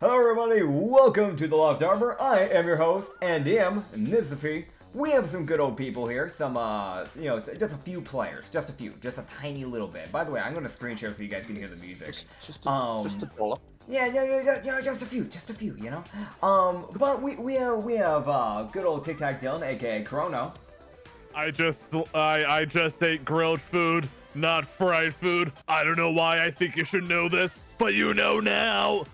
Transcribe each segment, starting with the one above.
Hello everybody, welcome to the Lost Harbor. I am your host, and Nitsify. We have some good old people here, some, just a few players, just a tiny little bit. By the way, I'm going to screen share so you guys can hear the music. Just a dollar. Yeah, just a few, you know? But we have good old Tic Tac Dylan, aka Chrono. I just ate grilled food, not fried food. I don't know why I think you should know this, but you know now.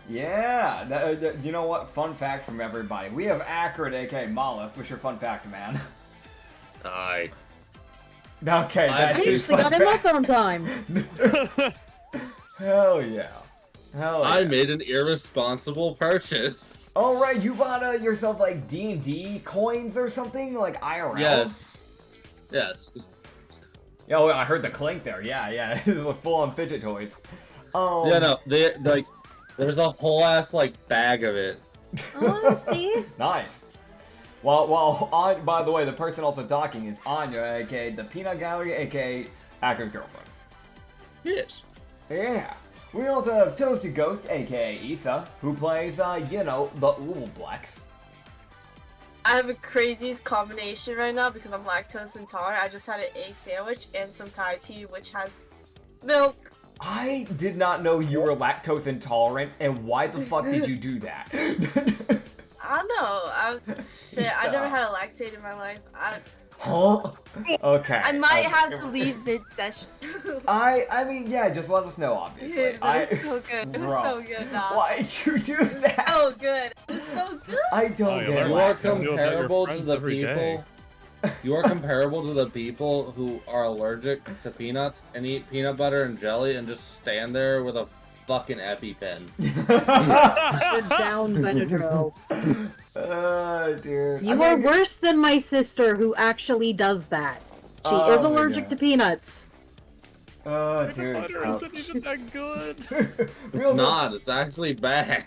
Yeah, you know what? Fun facts from everybody. We have Acrid, aka Mollusk. What's your fun fact, man? Aye. Okay, that's I his actually fun got him fact. up on time. Hell yeah. Hell yeah. I made an irresponsible purchase. Oh right, you bought yourself like D&D coins or something, like IRL. Yes. Oh, I heard the clink there. Yeah. It was full-on fidget toys. Yeah, no, there's a whole ass bag of it. Oh, see? Nice. Well, by the way, the person also talking is Anya, aka the Peanut Gallery, aka Acrid's girlfriend. Yes. Yeah. We also have Toasty Ghost, aka Issa, who plays, the Ooblex. I have a craziest combination right now because I'm lactose intolerant. I just had an egg sandwich and some Thai tea, which has milk. I did not know you were lactose intolerant, and why the fuck did you do that? I don't know. I never had a lactate in my life. Huh? Okay. I might have to leave mid-session. I mean, yeah, just let us know, obviously. Dude, but it's so good. It was so good, now. Why'd you do that? So good. It was so good. I don't get it. You are comparable to the people. You are comparable to the people who are allergic to peanuts and eat peanut butter and jelly and just stand there with a fucking EpiPen. Sit down, Benadryl. Dude. You are worse than my sister who actually does that. She is allergic to peanuts. Dude. Butter isn't even that good. It's not. It's actually bad.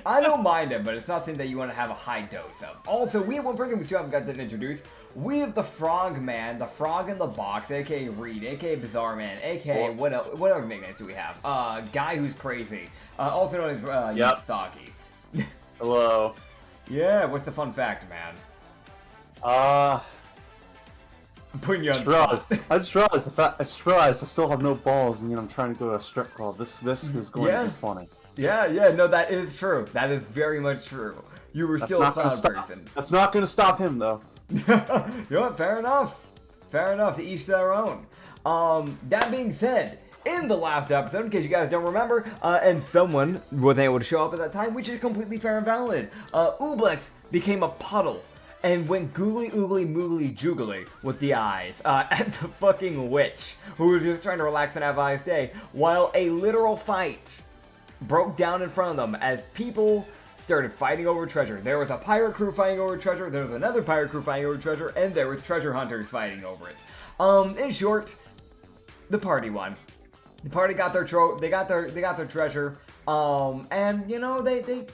I don't mind it, but it's not something that you want to have a high dose of. Also, we have one person we still haven't got to introduce. We have the Frog Man, the Frog in the Box, aka Reed, aka Bizarre Man, aka what other nicknames do we have? Guy Who's Crazy, also known as Yasaki. Hello. Yeah, what's the fun fact, man? I'm putting you on the spot. I just realized I still have no balls, and I'm trying to go to a strip club. This is going to be funny. Yeah, no, that is true. That is very much true. You were still a clown person. That's not going to stop him, though. You know what? Fair enough. To each their own. That being said, in the last episode, in case you guys don't remember, and someone wasn't able to show up at that time, which is completely fair and valid, Ooblex became a puddle and went googly oogly moogly joogly with the eyes at the fucking witch, who was just trying to relax and have a nice day, while a literal fight broke down in front of them as people started fighting over treasure. There was a pirate crew fighting over treasure, there was another pirate crew fighting over treasure, and there was treasure hunters fighting over it. In short, the party won. The party got their they got their treasure, and you know they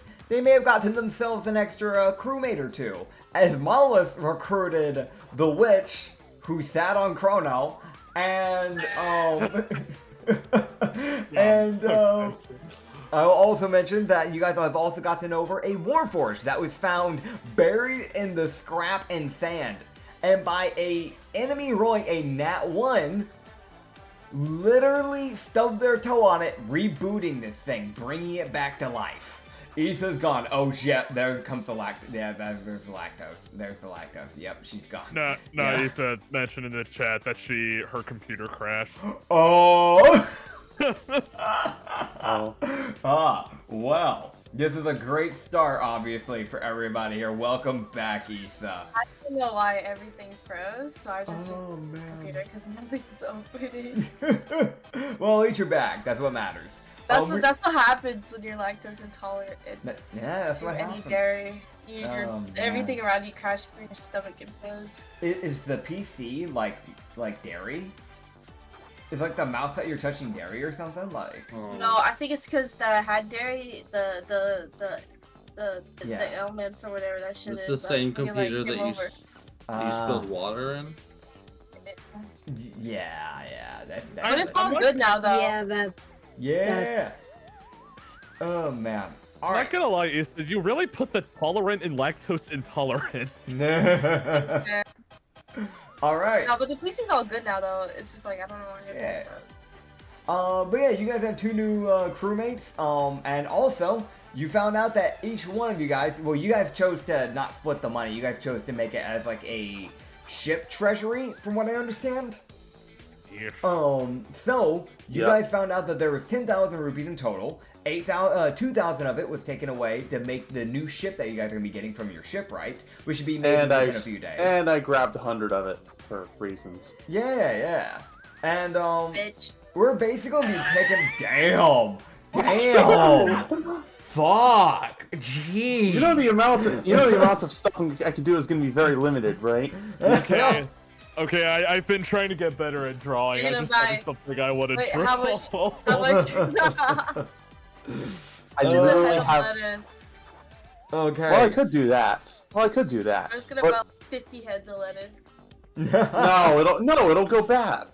may have gotten themselves an extra crewmate or two, as Mollusk recruited the witch who sat on Chrono, and I'll also mention that you guys have also gotten over a Warforged that was found buried in the scrap and sand, and by a enemy rolling a nat 1, literally stubbed their toe on it, rebooting this thing, bringing it back to life. Issa's gone. Oh shit, there comes the lactose. Yeah, there's the lactose. There's the lactose. Yep, she's gone. No, Yeah. Issa mentioned in the chat that her computer crashed. Oh! Oh. Well, this is a great start, obviously, for everybody here. Welcome back, Issa. I don't know why everything froze, so I just used Oh, the man. computer because nothing was opening. Well, at least you're back. That's what matters. That's what happens when you're lactose intolerant. Yeah, that's what any happens. dairy. Man. Everything around you crashes and your stomach implodes. Is the PC like dairy? Is like the mouse that you're touching dairy or something? Like No, I think it's because that had dairy, the ailments or whatever that shit It's is. the same fucking, computer game that you over. spilled water in. Yeah. But it's all good now, though. Yeah, Yeah. that's Oh man. All I'm right. not gonna lie, Issa, you really put the tolerant and lactose intolerant. All right. No, but the PC's all good now though. It's just like I don't know what you're Yeah. doing. But... But yeah, you guys have 2 new crewmates. And also you found out that each one of you guys, well, you guys chose to not split the money. You guys chose to make it as like a ship treasury, from what I understand. Yeah. So you Yep. guys found out that there was 10,000 rupees in total. 2,000 of it was taken away to make the new ship that you guys are gonna be getting from your shipwright, which should be made And within a few days. and I grabbed 100 of it for reasons. Yeah. And Bitch. we're basically picking. Damn. Fuck. Gee. You know the amounts of stuff I can do is going to be very limited, right? Okay. Okay, I've been trying to get better at drawing. You're I gonna just thought buy- of something I want to Wait, draw. how much? How much? I Just a literally head of have. lettuce. Okay. Well, I could do that. I'm just gonna But- buy 50 heads of lettuce. It'll go bad.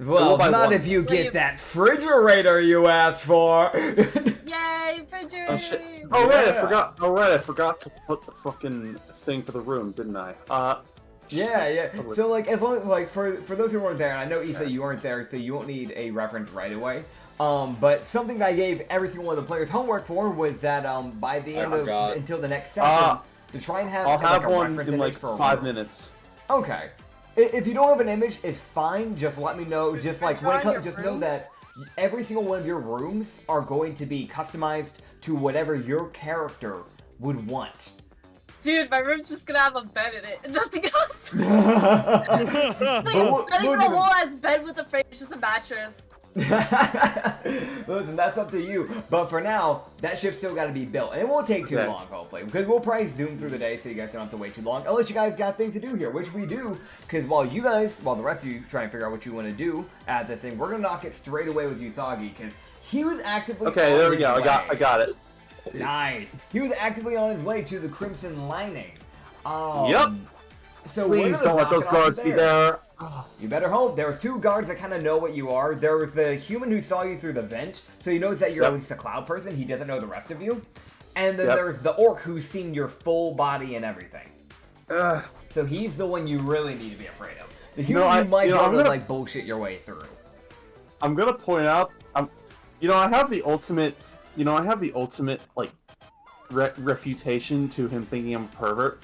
Well, By not one. if you Well, you- get that refrigerator you asked for. Yay, refrigerator! Oh shit! Oh right, Yeah. I forgot to put the fucking thing for the room, didn't I? Yeah. So like, as long as like for those who weren't there, and I know Issa, you weren't there, so you won't need a reference right away. But something that I gave every single one of the players homework for was that by the end of forgot. until the next session to try and have I'll like, have a one reference in image like for a 5 room. minutes. Okay. If you don't have an image, it's fine. Just let me know. Just like when it drawing comes, your just know room? that every single one of your rooms are going to be customized to whatever your character would want. Dude, my room's just gonna have a bed in it and nothing else. But we'll- Not we'll even a do- whole ass bed with a frame, it's just a mattress. Listen, that's up to you. But for now, that ship's still got to be built, and it won't take too Okay. long, hopefully, because we'll probably zoom through the day, so you guys don't have to wait too long. Unless you guys got things to do here, which we do. Because while the rest of you try and figure out what you want to do at this thing, we're gonna knock it straight away with Usagi, because he was actively. Okay, on there we his go. way. I got it. Nice. He was actively on his way to the Crimson Lining. Yep. So we're Please gonna don't let knock those it off guards be there. You better hope. There was 2 guards that kind of know what you are. There was the human who saw you through the vent, so he knows that you're Yep. at least a cloud person. He doesn't know the rest of you. And then Yep. there's the orc who's seen your full body and everything. Ugh. So he's the one you really need to be afraid of. The You human know, you might be able I'm to gonna- like bullshit your way through. I'm gonna point out. I have the ultimate. Like refutation to him thinking I'm a pervert.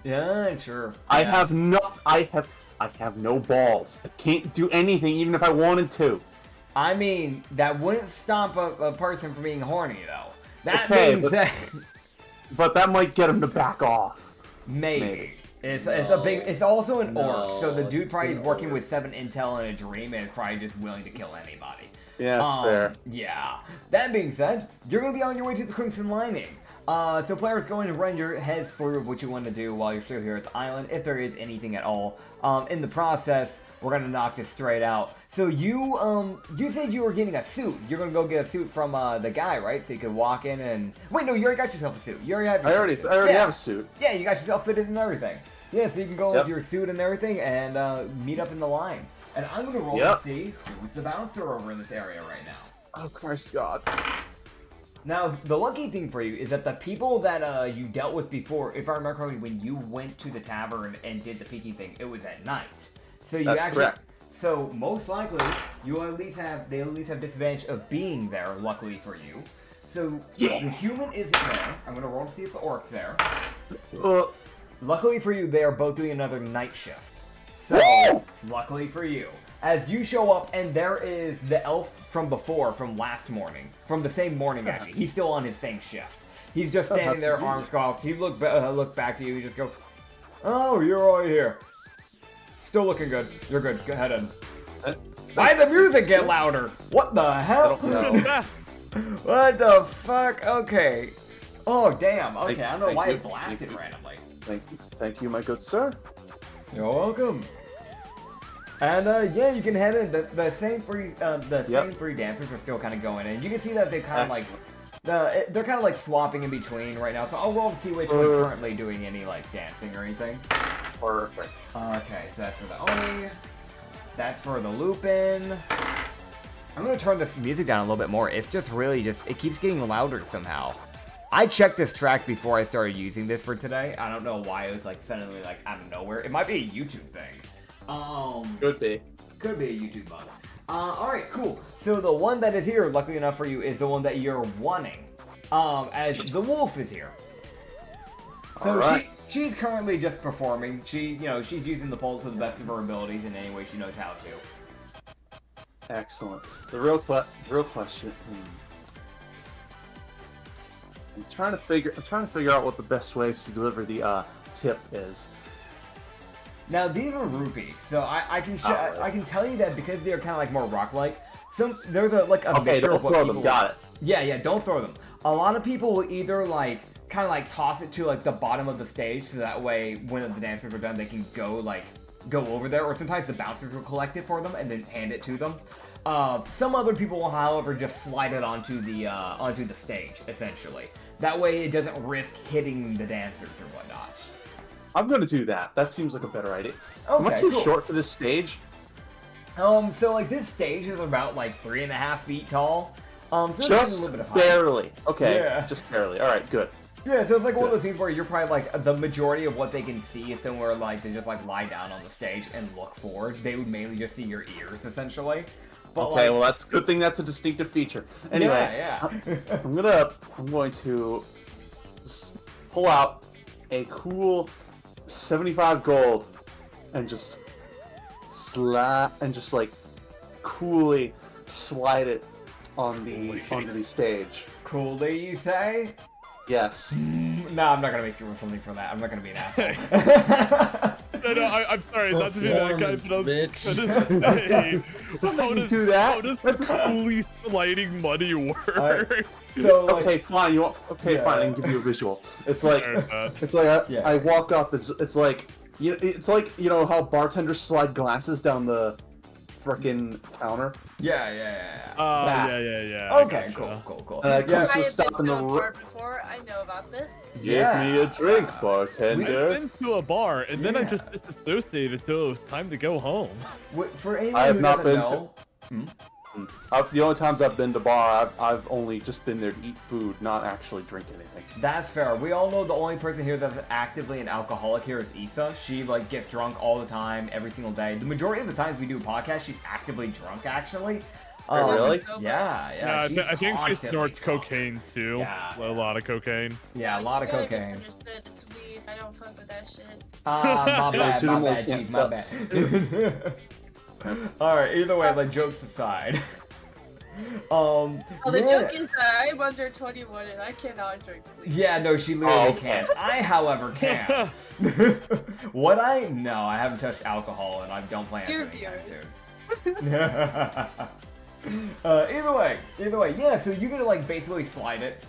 Yeah, sure. I Yeah. have no balls. I can't do anything, even if I wanted to. I mean, that wouldn't stop a person from being horny, though. That Okay, being but- said, But that might get him to back off. maybe. It's a big. It's also an orc, so the No, dude probably it's is an working orc. with 7 intel and a dream, and is probably just willing to kill anybody. Yeah, that's fair. Yeah. That being said, you're gonna be on your way to the Crimson Lining. So players, go and run your heads through what you want to do while you're still here at the island, if there is anything at all. In the process, we're gonna knock this straight out. So you said you were getting a suit. You're gonna go get a suit from the guy, right? So you could walk in and wait. No, you already got yourself a suit. You already have. I already Yeah. have a suit. Yeah, you got yourself fitted and everything. Yeah, so you can go Yep. with your suit and everything and meet up in the line. And I'm gonna roll Yep. to see who's the bouncer over in this area right now. Oh Christ God. Now, the lucky thing for you is that the people that you dealt with before, if I remember correctly, when you went to the tavern and did the peeking thing, it was at night. So you That's actually, correct. so most likely, they at least have disadvantage of being there. Luckily for you, so Yeah. the human isn't there. I'm gonna roll to see if the orc's there. Uh, Luckily for you, they are both doing another night shift. So, Woo! luckily for you, as you show up, and there is the elf from before, from last morning, from the same morning actually. He's still on his same shift. He's just standing there, arms crossed. He look back to you. He just go, "Oh, you're right here. Still looking good. You're good. Go ahead and." Why the music get louder? What the hell? What the fuck? Okay. Oh damn. Okay, I don't know Thank why you. it blasted randomly. Thank you, my good sir. You're welcome. And yeah, you can head in. The same three same 3 dancers are still kind of going in. You can see that they kind of like they're kind of like swapping in between right now. So I'll roll to see which one's currently doing any like dancing or anything. Perfect. Okay, so that's for the Oni. That's for the Lupin. I'm gonna turn this music down a little bit more. It's just really it keeps getting louder somehow. I checked this track before I started using this for today. I don't know why it was like suddenly like out of nowhere. It might be a YouTube thing. Could be. Could be a YouTube bug. Alright, cool. So the one that is here, luckily enough for you, is the one that you're wanting. As the wolf is here. So right. she's currently just performing. She's using the pole to the best of her abilities in any way she knows how to. Excellent. The real question. I'm trying to figure out what the best way to deliver the tip is. Now these are rupees, so I can tell you that because they're kind of like more rock-like. There's a mixture don't of what throw people. them. Got it. Yeah, don't throw them. A lot of people will either kind of toss it to the bottom of the stage, so that way when the dancers are done, they can go over there. Or sometimes the bouncers will collect it for them and then hand it to them. Some other people will, however, just slide it onto the stage, essentially. That way it doesn't risk hitting the dancers or whatnot. I'm gonna do that. That seems like a better idea. Okay, Am I too cool. short for this stage? So this stage is about 3.5 feet tall. So it's a Just little bit of height. barely. Okay, Yeah. just barely. All right, good. Yeah, so it's one of those things where you're probably the majority of what they can see is somewhere they just lie down on the stage and look forward. They would mainly just see your ears essentially. But Okay, well that's a good thing. That's a distinctive feature. Anyway, yeah. I'm going to just pull out a cool 75 gold and just coolly slide it onto the stage. Coolly, you say? Yes. No, I'm not gonna make you roll something for that. I'm not gonna be an asshole. No, I'm sorry, not to be that guy, but I was Bitch. gonna say, Don't make me do that. How does the coolly sliding money work? Alright. So Okay, fine. Fine. I can give you a visual. It's like I walk up. It's like how bartenders slide glasses down the frickin' counter. Yeah. Yeah. Okay, cool. And I comes I to a have stop been in to the a bar before. I know about this. Give me a drink, I've bartender. been to a bar, and then I Yeah. just disassociated until it was time to go home. For anyone I have who not doesn't been know, The only times I've been to bar, I've only just been there to eat food, not actually drink anything. that's fair. We all know the only person here that's actively an alcoholic here is Issa. She gets drunk all the time, every single day. The majority of the times we do a podcast, she's actively drunk actually. Really? Yeah. she's I think she constantly snorts drunk. cocaine too. Yeah. A lot of cocaine. Yeah, a lot of You gotta cocaine. misunderstood. It's weed. I don't fuck with that shit. My bad, Legitimately Chief, can't my stop. bad. Alright, either way, jokes aside. Oh, the yeah. joke is that I'm under 21 and I cannot drink. Please. Yeah, no, she literally okay. can't. I, however, can. No, I haven't touched alcohol and I don't plan to Your anytime viewers. soon. Either way, yeah, so you're gonna basically slide it.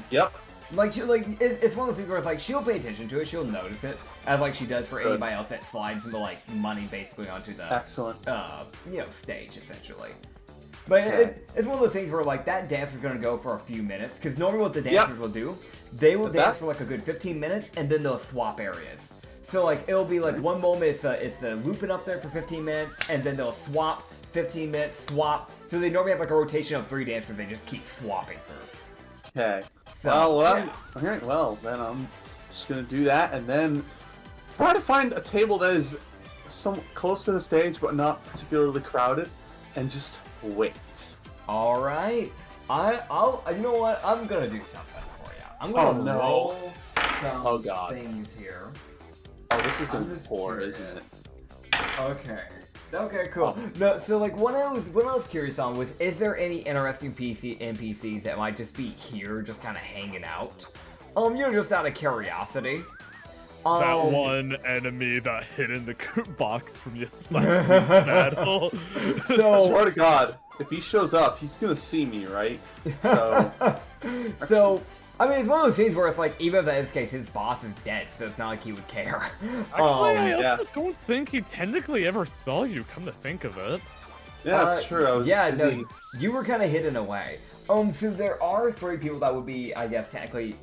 Yep. It's one of those things where she'll pay attention to it, she'll notice it, as she does for Good. anybody else that slides some money basically onto the Excellent. stage essentially. But Okay. it's one of those things where that dance is gonna go for a few minutes, because normally what the dancers will do, they will dance for a good 15 minutes and then they'll swap areas. So it'll be one moment it's looping up there for 15 minutes and then they'll swap 15 minutes, swap. So they normally have a rotation of 3 dancers they just keep swapping through. Okay. So, Alright, well, then I'm just gonna do that and then try to find a table that is somewhat close to the stage but not particularly crowded and just wait. Alright. I'll you know what? I'm gonna do something for you. I'm gonna roll some things here. Oh, this is gonna I'm be just poor, curious. isn't it? Okay, cool. No, so what I was curious on was, is there any interesting NPCs that might just be here, just kind of hanging out? Just out of curiosity. That one enemy that hid in the box from your last battle. I So, swear to God, if he shows up, he's gonna see me, right? So, I mean, it's one of those things where it's even if that is the case, his boss is dead, so it's not like he would care. Actually, I yeah. also don't think he technically ever saw you, come to think of it. yeah, that's true. I was busy. No, you were kind of hidden away. So there are 3 people that would be, I guess, technically,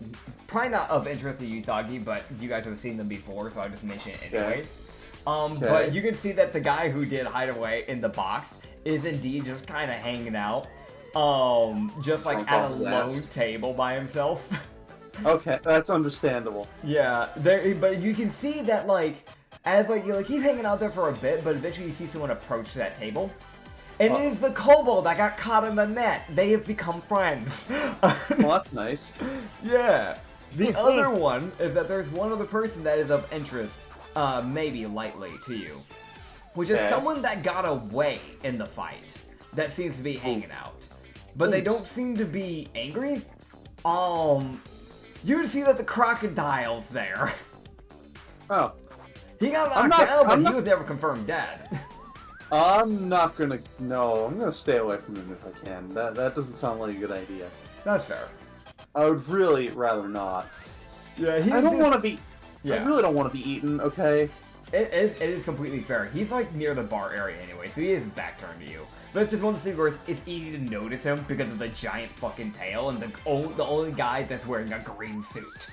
probably not of interest to you, Soggy, but you guys have seen them before, so I'll just mention it anyways. But you can see that the guy who did hide away in the box is indeed just kind of hanging out, just like at a lone table by himself. Okay, that's understandable. Yeah, but you can see that like as like he's hanging out there for a bit, but eventually you see someone approach that table. And it is the kobold that got caught in the net. They have become friends. Well, that's nice. Yeah. The other one is that there's one other person that is of interest, maybe lightly to you, which is someone that got away in the fight that seems to be hanging out. But they don't seem to be angry. You see that the crocodile's there. Oh. He got knocked down, but he was never confirmed dead. I'm not gonna. No, I'm gonna stay away from him if I can. That doesn't sound like a good idea. That's fair. I would really rather not. Yeah, I don't want to be. Yeah. I really don't want to be eaten. Okay. It is completely fair. He's like near the bar area anyway, so he is back turned to you. But it's just one of the things where it's easy to notice him because of the giant fucking tail and the only guy that's wearing a green suit.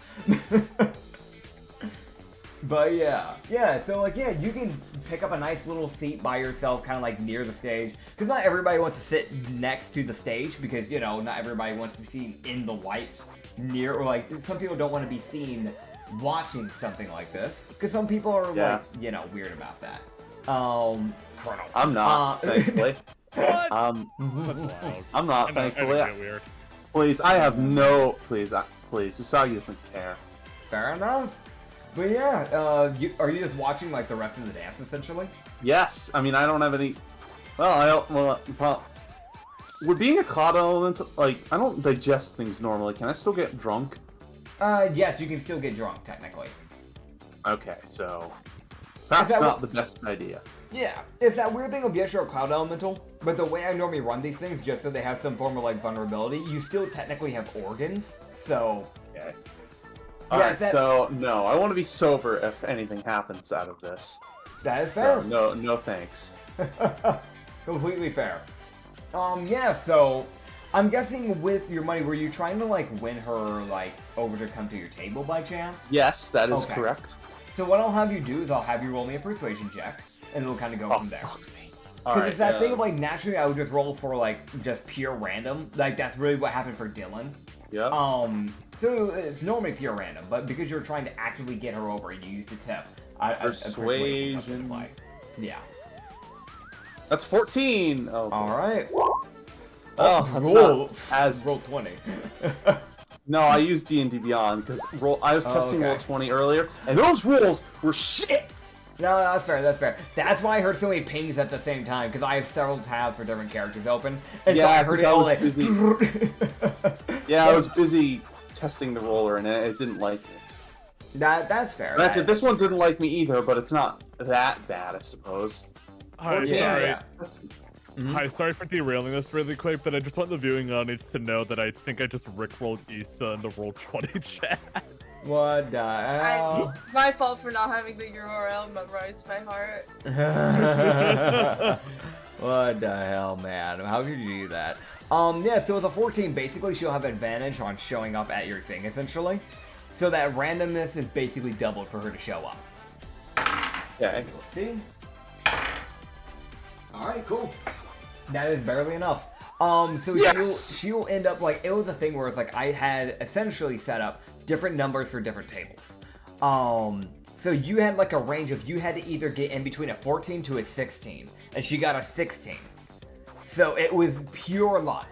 But yeah, so like you can pick up a nice little seat by yourself, kind of like near the stage, because not everybody wants to sit next to the stage, because not everybody wants to be seen in the light near, or like some people don't want to be seen watching something like this, because some people are like weird about that. Colonel, I'm not thankfully. What? I'm not thankfully. Weird. Please, I have no. Please, Usagi doesn't care. Fair enough. But yeah, are you just watching like the rest of the dance essentially? Yes, I mean I don't have any. Would being a cloud element, like I don't digest things normally. Can I still get drunk? Yes, you can still get drunk technically. Okay, so that's not the best idea. Yeah, it's that weird thing of yes, you're a cloud elemental, but the way I normally run these things, just so they have some form of like vulnerability, you still technically have organs. So okay. Alright, so no, I want to be sober if anything happens out of this. That is fair. So, no thanks. Completely fair. Yeah, so I'm guessing with your money, were you trying to like win her like over to come to your table by chance? Yes, that is correct. So what I'll have you do is I'll have you roll me a persuasion check, and it'll kind of go from there. Because it's that thing of like naturally I would just roll for like just pure random. Like that's really what happened for Dylan. Yeah. So it's normally pure random, but because you're trying to actively get her over and you use the tip, persuasion. Yeah. That's 14. Oh. All right. Roll as roll 20. No, I used D&D Beyond because I was testing roll 20 earlier, and those rolls were shit. No, that's fair. That's fair. That's why I heard so many pings at the same time because I have several tabs for different characters open, and so I heard it all like. Busy. Yeah, I was busy testing the roller, and it didn't like it. That's fair. That's it. This one didn't like me either, but it's not that bad, I suppose. Hi, sorry for derailing this really quick, but I just want the viewing audience to know that I think I just rickrolled Issa in the roll 20 chat. What the hell? My fault for not having the URL memorized by heart. What the hell, man? How could you do that? Yeah, so with a 14, basically she'll have advantage on showing up at your thing, essentially. So that randomness is basically doubled for her to show up. Yeah. We'll see. Alright, cool. That is barely enough. So she'll end up like, it was a thing where it's like I had essentially set up different numbers for different tables. So you had like a range of, you had to either get in between a 14 to a 16, and she got a 16. So it was pure luck.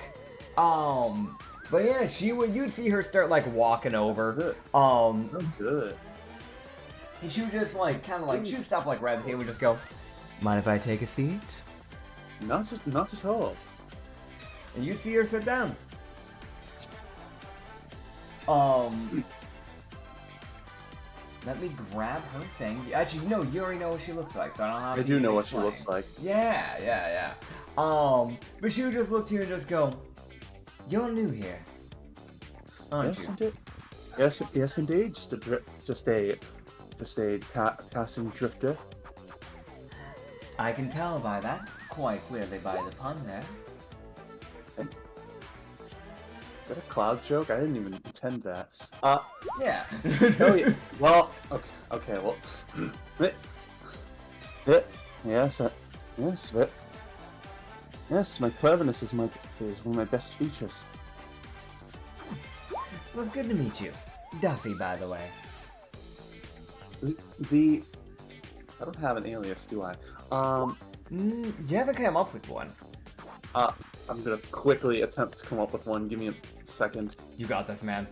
But yeah, you'd see her start like walking over. Good. And she would just like, kind of like, she would stop like right at the table and just go, mind if I take a seat? Not at all. And you'd see her sit down. Let me grab her thing. Actually, no, you already know what she looks like, so I don't have to. I do know what she looks like. Yeah. But she would just look to you and just go, "You're new here, aren't you?" Indeed. Yes, indeed. Just a passing drifter. I can tell by that, quite clearly by the pun there. Is that a cloud joke? I didn't even intend that. Yeah. Oh, yeah. Well, okay, well. Yes, but Yes, my cleverness is one of my best features. Well, it's good to meet you. Duffy, by the way. I don't have an alias, do I? You haven't come up with one. I'm gonna quickly attempt to come up with one. Give me a second. You got this, man.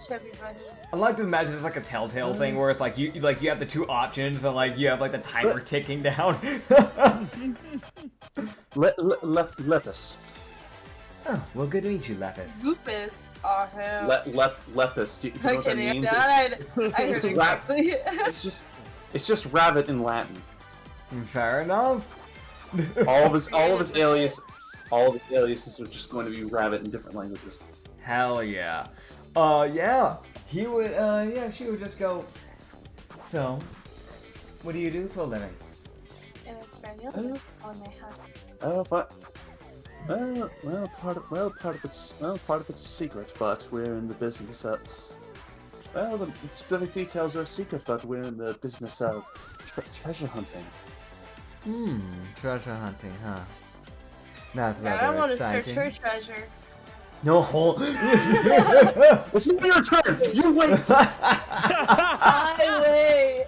Should be ready. I like to imagine it's like a Telltale thing where it's like you have the two options and like you have like the timer ticking down. Lepus. Oh, well, good to meet you, Lepus. Lupus. Oh, hell. Lepus. Do you know what that Okay, means? I heard it correctly. It's just rabbit in Latin. Fair enough. All of his aliases are just going to be rabbit in different languages. Hell yeah. Yeah. He would, she would just go, so, what do you do for a living? In Espanol, it's on my hat. Oh, fine. Part of it's a secret, but we're in the business of. Well, the specific details are a secret, but we're in the business of treasure hunting. Treasure hunting, huh? That's rather I want to exciting. search for treasure. No. It's not your turn. You wait. I wait.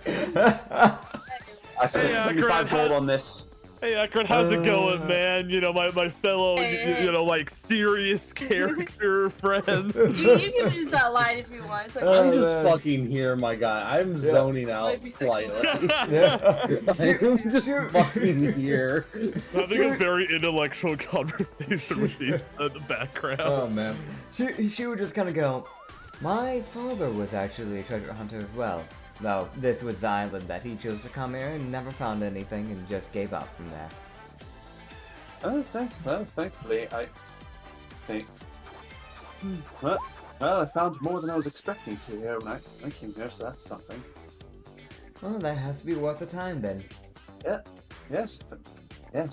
I spent 75 gold on this. Hey, Acrid, how's it going, man? You know, my fellow, you know, like, serious character friend. You can use that line if you want. It's like, I'm just fucking here, my guy. I'm zoning out Might be slightly. Yeah. I'm just fucking here. Having a very intellectual conversation with you in the background. Oh man. She would just kind of go, my father was actually a treasure hunter as well. Though this was the island that he chose to come here and never found anything and just gave up from there. Thankfully, I think. Well, I found more than I was expecting to here when I came here, so that's something. Well, that has to be worth the time then. Yeah. Yes, I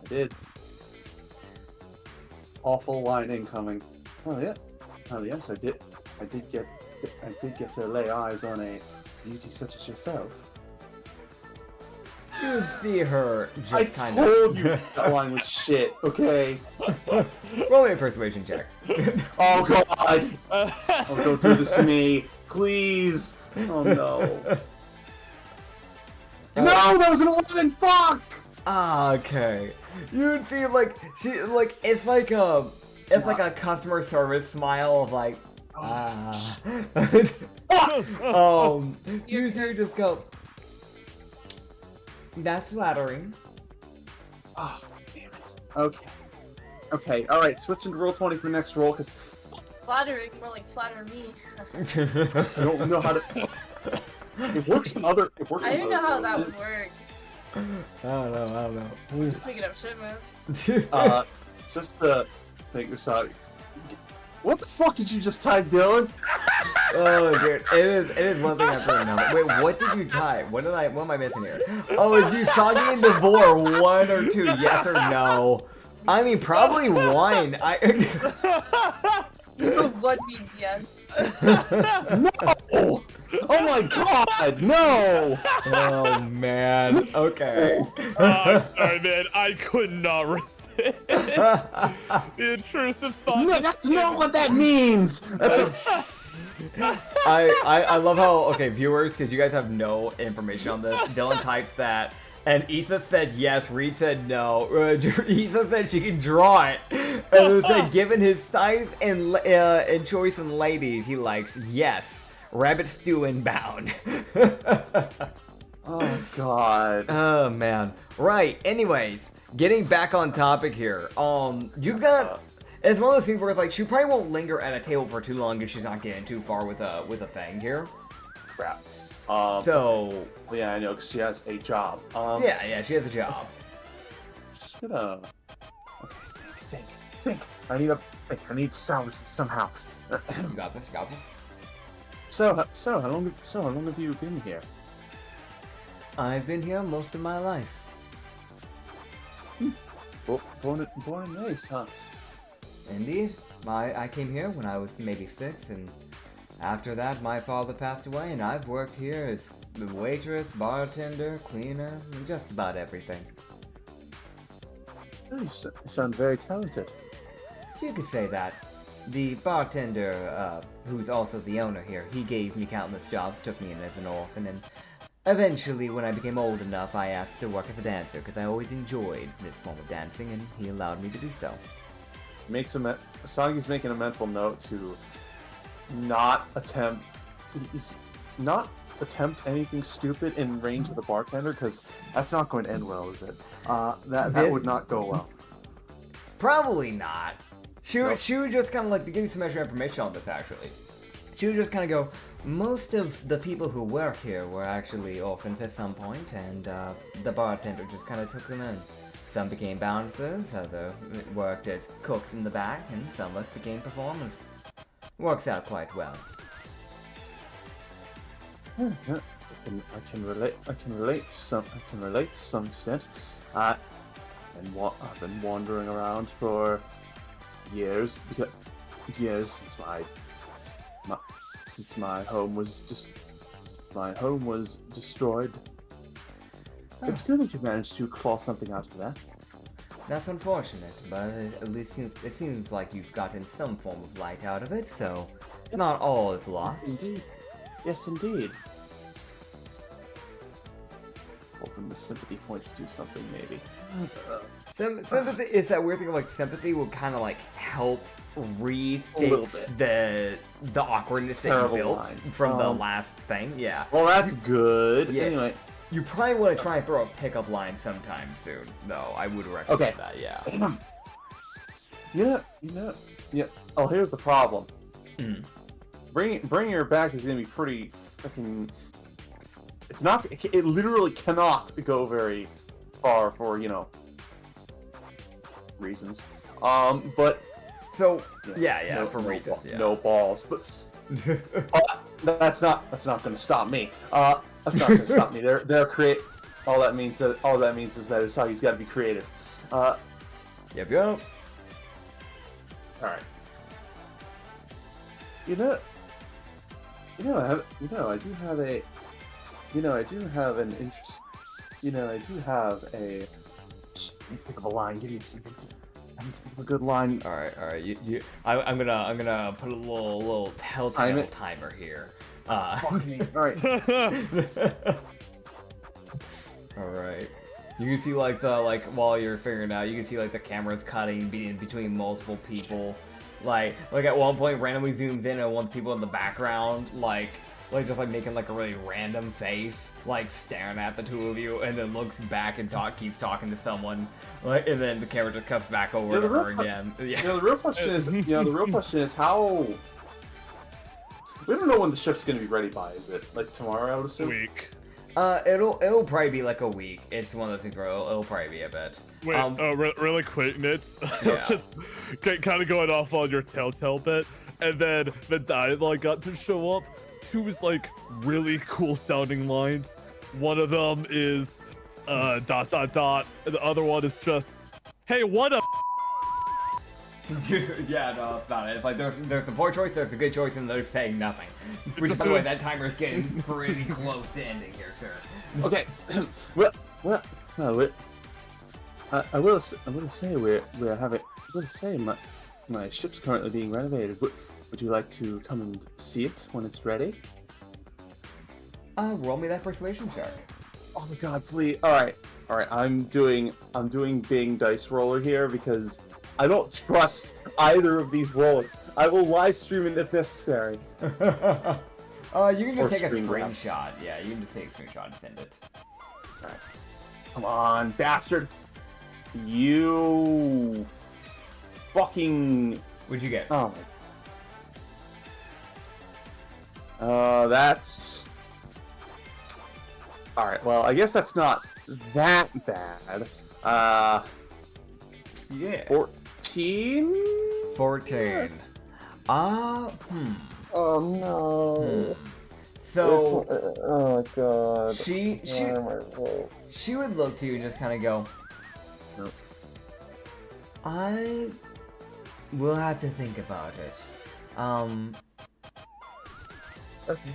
did. Awful line incoming. Oh yeah. Oh yes, I did get to lay eyes on a beauty such as yourself. You'd see her just kind of. I told you that line was shit. Okay. Roll me a persuasion check. Oh god. Oh, don't do this to me, please. Oh no. No, that was an 11. Fuck. Okay. You'd see like it's like a customer service smile of like you just go, that's flattering. Oh, damn it. Okay, alright, switching to roll 20 for the next roll, because flattering, more like flatter me. I don't know how to. It works in other. I don't know how that would work. I don't know. Just making up shit, man. It's just the thing. Sorry. What the fuck did you just type, Dylan? Oh, dude, it is one thing I'm putting on. Wait, what did you type? What am I missing here? Oh, is Usagi and Devore 1 or 2? Yes or no? I mean, probably 1. What means yes? No! Oh my god, no! Oh man. Okay. Sorry, man. I could not resist. The intrusive thought. No, that's not what that means. I love how, okay, viewers, because you guys have no information on this. Dylan typed that, and Issa said yes. Reed said no. Issa said she can draw it, and it said given his size and choice in ladies he likes, yes. Rabbit stew inbound. Oh god. Oh man. Right. Anyways, getting back on topic here. You've got. It's one of those things where it's like she probably won't linger at a table for too long if she's not getting too far with a thing here. Crap. So. Yeah, I know, because she has a job. Yeah, she has a job. Okay, think. I need to salvage this somehow. You got this. So how long have you been here? I've been here most of my life. Born and raised, huh? Indeed. I came here when I was maybe 6, and after that my father passed away, and I've worked here as the waitress, bartender, cleaner, and just about everything. Oh, you sound very talented. You could say that. The bartender, who's also the owner here, he gave me countless jobs, took me in as an orphan, and eventually, when I became old enough, I asked to work as a dancer, because I always enjoyed this form of dancing, and he allowed me to do so. Sagi's making a mental note to not attempt anything stupid in range of the bartender, because that's not going to end well, is it? That would not go well. Probably not. She would just kind of like, to give you some extra information on this, actually. She would just kind of go, most of the people who work here were actually orphans at some point, and the bartender just kind of took them in. Some became bouncers, others worked as cooks in the back, and some of us became performers. Works out quite well. I can relate to some extent. I've been wandering around for years since my home was destroyed. Oh. It's good that you managed to claw something out of that. That's unfortunate, but at least it seems like you've gotten some form of light out of it, so not all is lost. Indeed. Yes, indeed. Hoping the sympathy points do something, maybe. Sympathy is that weird thing of like sympathy will kind of like help rethink the awkwardness that you built from the last thing. Yeah. Well, that's good. Yeah. Anyway, you probably want to try and throw a pickup line sometime soon, though. I would recommend that. Yeah. Yeah. Oh, here's the problem. Mm. Bringing her back is gonna be pretty fucking. It's not. It literally cannot go very far for reasons. But so yeah, for reasons. No balls, but that's not going to stop me. That's not going to stop me. They're create. All that means is that Usagi's got to be creative. Yep. All right. I do have a. I do have an interest. I do have a. Let's think of a line. Give me a second. I need to think of a good line. All right. I'm gonna put a little telltale timer here. Fuck me. All right. All right. You can see while you're figuring it out, you can see the camera's cutting between multiple people. Like at one point randomly zooms in on one of the people in the background, just making a really random face, staring at the two of you, and then looks back and keeps talking to someone, and then the camera just cuts back over to her again. Yeah. The real question is how. We don't know when the ship's gonna be ready by. Is it tomorrow? I would assume. Week. It'll probably be a week. It's one of those things where it'll probably be a bit. Wait, really quick, Nits. Yeah. Just kind of going off on your telltale bit, and then the dialogue got to show up. Two really cool sounding lines. One of them is and the other one is just, hey, what a. Dude, yeah, no, that's not it. It's there's a poor choice, there's a good choice, and there's saying nothing. Which, by the way, that timer's getting pretty close to ending here, sir. Okay. I will say my ship's currently being renovated. Would you like to come and see it when it's ready? Roll me that persuasion check. Oh my god, please. All right. I'm doing Bing Dice Roller here because I don't trust either of these rollers. I will live stream it if necessary. You can just take a screen screenshot. Yeah, you can just take a screenshot and send it. All right. Come on, bastard. You fucking. What'd you get? Oh my. That's. All right. Well, I guess that's not that bad. Yeah. 14. 14. Oh no. So. Oh god. She would look to you and just kind of go. Nope. I will have to think about it. Okay.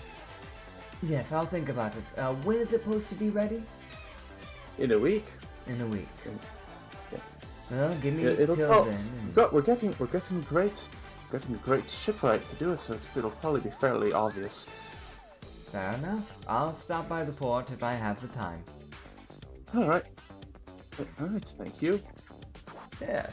Yes, I'll think about it. When is it supposed to be ready? In a week. In a week. Yeah. Well, give me It'll till pro- then. we're getting a great shipwright to do it, so it'll probably be fairly obvious. Fair enough. I'll stop by the port if I have the time. All right, thank you. Yeah.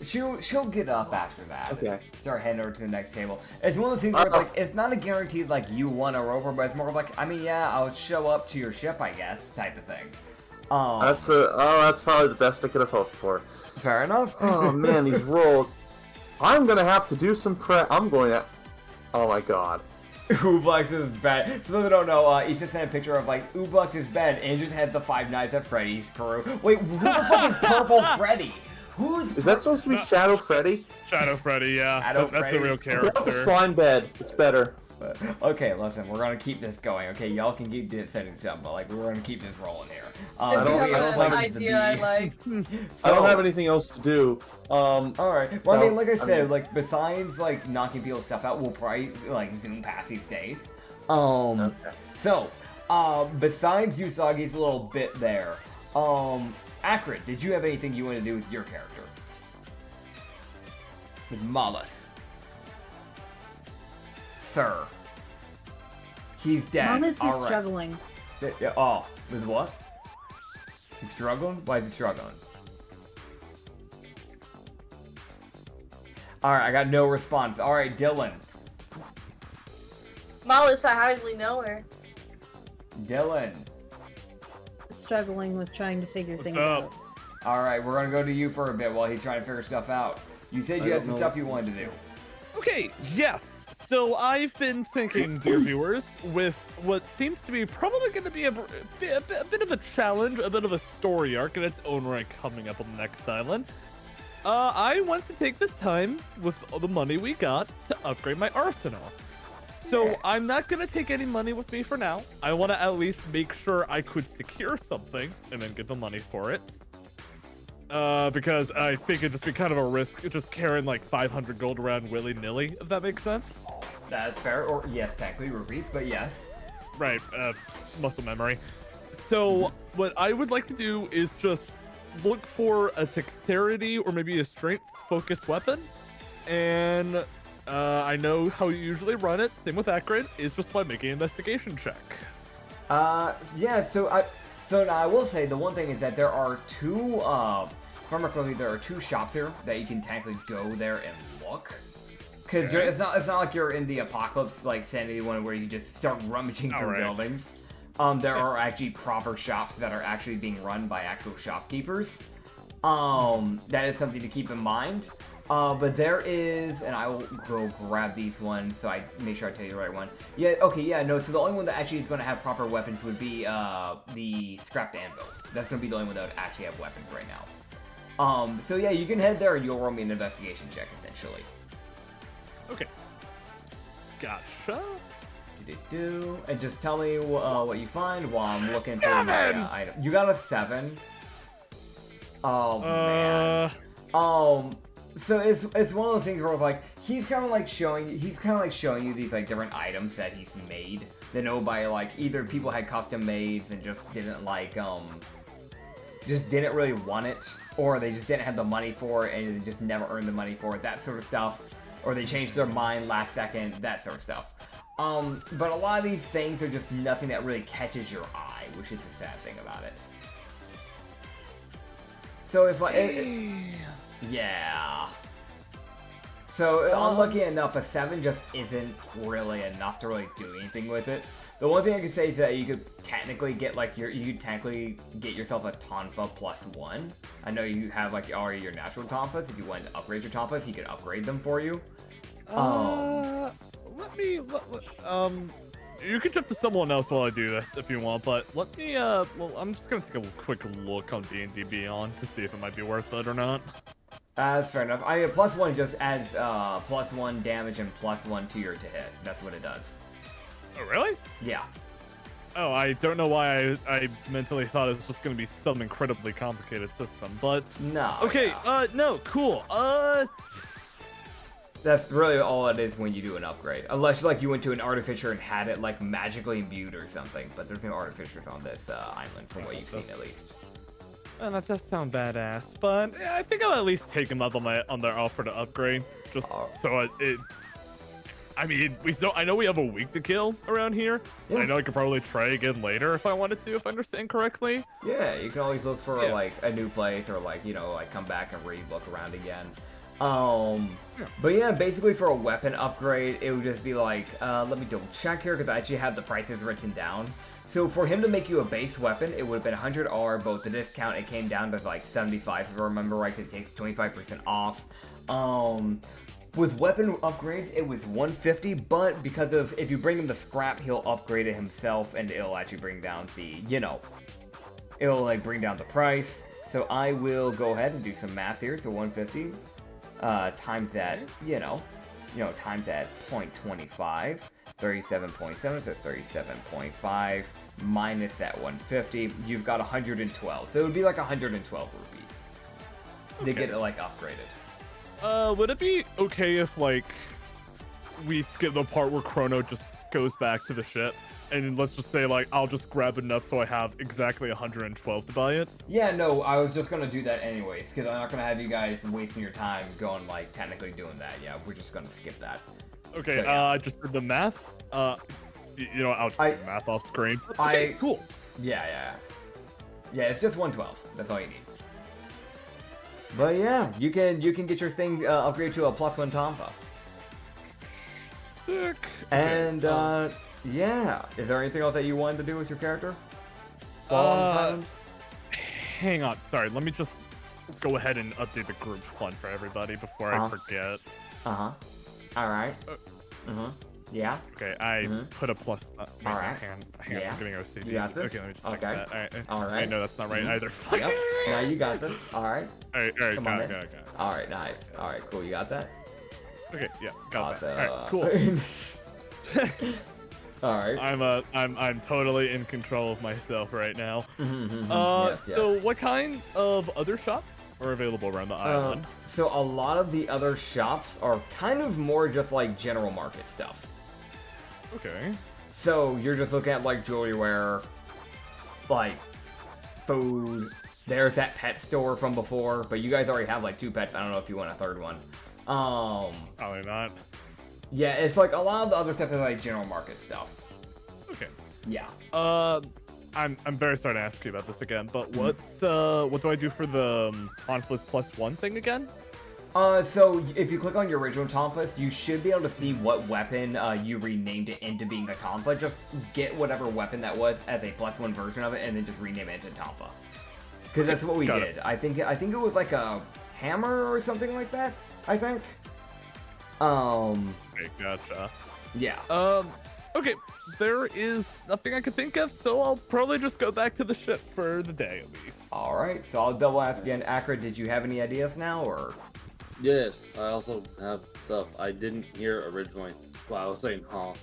She'll get up after that. Okay. Start heading over to the next table. It's one of those things where like it's not a guaranteed like you won or over, but it's more of like I mean yeah I'll show up to your ship I guess type of thing. That's probably the best I could have hoped for. Fair enough. Oh man, these rolls. I'm gonna have to do some prep. I'm going to. Oh my god. Ublux's bed. For those who don't know, Issa sent a picture of like Ublux's bed and just had the Five Nights at Freddy's crew. Wait, who the fuck is Purple Freddy? Is that supposed to be Shadow Freddy? Shadow Freddy, yeah. Shadow That's Freddy. the real Put up the character. slime bed. It's better. Okay, listen, we're gonna keep this going. Okay, y'all can keep setting stuff, but like we're gonna keep this rolling here. If you don't- have I an don't idea I like. I don't have anything else to do. All right. Well, I No, mean, like I said, mean- like besides like knocking people's stuff out, we'll probably like zoom past these days. Okay. So, besides Usagi's little bit there, Acrid, did you have anything you want to do with your character? With Malus. Sir. He's dead. Mamas is All right. struggling. Oh, with what? He's struggling? Why is he struggling? Alright, I got no response. Alright, Dylan. Mollis, I hardly know her. Dylan. Struggling with trying to figure things up? out. Alright, we're gonna go to you for a bit while he's trying to figure stuff out. You said you had some stuff you wanted to do. Okay, yes. So I've been thinking, dear viewers, with what seems to be probably going to be a bit of a challenge, a bit of a story arc in its own right coming up on the next island. I want to take this time with all the money we got to upgrade my arsenal. So I'm not going to take any money with me for now. I want to at least make sure I could secure something and then get the money for it. Because I think it'd just be kind of a risk just carrying like 500 gold around willy-nilly, if that makes sense. That's fair, or yes, technically rupees, but yes. Right, muscle memory. So what I would like to do is just look for a dexterity or maybe a strength-focused weapon. And I know how you usually run it, same with Acrid, is just by making an investigation check. Yeah, so now I will say the one thing is that there are two, if I'm correctly, there are two shops here that you can technically go there and look. Because it's not like you're in the apocalypse like Sanity one where you just start rummaging through buildings. There are actually proper shops that are actually being run by actual shopkeepers. That is something to keep in mind. But there is, and I will go grab these ones so I make sure I tell you the right one. Yeah, okay, yeah, no, so the only one that actually is going to have proper weapons would be the scrapped anvil. That's going to be the only one that would actually have weapons right now. So yeah, you can head there and you'll roll me an investigation check, essentially. Okay. Gotcha. And just tell me what you find while I'm looking through my item. You got a 7? Oh, man. So it's one of those things where it's like he's kind of like showing you these like different items that he's made that nobody like either people had custom mades and just didn't like just didn't really want it, or they just didn't have the money for it and they just never earned the money for it, that sort of stuff, or they changed their mind last second, that sort of stuff. But a lot of these things are just nothing that really catches your eye, which is the sad thing about it. So it's like yeah. So unlucky enough, a 7 just isn't really enough to really do anything with it. The one thing I can say is that you could technically get like yourself a Tonfa +1. I know you have like already your natural Tonfas. If you wanted to upgrade your Tonfas, he could upgrade them for you. You can jump to someone else while I do this if you want, but let me, well, I'm just gonna take a quick look on D&D Beyond to see if it might be worth it or not. That's fair enough. I mean, +1 just adds +1 damage and +1 to your to hit. That's what it does. Oh, really? Yeah. Oh, I don't know why I mentally thought it was just gonna be some incredibly complicated system, but... No. Okay, yeah. No, cool. That's really all it is when you do an upgrade. Unless like you went to an artificer and had it like magically imbued or something, but there's no artificers on this island from what you've seen at least. That does sound badass, but yeah, I think I'll at least take them up on their offer to upgrade, just so I mean, I know we have a week to kill around here. Yeah. I know I could probably try again later if I wanted to, if I understand correctly. Yeah, you can always look for like a new place or like like come back and look around again. But yeah, basically for a weapon upgrade, it would just be like, let me double check here because I actually have the prices written down. So for him to make you a base weapon, it would have been 100R, but with the discount, it came down to like 75, if I remember right, it takes 25% off. With weapon upgrades, it was 150, but because of, if you bring him the scrap, he'll upgrade it himself, and it'll actually bring down the, it'll like bring down the price. So I will go ahead and do some math here, so 150, times that, times that 0.25. 37.7, so 37.5 minus that 150, you've got 112. So it would be like 112 rupees to get it like upgraded. Would it be okay if like we skip the part where Chrono just goes back to the ship? And let's just say like I'll just grab enough so I have exactly 112 to buy it? Yeah, no, I was just gonna do that anyways, because I'm not gonna have you guys wasting your time going like technically doing that. Yeah, we're just gonna skip that. Okay, so, yeah. I just did the math. I'll just do the math off screen. Okay, cool. Yeah, it's just 112. That's all you need. But yeah, you can get your thing upgraded to a +1 Tompa. Sick. And yeah, is there anything else that you wanted to do with your character? Hang on, sorry. Let me just go ahead and update the group fund for everybody before I forget. Alright. Yeah. Okay, I put a plus. Alright. Hang on, I'm getting OCD. You got this? Okay, let me just check that. Alright. No, that's not right either. Yep. Now you got this. Alright. Alright, got it. Alright, nice. Alright, cool. You got that? Okay, yeah, got awesome. that. Alright, cool. Alright. I'm totally in control of myself right now. Yes. So what kind of other shops are available around the island? So a lot of the other shops are kind of more just like general market stuff. Okay. So you're just looking at like jewelry wear, like food. There's that pet store from before, but you guys already have like 2 pets. I don't know if you want a 3rd one. Probably not. Yeah, it's like a lot of the other stuff is like general market stuff. Okay. Yeah. I'm very sorry to ask you about this again, but what do I do for the conflict +1 thing again? So if you click on your original Tonflist, you should be able to see what weapon you renamed it into being a Tonfa. Just get whatever weapon that was as a +1 version of it, and then just rename it into Tonfa. Because that's what we did. I think it was like a hammer or something like that. I think. Okay, gotcha. Yeah. Okay, there is nothing I can think of, so I'll probably just go back to the ship for the day at least. Alright, so I'll double ask again. Acrid, did you have any ideas now, or? Yes, I also have stuff I didn't hear originally. Well, I was saying, huh?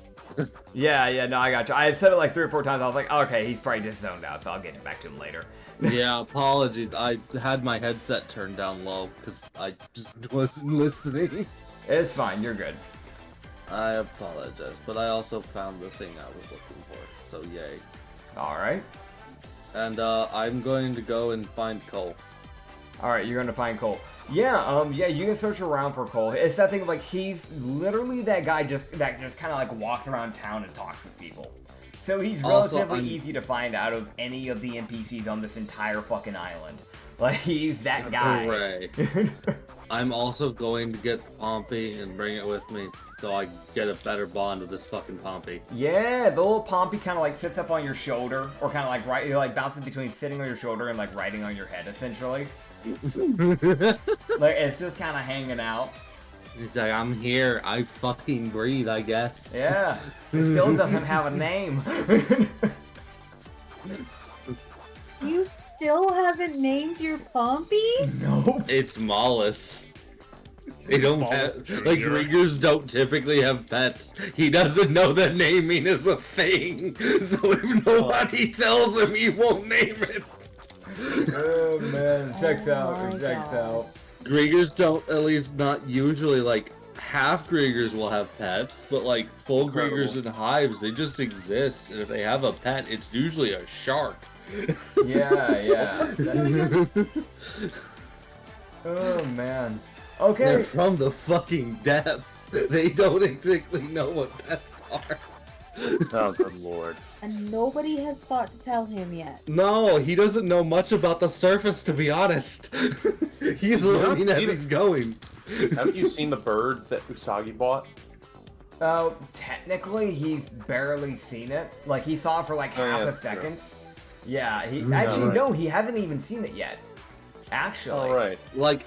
Yeah, no, I got you. I had said it like 3 or 4 times. I was like, okay, he's probably just zoned out, so I'll get back to him later. Yeah, apologies. I had my headset turned down low because I just wasn't listening. It's fine, you're good. I apologize, but I also found the thing I was looking for, so yay. Alright. And I'm going to go and find Cole. Alright, you're going to find Cole. Yeah, you can search around for Cole. It's that thing, like, he's literally that guy that just kind of, like, walks around town and talks with people. So he's relatively easy to find out of any of the NPCs on this entire fucking island. Like, he's that guy. Right. I'm also going to get the Pompey and bring it with me, so I get a better bond with this fucking Pompey. Yeah, the little Pompey kind of like sits up on your shoulder, or kind of like it like bounces between sitting on your shoulder and like riding on your head, essentially. Like, it's just kind of hanging out. He's like, I'm here. I fucking breathe, I guess. Yeah. It still doesn't have a name. You still haven't named your Pompey? Nope. It's Mollis. They don't have, like, Riggers don't typically have pets. He doesn't know that naming is a thing. So if nobody tells him, he won't name it. Oh man, checks out. Griegers don't, at least not usually, like, half Griegers will have pets, but like full Griegers in hives, they just exist, and if they have a pet, it's usually a shark. Yeah. Oh man. Okay. They're from the fucking depths. They don't exactly know what pets are. Oh, good lord. And nobody has thought to tell him yet. No, he doesn't know much about the surface, to be honest. He's learning as he's going. Haven't you seen the bird that Usagi bought? Technically, he's barely seen it. Like, he saw it for like half a second. Yeah, no, he hasn't even seen it yet. Actually. Alright. Like,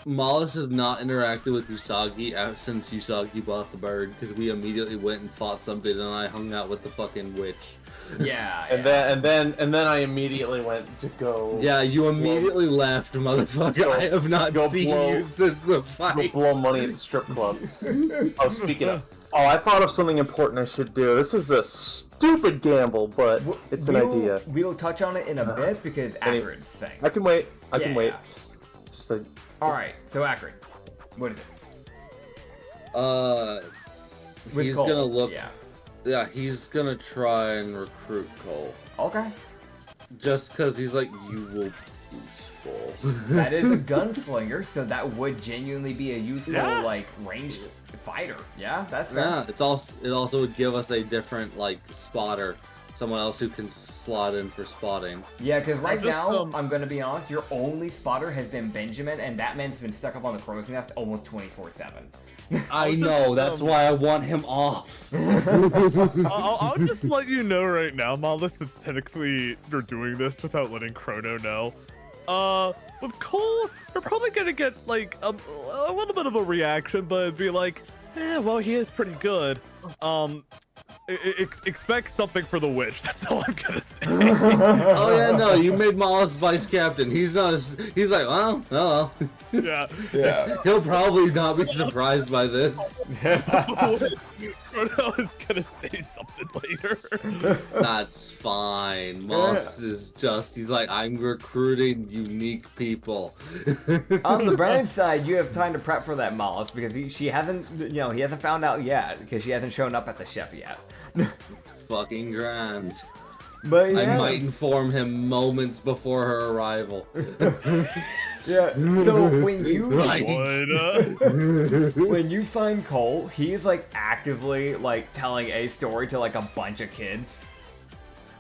Mollis has not interacted with Usagi since Usagi bought the bird, because we immediately went and fought something, and I hung out with the fucking witch. Yeah. And then I immediately went to go. Yeah, you immediately left, motherfucker. I have not seen you since the fight. Go blow money at the strip club. Oh, speaking of. Oh, I thought of something important I should do. This is a stupid gamble, but it's an idea. We'll touch on it in a bit because Acrid's thing. I can wait. I can wait. Just like... Alright, so Acrid. What is it? With He's Cole, gonna look. Yeah, he's gonna try and recruit Cole. Okay. Just because he's like, you will be useful. That is a gunslinger, so that would genuinely be a useful, like, ranged fighter. Yeah, that's fair. Yeah, it also would give us a different, like, spotter. Someone else who can slot in for spotting. Yeah, because right now, I'm going to be honest, your only spotter has been Benjamin, and that man's been stuck up on the crow's nest almost 24/7. I know, that's why I want him off. I'll just let you know right now, Mollis, since technically you're doing this without letting Chrono know. With Cole, you're probably gonna get, like, a little bit of a reaction, but it'd be like, well, he is pretty good. Expect something for the witch. That's all I'm gonna say. Oh yeah, no, you made Mollis vice captain. He's not. He's like, well, oh. Yeah. He'll probably not be surprised by this. Chrono is gonna say something later. That's fine. Mollis is he's like, I'm recruiting unique people. On the bright side, you have time to prep for that Mollis because he hasn't found out yet because she hasn't shown up at the ship yet. Fucking grand. But yeah. I might inform him moments before her arrival. Yeah. So when you What? when you find Cole, he's like actively like telling a story to like a bunch of kids.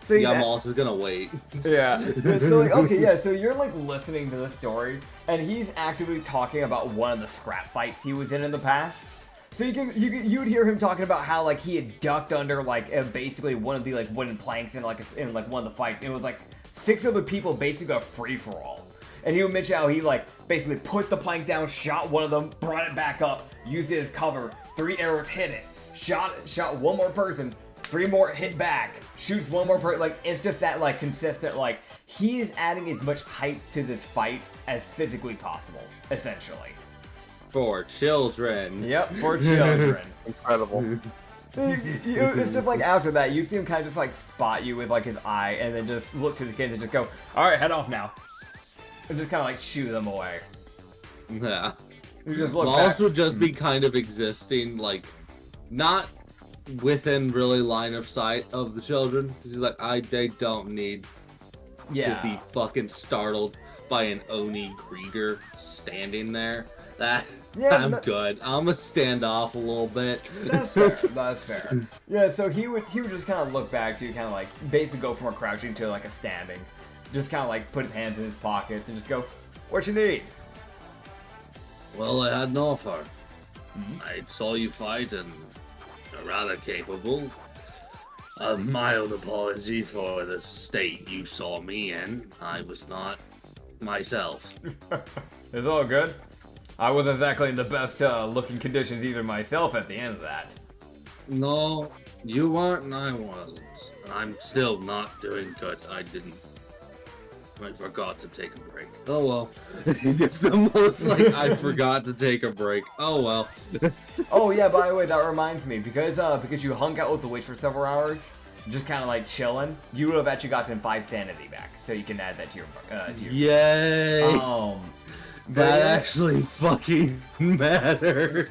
So yeah, I'm also gonna wait. Yeah. So like, okay, yeah. So you're like listening to the story, and he's actively talking about one of the scrap fights he was in the past. So you would hear him talking about how like he had ducked under like basically one of the like wooden planks in like one of the fights. And it was like 6 other people basically got free for all. And he would mention how he like basically put the plank down, shot one of them, brought it back up, used it as cover. 3 arrows hit it, shot one more person, 3 more hit back, shoots one more person. Like it's just that like consistent. Like he is adding as much hype to this fight as physically possible, essentially. For children. Yep, for children. Incredible. It's just like after that, you see him kind of just like spot you with like his eye, and then just look to the kids and just go, "All right, head off now," and just kind of like shoo them away. Yeah. You just look Mollis back. would just be kind of existing, like, not within really line of sight of the children, because he's like, they don't need to be fucking startled by an Oni Krieger standing there. I'm good. I'm gonna stand off a little bit. That's fair. That's fair. Yeah, so he would just kind of look back to you, kind of like basically go from a crouching to like a standing, just kind of like put his hands in his pockets and just go, "What you need?" Well, I had an offer. I saw you fight and you're rather capable. A mild apology for the state you saw me in. I was not myself. It's all good. I wasn't exactly in the best looking conditions either myself at the end of that. No, you weren't and I wasn't. And I'm still not doing good. I forgot to take a break. Oh well. It's the most like, I forgot to take a break. Oh well. Oh yeah, by the way, that reminds me, because you hung out with the witch for several hours, just kind of like chilling, you would have actually gotten 5 sanity back, so you can add that to your Yay! That yeah. actually fucking matters.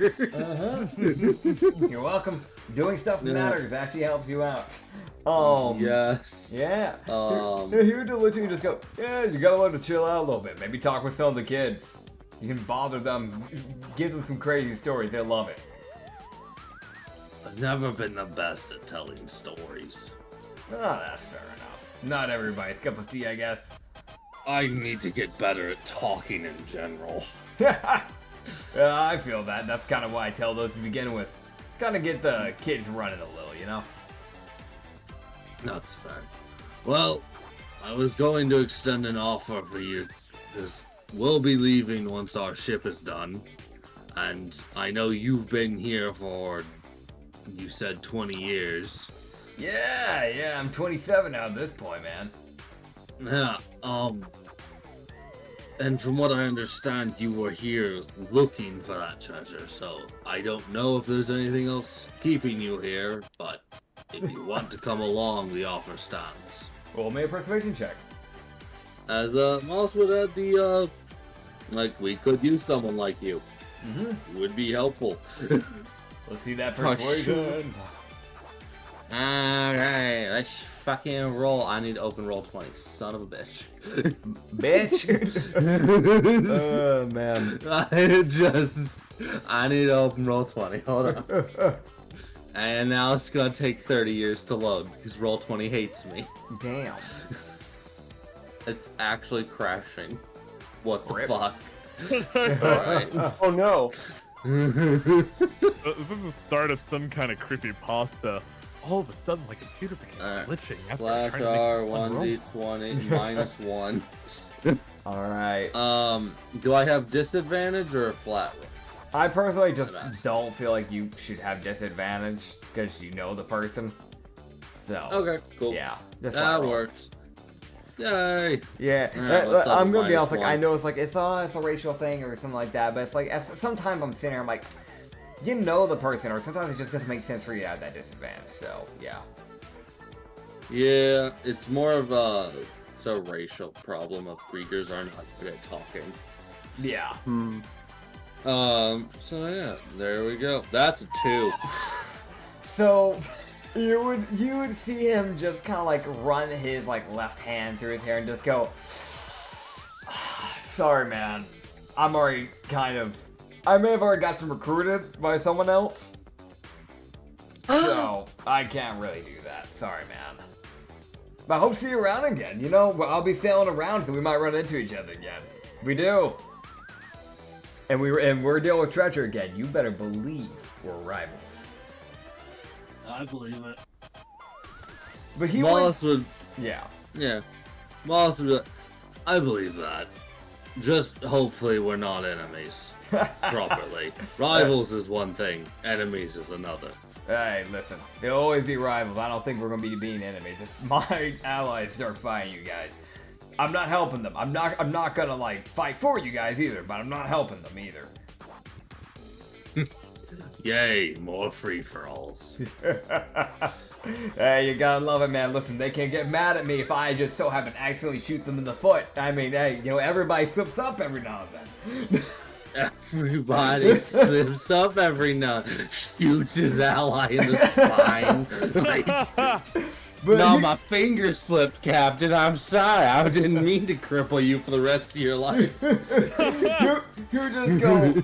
You're welcome. Doing stuff that matters actually helps you out. Yes. Yeah. Um. He would literally just go, yeah, you gotta learn to chill out a little bit. Maybe talk with some of the kids. You can bother them, give them some crazy stories. They love it. I've never been the best at telling stories. Oh, that's fair enough. Not everybody's cup of tea, I guess. I need to get better at talking in general. Yeah, I feel that. That's kind of why I tell those to begin with. Kind of get the kids running a little, you know? That's fair. Well, I was going to extend an offer for you, because we'll be leaving once our ship is done. And I know you've been here for, you said 20 years. Yeah, I'm 27 now at this point, man. Yeah, and from what I understand, you were here looking for that treasure, so I don't know if there's anything else keeping you here, but if you want to come along, the offer stands. Roll me a persuasion check. As, Moss would add the, like, we could use someone like you. Mm-hmm. It would be helpful. Let's see that Oh, persuasion. Alright, let's fucking roll. I need to open roll 20. Son of a bitch. Bitch. Oh, man. I need to open roll 20. Hold on. And now it's gonna take 30 years to load because roll 20 hates me. Damn. It's actually crashing. What the Rip. fuck? Alright. Oh no. This is the start of some kind of creepypasta. All of a sudden, my computer became glitching. after I Slash tried to make R one roll. 1d20 minus 1. Alright. Do I have disadvantage or a flat roll? I personally just don't feel like you should have disadvantage because you know the person. So. Okay, cool. Yeah. Just That roll. works. Yay! Yeah, Alright, let's I'm up gonna be minus honest. Like, I one. know it's like it's a racial thing or something like that, but it's like sometimes I'm sitting here, I'm like, you know the person, or sometimes it just doesn't make sense for you to have that disadvantage. So yeah. Yeah, it's more of it's a racial problem of Greekers are not good at talking. Yeah. So yeah, there we go. That's a 2. So you would see him just kind of like run his like left hand through his hair and just go, sorry man, I'm already kind of, I may have already gotten recruited by someone else, so I can't really do that. Sorry man. But I hope to see you around again. You know, I'll be sailing around, so we might run into each other again. We do. And we're dealing with treasure again. You better believe we're rivals. I believe it. But he Wallace would. would, Yeah. Wallace would be like, I believe that. Just hopefully we're not enemies. Properly. Rivals is one thing, enemies is another. Hey, listen. They'll always be rivals. I don't think we're gonna be being enemies. If my allies start fighting you guys, I'm not helping them. I'm not gonna like fight for you guys either, but I'm not helping them either. Yay, more free-for-alls. Hey, you gotta love it, man. Listen, they can't get mad at me if I just so happen to accidentally shoot them in the foot. I mean, hey, you know, everybody slips up every now and then. Everybody slips up every now, shoots his ally in the spine. Like, But no, you- my finger slipped, Captain. I'm sorry. I didn't mean to cripple you for the rest of your life. you just go.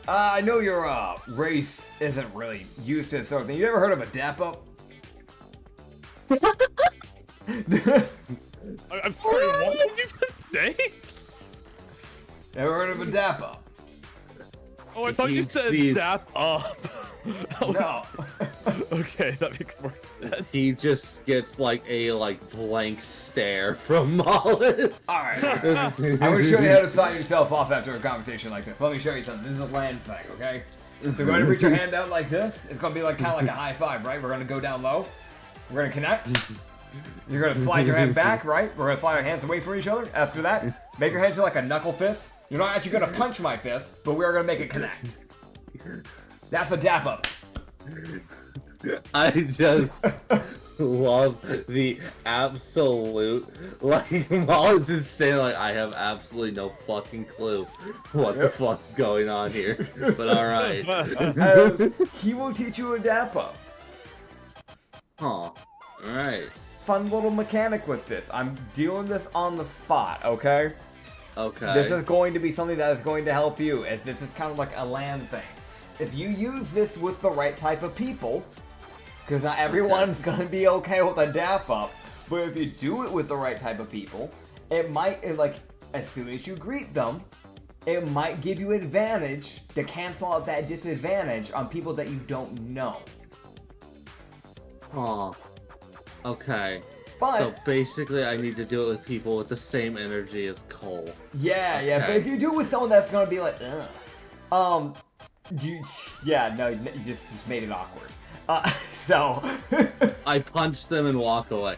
I know your race isn't really used to this sort of thing. You ever heard of a dap up? I'm sorry, what did you just say? Ever heard of a dap up? Oh, I thought you said He's- dap up. No. Okay, that makes more sense. He just gets like a blank stare from Mollis. Alright. I'm gonna show you how to sign yourself off after a conversation like this. Let me show you something. This is a land thing, okay? So go ahead and reach your hand out like this. It's gonna be like kind of like a high five, right? We're gonna go down low. We're gonna connect. You're gonna slide your hand back, right? We're gonna slide our hands away from each other. After that, make your hands like a knuckle fist. You're not actually gonna punch my fist, but we are gonna make it connect. That's a dap up. I just love the absolute, Mollis is saying, I have absolutely no fucking clue what the fuck's going on here. But alright. He will teach you a dap up. Huh. Alright. Fun little mechanic with this. I'm doing this on the spot, okay? Okay. This is going to be something that is going to help you, as this is kind of like a land thing. If you use this with the right type of people, because not everyone's going to be okay with a dap up, but if you do it with the right type of people, it might, like, as soon as you greet them, it might give you advantage to cancel out that disadvantage on people that you don't know. Huh. Okay. But, so basically, I need to do it with people with the same energy as Cole. yeah, yeah. But Okay. if you do it with someone that's gonna be like, ugh, no, you just made it awkward. So. I punch them and walk away.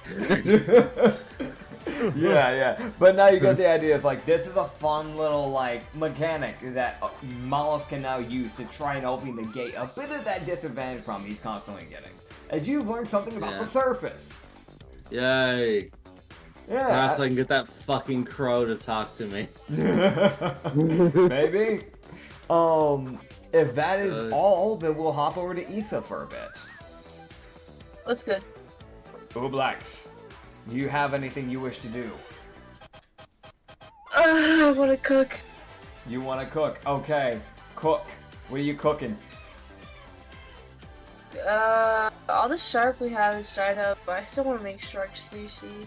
Yeah. But now you got the idea. It's like, this is a fun little, like, mechanic that Mollusk can now use to try and hopefully negate a bit of that disadvantage from he's constantly getting. As you've learned something about the surface. Yay. Yeah. Perhaps I can get that fucking crow to talk to me. Maybe. If that is all, then we'll hop over to Issa for a bit. What's good? Ublax, do you have anything you wish to do? I want to cook. You want to cook? Okay. Cook. What are you cooking? All the shark we have is dried up, but I still want to make shark sushi.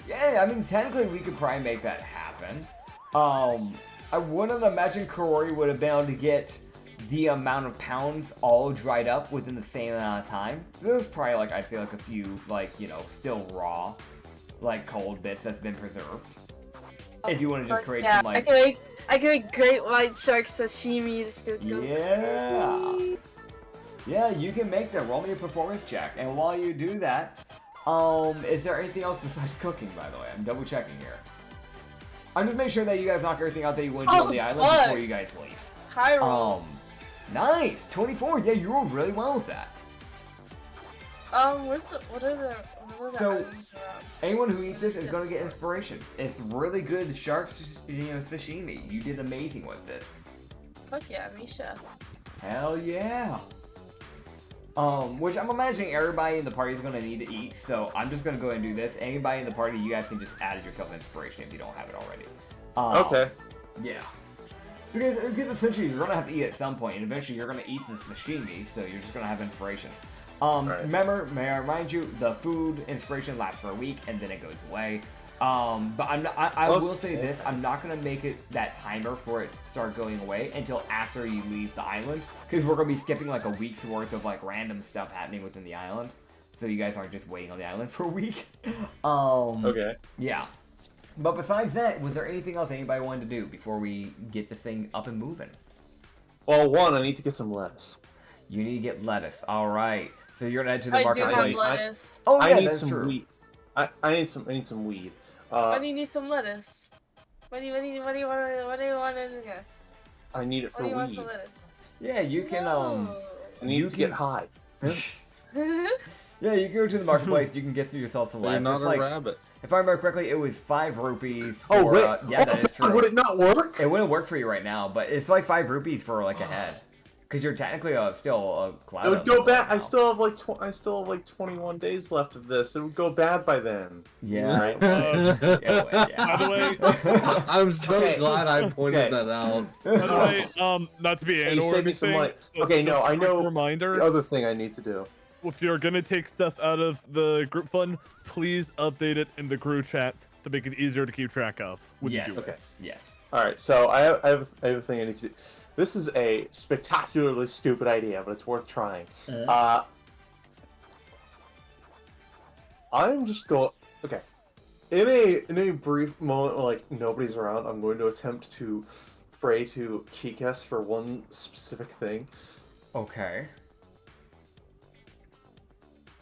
Yeah, I mean, technically we could probably make that happen. I wouldn't imagine Karori would have been able to get the amount of pounds all dried up within the same amount of time. So there's probably, like, I feel like a few, like, you know, still raw, like, cold bits that's been preserved. If you want to just create some, like... I can make great white shark sashimi. This could go great. Yeah, you can make that. Roll me a performance check. And while you do that, is there anything else besides cooking, by the way? I'm double checking here. I'm just making sure that you guys knock everything out that you want to do on the island before you guys leave. Cairo. Nice! 24! Yeah, you rolled really well with that. What are the So, islands around? Anyone who eats this is going to get inspiration. It's really good shark sashimi. You did amazing with this. Fuck yeah, Misha. Hell yeah! Which I'm imagining everybody in the party is going to need to eat, so I'm just going to go ahead and do this. Anybody in the party, you guys can just add yourself inspiration if you don't have it already. Okay. Yeah. Because essentially you're going to have to eat at some point, and eventually you're going to eat the sashimi, so you're just going to have inspiration. Right. Remember, may I remind you, the food inspiration lasts for a week, and then it goes away. But I will say this, I'm not going to make it that timer for it to start going away until after you leave the island, because we're going to be skipping like a week's worth of like random stuff happening within the island, so you guys aren't just waiting on the island for a week. Okay. Yeah. But besides that, was there anything else anybody wanted to do before we get this thing up and moving? Well, one, I need to get some lettuce. You need to get lettuce. All right. So you're gonna head to the I do marketplace. have lettuce. Oh yeah, I need that's some true. wheat. I need some weed. Why do you need some lettuce? What do you want in here? I need it What for do you want weed. some lettuce? Yeah, you can I need to get high. Yeah, you can go to the marketplace. You can get yourself some You're lettuce. not It's a like, rabbit. if I remember correctly, it was 5 rupees for. Oh wait, yeah, that is true. Would it not work? It wouldn't work for you right now, but it's like 5 rupees for like a head, because you're technically still a cloud. It would go bad. now. I still have like 21 days left of this. It would go bad by then. Yeah. Right. By the way, I'm so Okay. glad I pointed Okay. that out. by the way, not to be Hey, anal or save me some anything. money. Okay, no, I know. Reminder: The other thing I need to do. if you're gonna take stuff out of the group fund, please update it in the group chat to make it easier to keep track of when Yes. you do Okay. it. Yes. All right, so I have a thing I need to do. This is a spectacularly stupid idea, but it's worth trying. I'm just going. Okay, in a brief moment, when, like nobody's around, I'm going to attempt to pray to Kikas for one specific thing. Okay.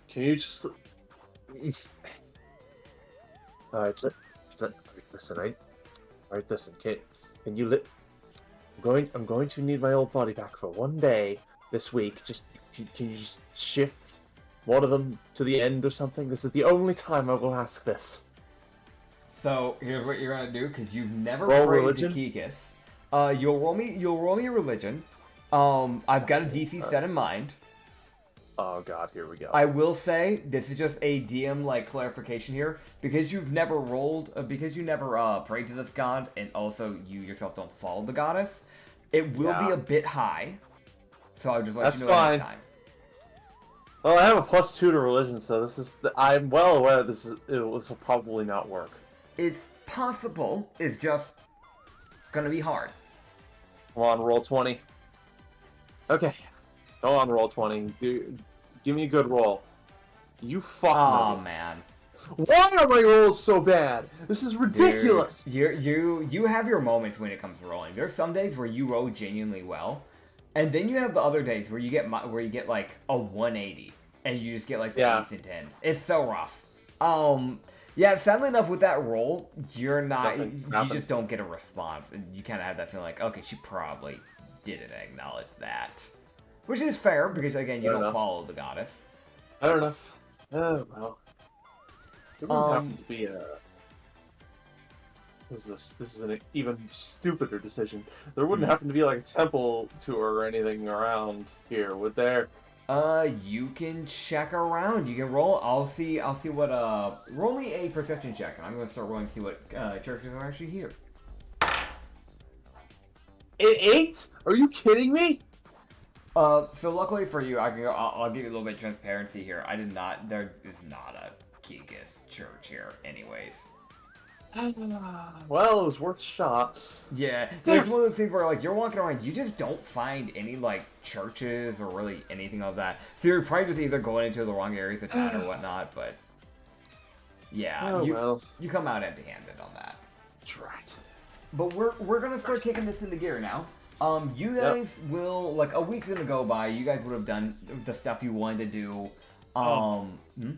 Can you just? All right, listen, right? All right, listen, kid. Can you I'm going to need my old body back for one day this week. Just can you just shift one of them to the end or something? This is the only time I will ask this. So here's what you're gonna do, because you've never Roll prayed religion? to Kikas. You'll roll me your religion. I've got a DC set in mind. Oh god, here we go. I will say this is just a DM like clarification here because you've never rolled because you never prayed to this god and also you yourself don't follow the goddess. It will be a bit high, so I'll just let you know ahead of time. Well, I have a +2 to religion, so this is. I'm well aware this will probably not work. It's possible. It's just gonna be hard. Come on, roll 20. Okay. Go on, roll 20. Give me a good roll. You fuck. Oh man. Why are my rolls so bad? This is ridiculous. Dude, you have your moments when it comes to rolling. There's some days where you roll genuinely well, and then you have the other days where you get like a 180 and you just get like the 8s and 10s. It's so rough. Yeah, sadly enough with that roll, you're not you just don't get a response, and you kind of have that feeling like, okay, she probably didn't acknowledge that, which is fair because again, you don't follow the goddess. I don't know. Oh well. It wouldn't happen to be a. This is an even stupider decision. There wouldn't happen to be like a temple tour or anything around here, would there? You can check around. You can roll. I'll see what roll me a perception check, and I'm gonna start rolling to see what churches are actually here. 8? Are you kidding me? So luckily for you, I'll give you a little bit of transparency here. There is not a Kikis church here, anyways. Well, it was worth a shot. Yeah, it's one of those things where like you're walking around, you just don't find any like churches or really anything of that. So you're probably just either going into the wrong areas of town or whatnot. But yeah, you come out empty-handed on that. That's right. But we're gonna start kicking this into gear now. You guys will like a week's gonna go by. You guys would have done the stuff you wanted to do.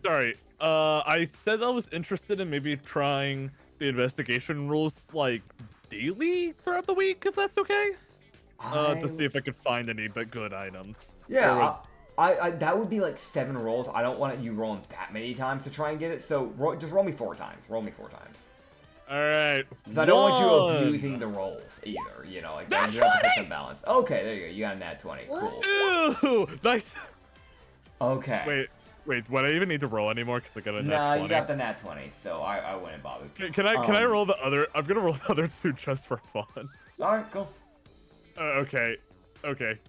Sorry. I said I was interested in maybe trying the investigation rules like daily throughout the week, if that's okay. To see if I could find any but good items. Yeah, I that would be like 7 rolls. I don't want you rolling that many times to try and get it. So just roll me 4 times. Roll me 4 times. All right. Because I don't want you abusing the rolls either. You know, like that you have to put some balance. Okay, there you go. You got a nat 20. Cool. Ooh, nice. Okay. Wait, would I even need to roll anymore? Because I got a nat 20. Nah, you got the nat 20, so I wouldn't bother. Can I roll the other? I'm gonna roll the other 2 just for fun. All right, cool. Okay.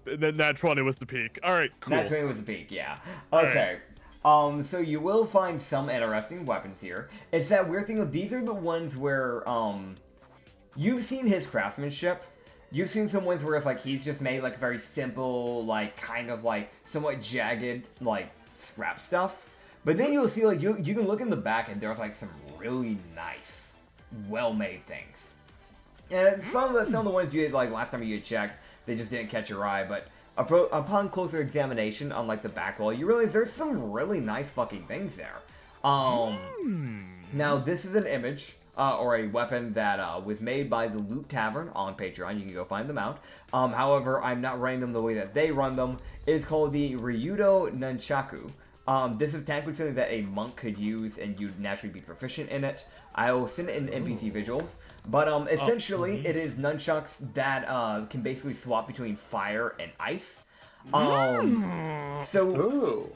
Then nat 20 was the peak. All right, cool. Nat 20 was the peak, yeah. Okay. Right. So you will find some interesting weapons here. It's that weird thing of these are the ones where you've seen his craftsmanship. You've seen some ones where it's like he's just made like very simple, like kind of like somewhat jagged, like scrap stuff. But then you'll see like you can look in the back and there's like some really nice, well-made things. And some of the ones you had like last time you had checked, they just didn't catch your eye. But upon closer examination on like the back wall, you realize there's some really nice fucking things there. Now this is an image. Or a weapon that was made by the Loot Tavern on Patreon. You can go find them out. However, I'm not running them the way that they run them. It's called the Ryudo Nunchaku. This is technically something that a monk could use, and you'd naturally be proficient in it. I will send it in NPC visuals. But essentially, it is nunchucks that can basically swap between fire and ice.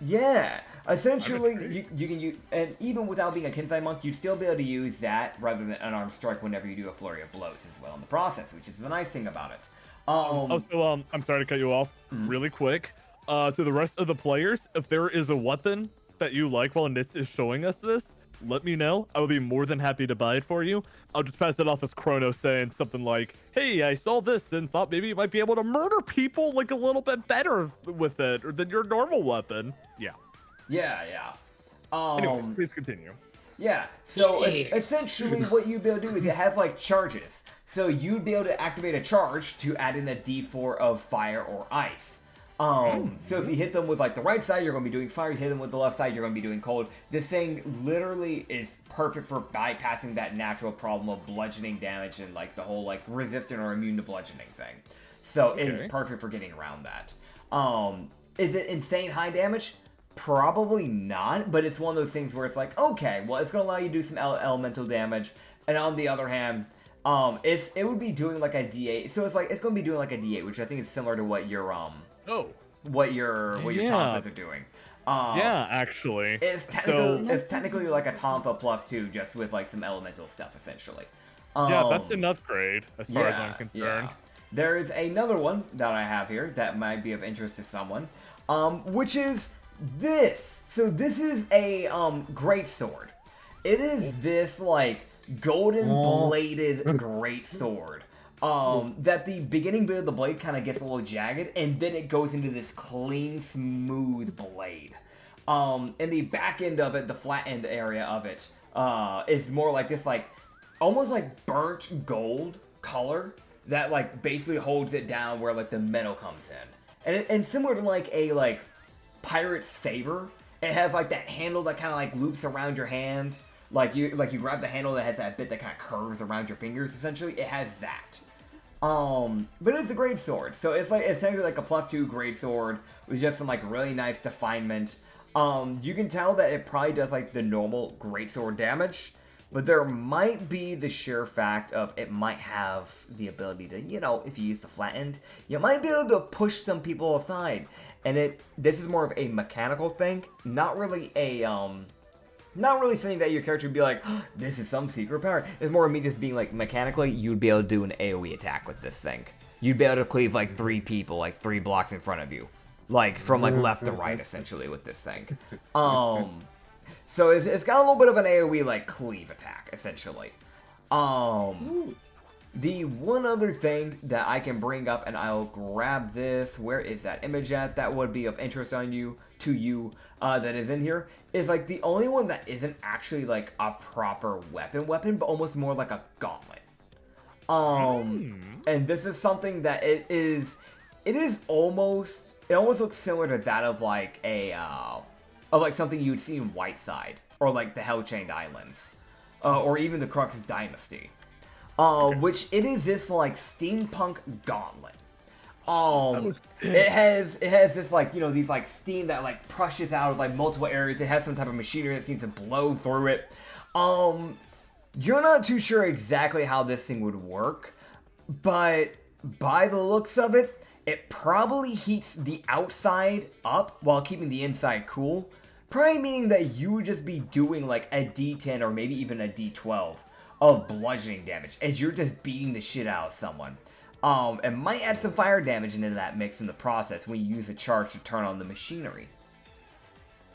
Yeah, essentially you can use, and even without being a Kensai monk, you'd still be able to use that rather than unarmed strike whenever you do a flurry of blows as well in the process, which is the nice thing about it. I'm sorry to cut you off really quick. To the rest of the players, if there is a weapon that you like while Nitz is showing us this, let me know. I would be more than happy to buy it for you. I'll just pass it off as Chrono saying something like, hey, I saw this and thought maybe you might be able to murder people like a little bit better with it or than your normal weapon. Yeah. Anyways, please continue. Yeah, so essentially what you'd be able to do is it has like charges. So you'd be able to activate a charge to add in a d4 of fire or ice. So if you hit them with like the right side, you're going to be doing fire. You hit them with the left side, you're going to be doing cold. This thing literally is perfect for bypassing that natural problem of bludgeoning damage and like the whole like resistant or immune to bludgeoning thing. So it's perfect for getting around that. Is it insane high damage? Probably not, but it's one of those things where it's like, okay, well, it's going to allow you to do some elemental damage. And on the other hand, it would be doing like a D8. So it's going to be doing like a D8, which I think is similar to what your what your Yeah. tonfas are doing. Yeah, actually. It's technically like a tonfa plus 2, just with like some elemental stuff essentially. Yeah, that's an upgrade as far as I'm concerned. There's another one that I have here that might be of interest to someone, which is this. So this is a great sword. It is this like golden bladed great sword. That the beginning bit of the blade kind of gets a little jagged, and then it goes into this clean, smooth blade. And the back end of it, the flat end area of it, is more like this, like almost like burnt gold color that like basically holds it down where like the metal comes in. And similar to like a like pirate saber, it has like that handle that kind of like loops around your hand. Like you grab the handle that has that bit that kind of curves around your fingers. Essentially, it has that. But it's a great sword, so it's technically like a +2 great sword with just some like really nice definement. You can tell that it probably does like the normal great sword damage, but there might be the sheer fact of it might have the ability to, you know, if you use the flat end, you might be able to push some people aside. And this is more of a mechanical thing, not really saying that your character would be like, oh, this is some secret power. It's more of me just being like, mechanically, you'd be able to do an AoE attack with this thing. You'd be able to cleave like 3 people, like 3 blocks in front of you. Like, from like left to right, essentially, with this thing. So it's got a little bit of an AoE, like, cleave attack, essentially. The one other thing that I can bring up, and I'll grab this, where is that image at, that would be of interest to you, that is in here, is like the only one that isn't actually like a proper weapon, but almost more like a gauntlet. And this is something that it almost looks similar to that of like of like something you would see in Whiteside, or like the Hellchained Islands, or even the Crux Dynasty. Which it is this like steampunk gauntlet. It has this like, you know, these like steam that like pushes out of like multiple areas. It has some type of machinery that seems to blow through it. You're not too sure exactly how this thing would work, but by the looks of it, it probably heats the outside up while keeping the inside cool. Probably meaning that you would just be doing like a D10 or maybe even a D12 of bludgeoning damage as you're just beating the shit out of someone. And might add some fire damage into that mix in the process when you use a charge to turn on the machinery.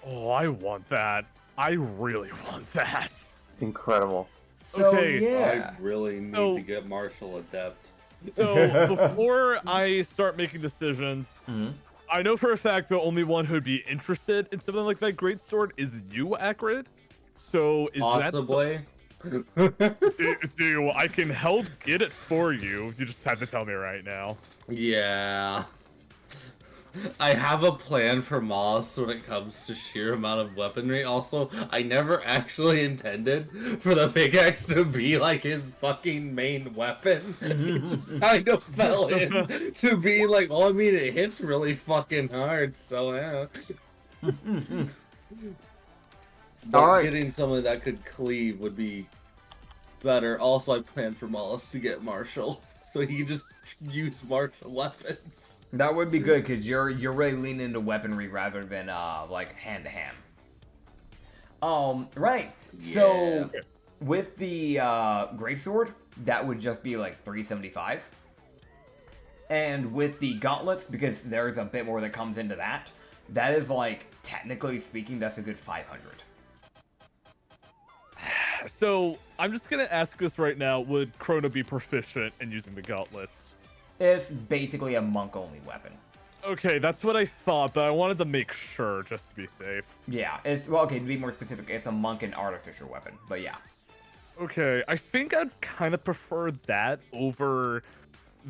Oh, I want that. I really want that. Incredible. So, Okay, yeah. I really need to get Martial Adept. So before I start making decisions, I know for a fact the only one who'd be interested in something like that greatsword is you, Acrid. So is Possibly. I can help get it for you. You just have to tell me right now. Yeah. I have a plan for Moss when it comes to sheer amount of weaponry. Also, I never actually intended for the pickaxe to be like his fucking main weapon. It just kind of fell in to be like, well, I mean, it hits really fucking hard, so yeah. But getting someone that could cleave would be better. Also, I plan for Mollis to get Martial, so he can just use martial weapons. That would be good, because you're really leaning into weaponry rather than like hand to hand. Right. Yeah. So with the greatsword, that would just be like 375. And with the gauntlets, because there's a bit more that comes into that, that is like, technically speaking, that's a good 500. So I'm just gonna ask this right now: would Chrono be proficient in using the gauntlets? It's basically a monk-only weapon. Okay, that's what I thought, but I wanted to make sure just to be safe. Yeah, to be more specific, it's a monk and artificer weapon, but yeah. Okay, I think I'd kind of prefer that over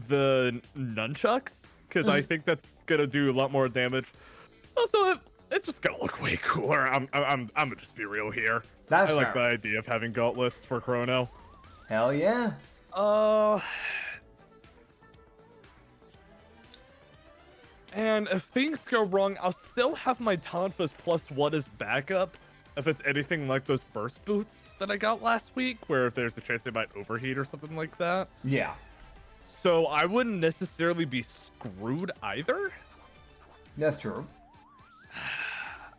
the nunchucks, because I think that's gonna do a lot more damage. Also, it's just gonna look way cooler. I'm gonna just be real here. That's I like the fair. idea of having gauntlets for Chrono. Hell yeah. And if things go wrong, I'll still have my Tonfas +1 as backup if it's anything like those burst boots that I got last week, where if there's a chance they might overheat or something like that. Yeah. So I wouldn't necessarily be screwed either. That's true.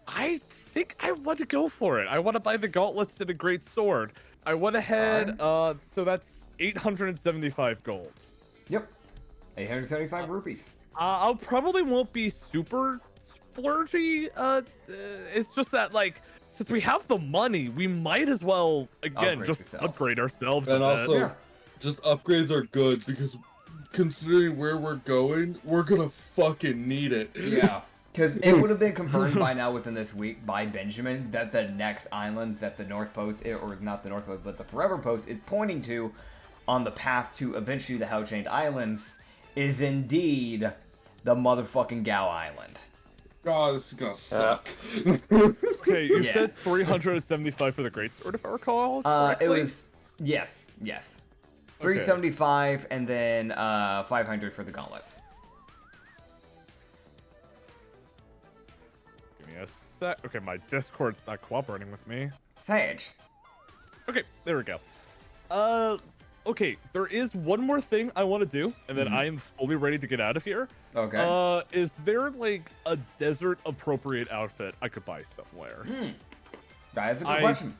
I think I want to go for it. I want to buy the gauntlets and a great sword. I went ahead. So that's 875 golds. Yep. 875 rupees. I'll probably won't be super splurgy. It's just that like since we have the money, we might as well again Upgrade just yourself. upgrade ourselves. And a bit. also, Yeah. just upgrades are good because considering where we're going, we're gonna fucking need it. Yeah. Because it would have been confirmed by now within this week by Benjamin that the next island that the North Post, or not the North Post, but the Forever Post is pointing to on the path to eventually the Hell-Chained Islands is indeed the motherfucking Gao Island. God, this is gonna suck. Okay, you Yeah. said 375 for the great sword, if I recall. It correctly? was, yes. 375 and then 500 for the gauntlets. Give me a sec. Okay, my Discord's not cooperating with me. Sage. Okay, there we go. Okay, there is one more thing I want to do, and then I am fully ready to get out of here. Okay. Is there like a desert appropriate outfit I could buy somewhere? That is a good question.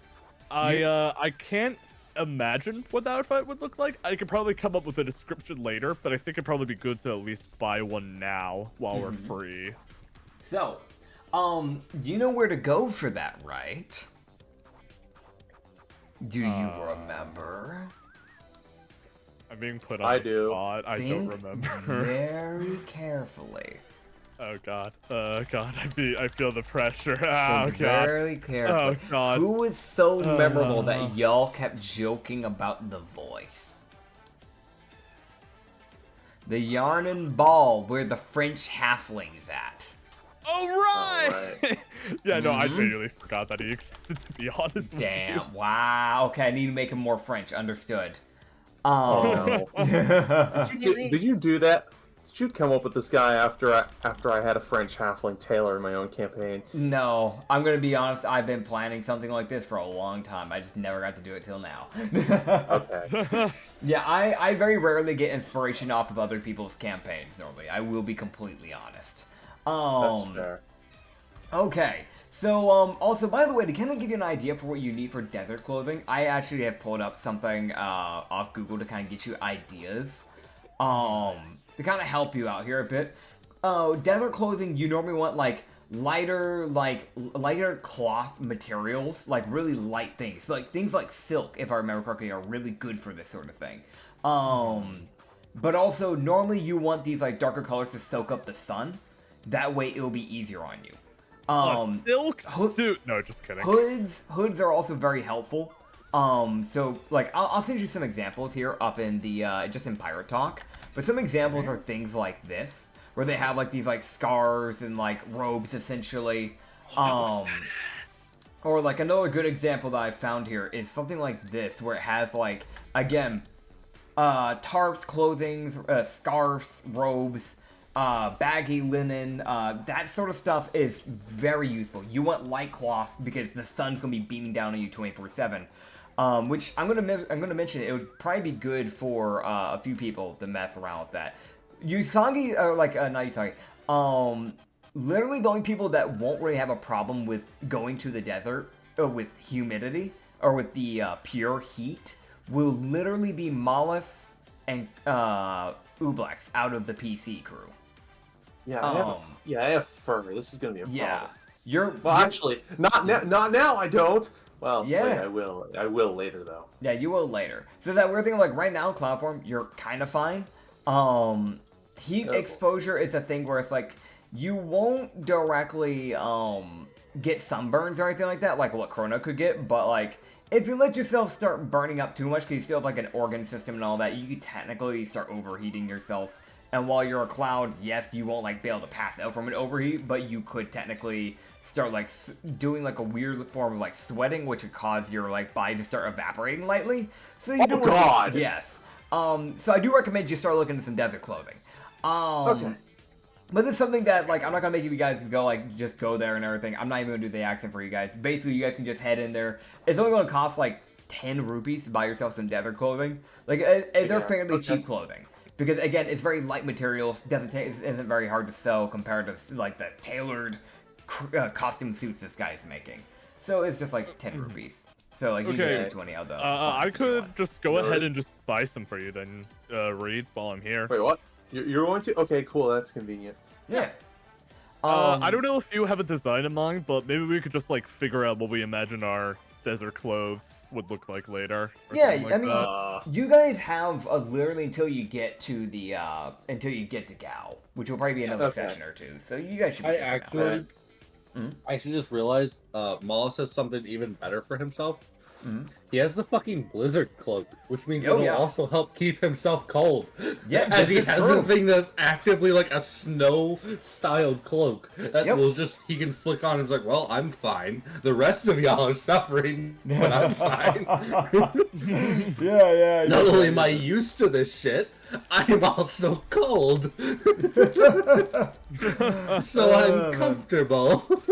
I can't imagine what the outfit would look like. I could probably come up with a description later, but I think it'd probably be good to at least buy one now while we're free. So, you know where to go for that, right? Do you remember? I'm being put on I the do. spot. I don't remember. Very carefully. Oh god. I feel the pressure. Oh Think god. very carefully. Oh god. Who was so memorable that y'all kept joking about the voice? The yarn and ball where the French halfling's at. Oh right. Alright. Yeah, no, I genuinely forgot that he existed. To be honest with you. Damn. Wow. Okay, I need to make him more French. Understood. Oh, no. Did you do that? Did you come up with this guy after I had a French halfling tailor in my own campaign? No, I'm gonna be honest. I've been planning something like this for a long time. I just never got to do it till now. Okay. Yeah, I very rarely get inspiration off of other people's campaigns. Normally, I will be completely honest. That's fair. Okay. So, also, by the way, to kind of give you an idea for what you need for desert clothing, I actually have pulled up something off Google to kind of get you ideas. To kind of help you out here a bit. Desert clothing, you normally want, lighter cloth materials, like really light things. Like, things like silk, if I remember correctly, are really good for this sort of thing. But also, normally you want these, darker colors to soak up the sun. That way, it will be easier on you. Silk suit. No, just kidding. Hoods are also very helpful. So I'll send you some examples here up in the just in Pirate Talk. But some examples are things like this, where they have these scars and robes essentially. Or another good example that I found here is something like this, where it has again, tarps, clothing, scarves, robes. Baggy linen, that sort of stuff is very useful. You want light cloth because the sun's gonna be beaming down on you 24/7. Which I'm gonna mention it would probably be good for a few people to mess around with that. Usagi, or not Usagi. Literally the only people that won't really have a problem with going to the desert with humidity or with the pure heat will literally be Mollis and Ublex out of the PC crew. Yeah, I have fur. This is gonna be a problem. Well, actually, not now. I don't. Well, yeah, I will later though. Yeah, you will later. So that weird thing, right now, Cloudform, you're kind of fine. Heat exposure is a thing where it's you won't directly get sunburns or anything like that, like what Chrono could get, but if you let yourself start burning up too much because you still have an organ system and all that, you could technically start overheating yourself. And while you're a cloud, yes, you won't be able to pass out from an overheat, but you could technically start doing a weird form of sweating, which would cause your body to start evaporating lightly. So you do. God. Yes. So I do recommend you start looking at some desert clothing. Okay. But this is something that I'm not gonna make you guys go just go there and everything. I'm not even gonna do the accent for you guys. Basically, you guys can just head in there. It's only gonna cost 10 rupees to buy yourself some desert clothing. They're fairly cheap clothing. because again, it's very light materials. Isn't very hard to sew compared to like the tailored costume suits this guy is making. So it's just like 10 rupees. So like you Okay. get 20 of the. I could just go ahead and just buy some for you then, Reed, while I'm here. Wait, what? You're going to? Okay, cool. That's convenient. Yeah. I don't know if you have a design in mind, but maybe we could just like figure out what we imagine our desert clothes would look like later. Or Yeah, something like I mean, that. you guys have literally until you get to the Gao, which will probably be another Okay. session or two. So you guys should. Be I good for now. actually, I actually just realized Mollis has something even better for himself. He has the fucking blizzard cloak, which means Oh, it'll yeah. also help keep himself cold. Yeah, as he this is has true. a thing that's actively like a snow-styled cloak that Yep. will just he can flick on and it's like, well, I'm fine. The rest of y'all are suffering, but I'm fine. Yeah. Not only am I used to this shit, I'm also cold. So I'm comfortable.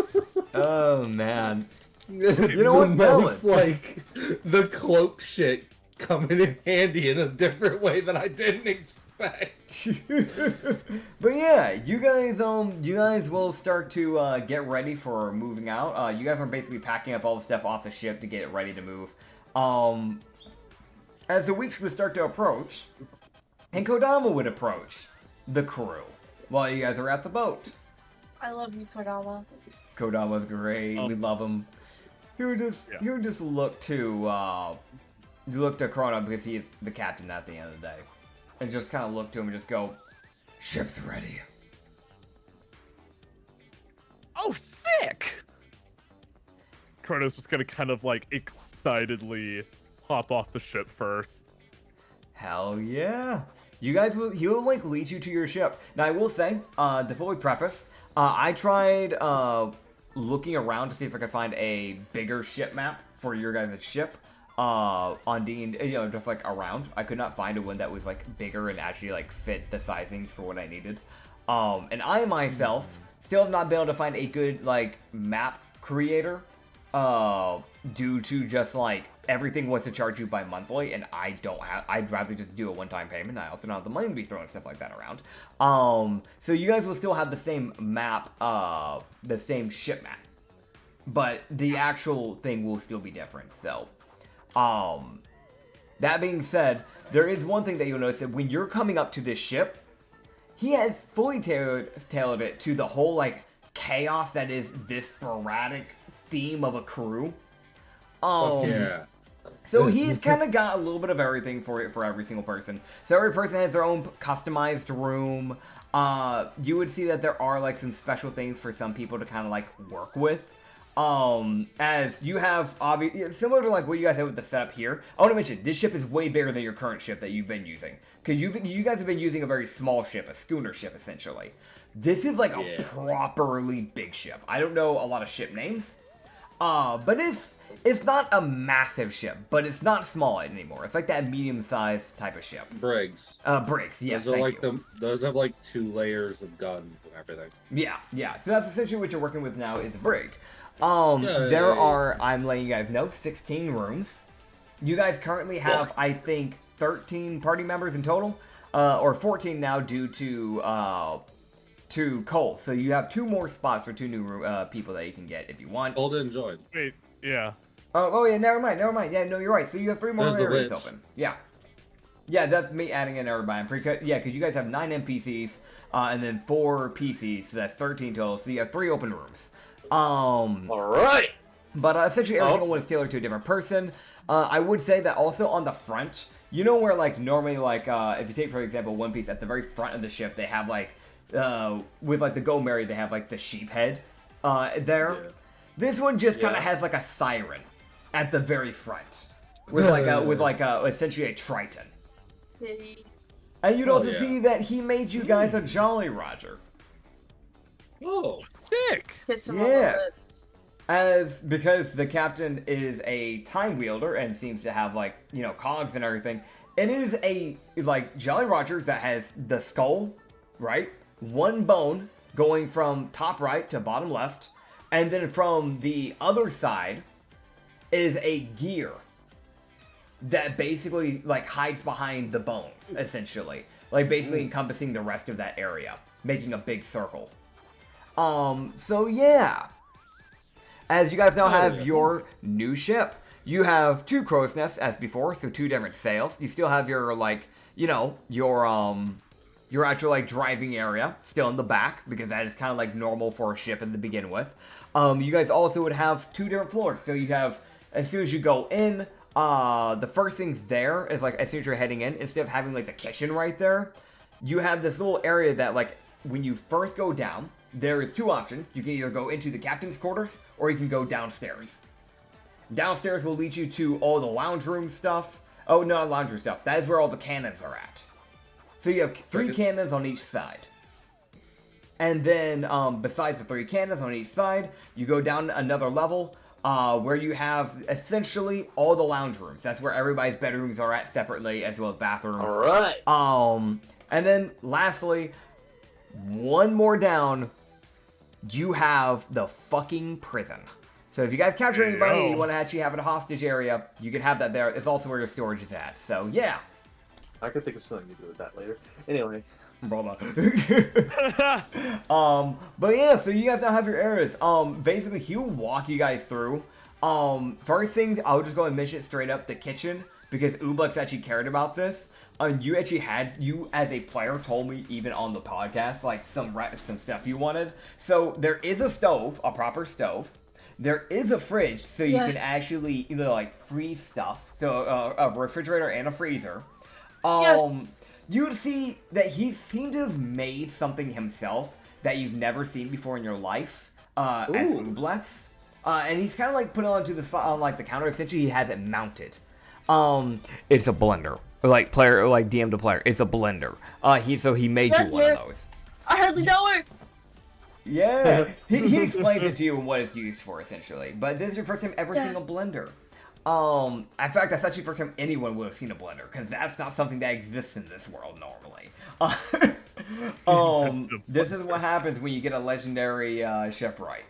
Oh man. You know what, most like the cloak shit coming in handy in a different way that I didn't expect. But yeah, you guys will start to get ready for moving out. You guys are basically packing up all the stuff off the ship to get it ready to move. As the weeks would start to approach, and Kodama would approach the crew while you guys are at the boat. I love you, Kodama. Kodama's great. We love him. He would just look to Chrono because he is the captain at the end of the day, and just kind of look to him and just go, "Ship's ready." Oh, sick! Kronos just gonna kind of like excitedly hop off the ship first. Hell yeah! You guys will. He will like lead you to your ship. Now I will say, to fully preface, I tried looking around to see if I could find a bigger ship map for your guys' ship on D&D, just like around. I could not find a one that was like bigger and actually like fit the sizings for what I needed. And I myself still have not been able to find a good like map creator due to just like everything wants to charge you by monthly, and I'd rather just do a one-time payment. I also don't have the money to be throwing stuff like that around. So you guys will still have the same map, the same ship map, but the actual thing will still be different. So, that being said, there is one thing that you'll notice that when you're coming up to this ship, he has fully tailored it to the whole like chaos that is this sporadic theme of a crew. Yeah. So he's kind of got a little bit of everything for every single person. So every person has their own customized room. You would see that there are like some special things for some people to kind of like work with. As you have similar to like what you guys have with the setup here. I want to mention this ship is way bigger than your current ship that you've been using, because you guys have been using a very small ship, a schooner ship essentially. This is like a properly big ship. I don't know a lot of ship names, but it's not a massive ship, but it's not small anymore. It's like that medium-sized type of ship. Brigs. Brigs, yes, Those are thank like you. those have like 2 layers of guns and everything. Yeah. So that's essentially what you're working with now is a brig. Yay. There are, I'm letting you guys know, 16 rooms. You guys currently have, I think, 13 party members in total, or 14 now due to Cole. So you have 2 more spots for 2 new people that you can get if you want. Hold and join. Wait, yeah. Oh yeah, never mind. Yeah, no, you're right. So you have 3 more There's the areas witch. open. Yeah, that's me adding in everybody. I'm pretty yeah, because you guys have 9 NPCs and then 4 PCs, so that's 13 total. So you have 3 open rooms. All right. But essentially every single one is tailored to a different person. I would say that also on the front, you know where like normally like if you take for example One Piece, at the very front of the ship they have like with like the Go Mary they have like the sheep head there. Yeah. This one just kind of Yeah. has like a siren at the very front with like essentially a Triton. And you'd also yeah. see that he made you guys a Jolly Roger. Oh. Sick! Kiss him Yeah. on the lips. Because the captain is a time wielder and seems to have like, cogs and everything. It is a like Jolly Roger that has the skull, right? 1 bone going from top right to bottom left, and then from the other side is a gear that basically like hides behind the bones essentially. like basically encompassing the rest of that area, making a big circle. So yeah. As you guys now have your new ship, you have 2 crow's nests as before, so 2 different sails. You still have your, like, you know, your actual, like, driving area still in the back, because that is kind of, like, normal for a ship to begin with. You guys also would have 2 different floors, so you have, as soon as you go in, the first thing's there is, like, as soon as you're heading in, instead of having, like, the kitchen right there, you have this little area that, like, when you first go down, there is 2 options. You can either go into the captain's quarters, or you can go downstairs. Downstairs will lead you to all the lounge room stuff. Oh, no, lounge room stuff. That is where all the cannons are at. So you have 3 cannons on each side. And then, besides the 3 cannons on each side, you go down another level, where you have essentially all the lounge rooms. That's where everybody's bedrooms are at separately, as well as bathrooms. Alright. And then, lastly, one more down, you have the fucking prison. So if you guys capture anybody and you want to actually have a hostage area, you can have that there. It's also where your storage is at. So yeah. I could think of something to do with that later. Anyway. But yeah, so you guys now have your areas. Basically he'll walk you guys through. First thing, I'll just go and mention it straight up, the kitchen, because Ublux actually cared about this. You as a player told me even on the podcast, like some stuff you wanted. So there is a stove, a proper stove. There is a fridge, so you can actually either like freeze stuff. So a refrigerator and a freezer. You would see that he seemed to have made something himself that you've never seen before in your life, as Ublex. And he's kind of like put it onto on like the counter. Essentially, he has it mounted. It's a blender. Like DM to player. It's a blender. He made you one of those. I hardly know her. Yeah, he explains it to you and what it's used for, essentially. But this is your first time ever seeing a blender. In fact, that's actually the first time anyone would have seen a blender, because that's not something that exists in this world normally. This is what happens when you get a legendary shipwright.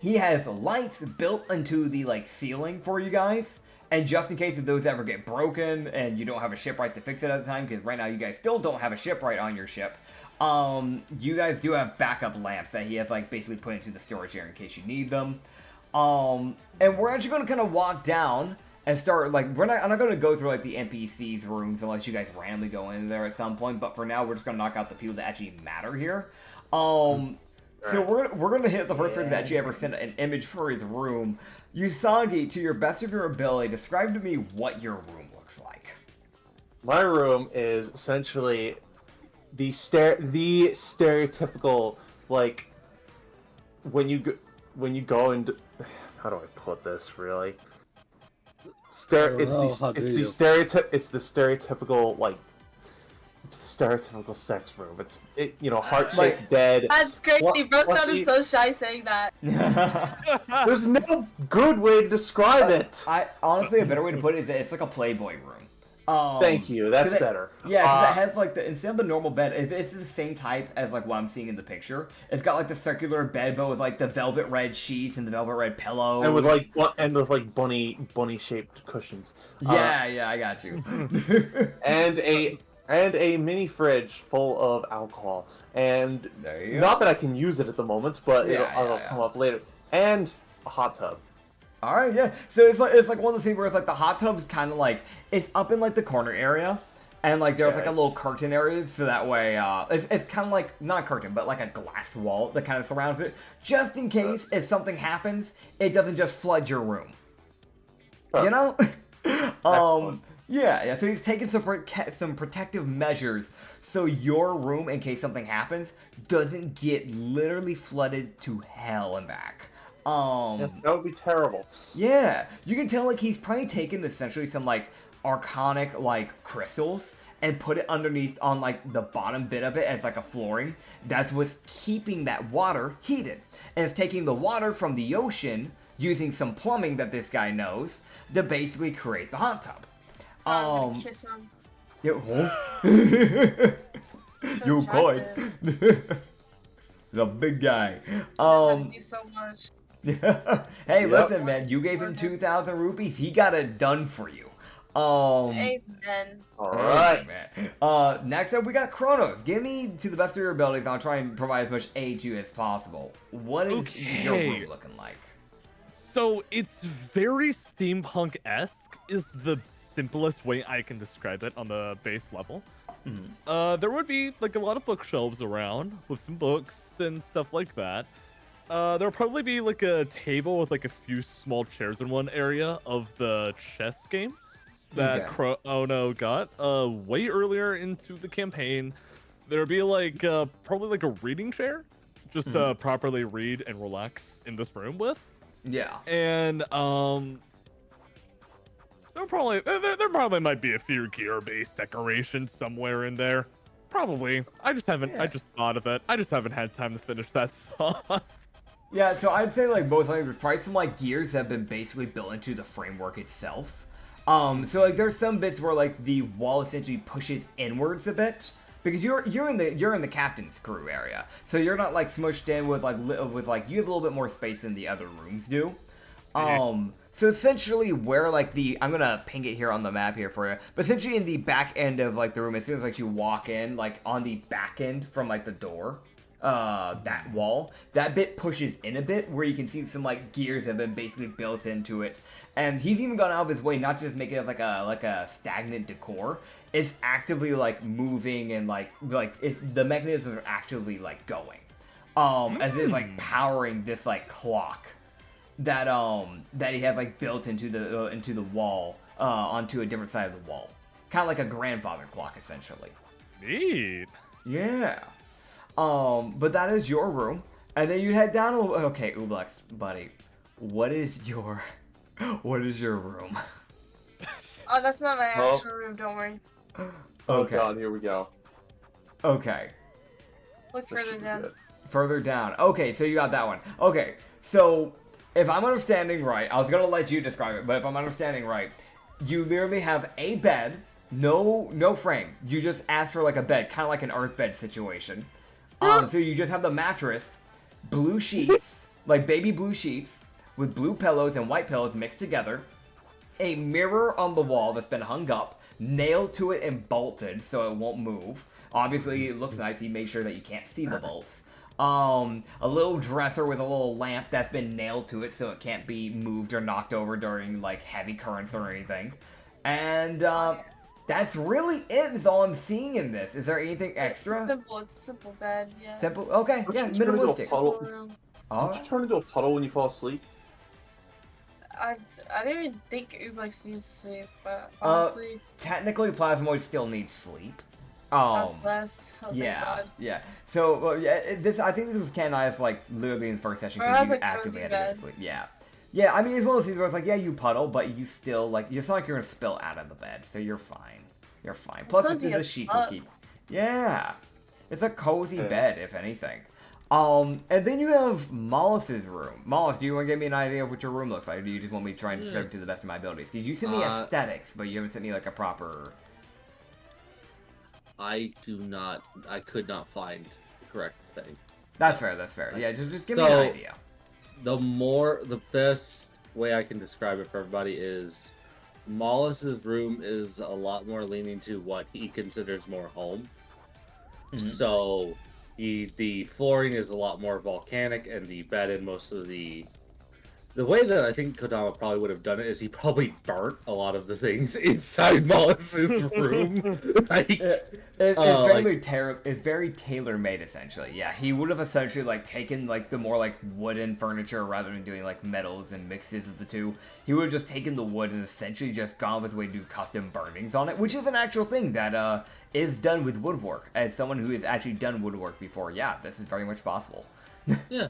He has lights built into the like ceiling for you guys. And just in case if those ever get broken and you don't have a shipwright to fix it at the time, because right now you guys still don't have a shipwright on your ship, you guys do have backup lamps that he has like basically put into the storage area in case you need them. And we're actually going to kind of walk down and start, like, I'm not going to go through like the NPCs rooms unless you guys randomly go in there at some point, but for now we're just going to knock out the people that actually matter here. So we're going to hit the first person that actually ever sent an image for his room. Usagi, to your best of your ability, describe to me what your room looks like. My room is essentially the stereotypical, like, when you go into, how do I put this really? It's the stereotypical, like, it's the stereotypical sex room. Heart-shaped bed. That's crazy. Bro sounded so shy saying that. There's no good way to describe it. Honestly, a better way to put it is that it's like a Playboy room. Thank you. That's better. Yeah, because it has like instead of the normal bed, it's the same type as like what I'm seeing in the picture. It's got like the circular bed, but with like the velvet red sheets and the velvet red pillows, and with bunny shaped cushions. Yeah, I got you. and a mini fridge full of alcohol, and not that I can use it at the moment, but it'll come up later. And a hot tub. All right, yeah. So it's like one of those things where it's like the hot tub's kind of like it's up in like the corner area, and like there's like a little curtain area, so that way it's kind of like not a curtain, but like a glass wall that kind of surrounds it, just in case if something happens, it doesn't just flood your room. You know? Yeah. So he's taking some protective measures so your room, in case something happens, doesn't get literally flooded to hell and back. Yes, that would be terrible. Yeah, you can tell like he's probably taken essentially some like arcanic like crystals and put it underneath on like the bottom bit of it as like a flooring. That's what's keeping that water heated, and it's taking the water from the ocean using some plumbing that this guy knows to basically create the hot tub. I'm gonna kiss him. You could. The big guy. Do so much. Hey, listen, man. You gave him 2,000 rupees. He got it done for you. Amen. All right. Man. Next up, we got Kronos. Give me, to the best of your abilities, I'll try and provide as much aid to you as possible. What is your Okay. room looking like? So it's very steampunk-esque is the simplest way I can describe it on the base level. There would be like a lot of bookshelves around with some books and stuff like that. There'll probably be like a table with like a few small chairs in one area of the chess game that Okay. Chrono got way earlier into the campaign. There'll be like probably like a reading chair just to properly read and relax in this room with. Yeah. And there probably might be a few gear-based decorations somewhere in there. Probably. I just thought of it. I just haven't had time to finish that thought. Yeah, so I'd say like both things. There's probably some like gears that have been basically built into the framework itself. So like there's some bits where like the wall essentially pushes inwards a bit because you're in the captain's crew area, so you're not like smushed in with like you have a little bit more space than the other rooms do. So essentially where like I'm gonna ping it here on the map here for you, but essentially in the back end of like the room, as soon as like you walk in, like on the back end from like the door, that wall, that bit pushes in a bit where you can see some like gears have been basically built into it. And he's even gone out of his way not to just make it as like a stagnant decor. It's actively like moving and like the mechanisms are actually like going. As it is like powering this like clock that he has like built into the wall, onto a different side of the wall. Kind of like a grandfather clock essentially. Neat. Yeah. But that is your room. And then you head down a little. Okay, Ublex, buddy. What is your room? Oh, that's not my Well- actual room. Don't worry. Oh Okay. god, here we go. Okay. Look This further should be down. good. Further down. Okay, so you got that one. Okay, so if I'm understanding right, I was gonna let you describe it, but if I'm understanding right, you literally have a bed, no frame. You just ask for like a bed, kind of like an earth bed situation. So you just have the mattress, blue sheets, like baby blue sheets, with blue pillows and white pillows mixed together, a mirror on the wall that's been hung up, nailed to it and bolted so it won't move. Obviously, it looks nice. You make sure that you can't see the bolts. A little dresser with a little lamp that's been nailed to it so it can't be moved or knocked over during like heavy currents or anything. And that's really it. Is all I'm seeing in this. Is there anything extra? It's simple. It's a simple bed. Yeah. Simple. Okay. Don't Yeah. you turn into a Minimalistic. puddle? Room. All Don't you right. turn into a puddle when you fall asleep? I don't even think Ublex needs to sleep, but honestly, Technically, plasmoids still need sleep. less. Oh, thank Yeah, God. yeah. So I think this was canonized like literally in the first session Or because as you a actively cozy had to go to bed. sleep. Yeah, yeah. I mean, it's one of those things where it's like, yeah, you puddle, but you still like it's not like you're gonna spill out of the bed, so you're fine. You're fine. Plus, cozy the as sheets will fuck. keep. Yeah, it's a cozy Yeah. bed, if anything. And then you have Mollus's room. Mollus, do you want to give me an idea of what your room looks like, or do you just want me to try and describe it to the best of my abilities? Because you sent me aesthetics, but you haven't sent me like a proper. I could not find the correct thing. That's fair. That's fair. Yeah, just give me an So- idea. The best way I can describe it for everybody is Mollus's room is a lot more leaning to what he considers more home. So the flooring is a lot more volcanic, and the bed and most of the way that I think Kodama probably would have done it is he probably burnt a lot of the things inside Mollus's room. Like, It's very tailor-made, essentially. Yeah, he would have essentially like taken like the more like wooden furniture rather than doing like metals and mixes of the two. He would have just taken the wood and essentially just gone with way to do custom burnings on it, which is an actual thing that is done with woodwork. As someone who has actually done woodwork before, yeah, this is very much possible. yeah.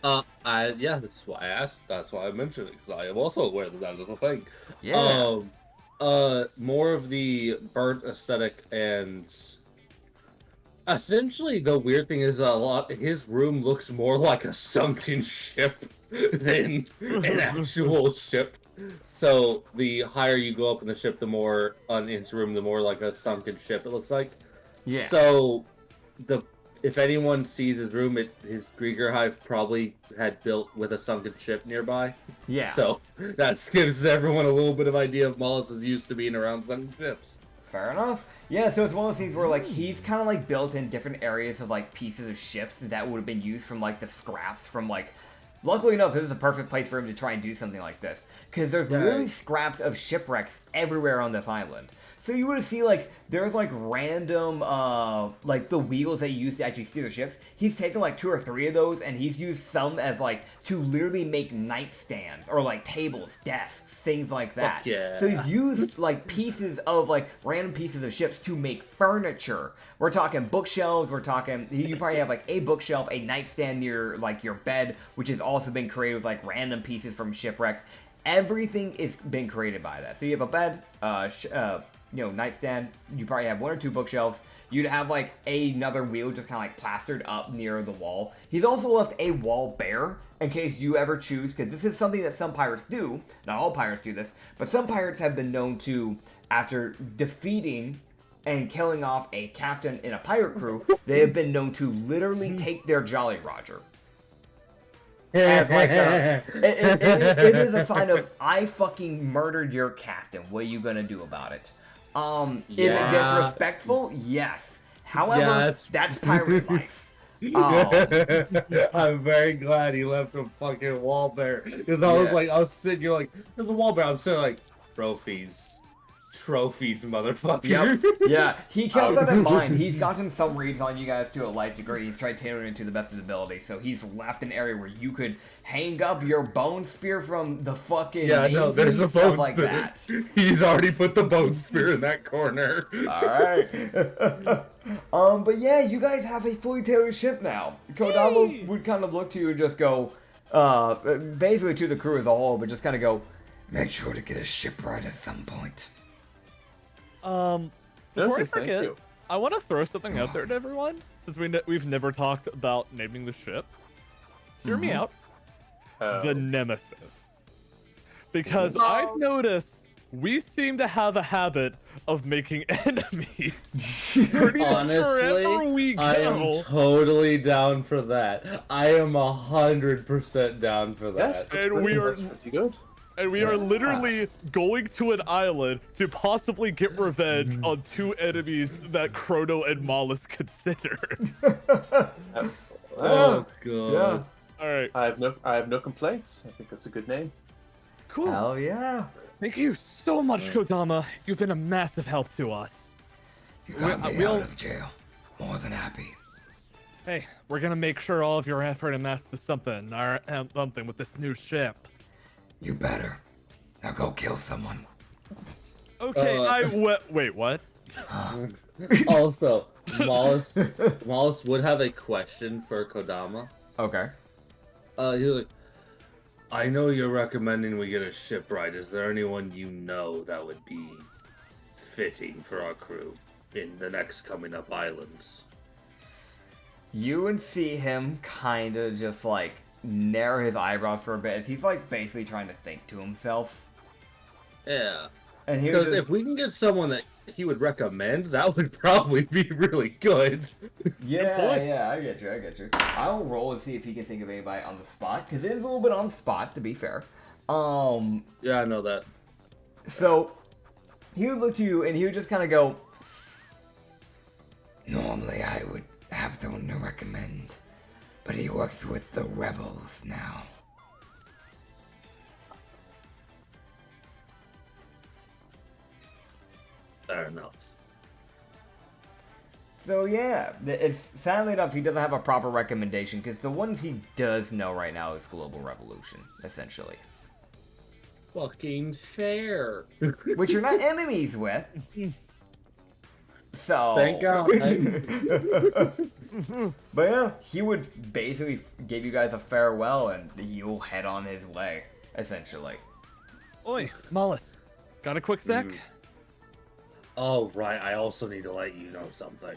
That's why I asked. That's why I mentioned it, because I am also aware that is a thing. Yeah. More of the burnt aesthetic, and essentially the weird thing is his room looks more like a sunken ship than an actual ship. So the higher you go up in the ship, the more on his room, the more like a sunken ship it looks like. Yeah. So the if anyone sees his room, his Grieger hive probably had built with a sunken ship nearby. Yeah. So that gives everyone a little bit of idea of Mollis is used to being around sunken ships. Fair enough. Yeah, so it's one of those things where, like, he's kind of, like, built in different areas of, like, pieces of ships that would have been used from, like, the scraps from, like... Luckily enough, this is a perfect place for him to try and do something like this. Because there's literally scraps of shipwrecks everywhere on this island. So you would see, like, there's, like, random, like, the wheels that you use to actually steer the ships. He's taken, like, 2 or 3 of those, and he's used some as, like, to literally make nightstands, or, like, tables, desks, things like that. Fuck yeah. So he's used, like, pieces of, like, random pieces of ships to make furniture. We're talking bookshelves, we're talking, you probably have, like, a bookshelf, a nightstand near, like, your bed, which has also been created with, like, random pieces from shipwrecks. Everything is been created by that. So you have a bed, nightstand. You probably have 1 or 2 bookshelves. You'd have like another wheel just kind of like plastered up near the wall. He's also left a wall bare in case you ever choose, because this is something that some pirates do. Not all pirates do this, but some pirates have been known to, after defeating and killing off a captain in a pirate crew, they have been known to literally take their Jolly Roger. As like it is a sign of, I fucking murdered your captain. What are you gonna do about it? Is it disrespectful? Yes. However, that's pirate life. I'm very glad he left a fucking wall bare. Because I was sitting here like, there's a wall bare. I'm sitting like, trophies, motherfucker. Yep. Yeah, he kept that in mind. He's gotten some reads on you guys to a light degree. He's tried tailoring it to the best of his ability. So he's left an area where you could hang up your bone spear from the fucking there's a stuff bone like spear. that. He's already put the bone spear in that corner. Alright. But yeah, you guys have a fully tailored ship now. Kodama would kind of look to you and just go, basically to the crew as a whole, but just kind of go, make sure to get a ship right at some point. Before I forget, I want to throw something out there to everyone, since we've never talked about naming the ship. Hear me out. The Nemesis. Because I've noticed we seem to have a habit of making enemies. Pretty much wherever we go. I am totally down for that. I am 100% down for that. Yes, And we are that's pretty good. And we are literally going to an island to possibly get revenge on 2 enemies that Chrono and Mollis considered. Oh god. Yeah. Alright. I have no complaints. I think that's a good name. Cool. Hell yeah. Thank you so much, Kodama. You've been a massive help to us. You got me we'll- out of jail. More than happy. Hey, we're gonna make sure all of your effort amounts to something, or something with this new ship. You better. Now go kill someone. Okay, wait, what? Also, Mollis would have a question for Kodama. Okay. He's like, I know you're recommending we get a shipwright. Is there anyone you know that would be fitting for our crew in the next coming up islands? You would see him kind of just like narrow his eyebrows for a bit as he's like basically trying to think to himself. Yeah. And he Because was if we can get someone that he would recommend, that would probably be really good. yeah, I get you. I'll roll and see if he can think of anybody on the spot, because it is a little bit on the spot, to be fair. Yeah, I know that. So he would look to you and he would just kind of go, normally I would have someone to recommend, but he works with the rebels now. Fair enough. So yeah, it's sadly enough he doesn't have a proper recommendation, because the ones he does know right now is Global Revolution, essentially. Fucking fair. Which you're not enemies with. So... Thank God. But yeah, he would basically give you guys a farewell and you'll head on his way, essentially. Oi, Mollis, got a quick sec? Oh, right. I also need to let you know something.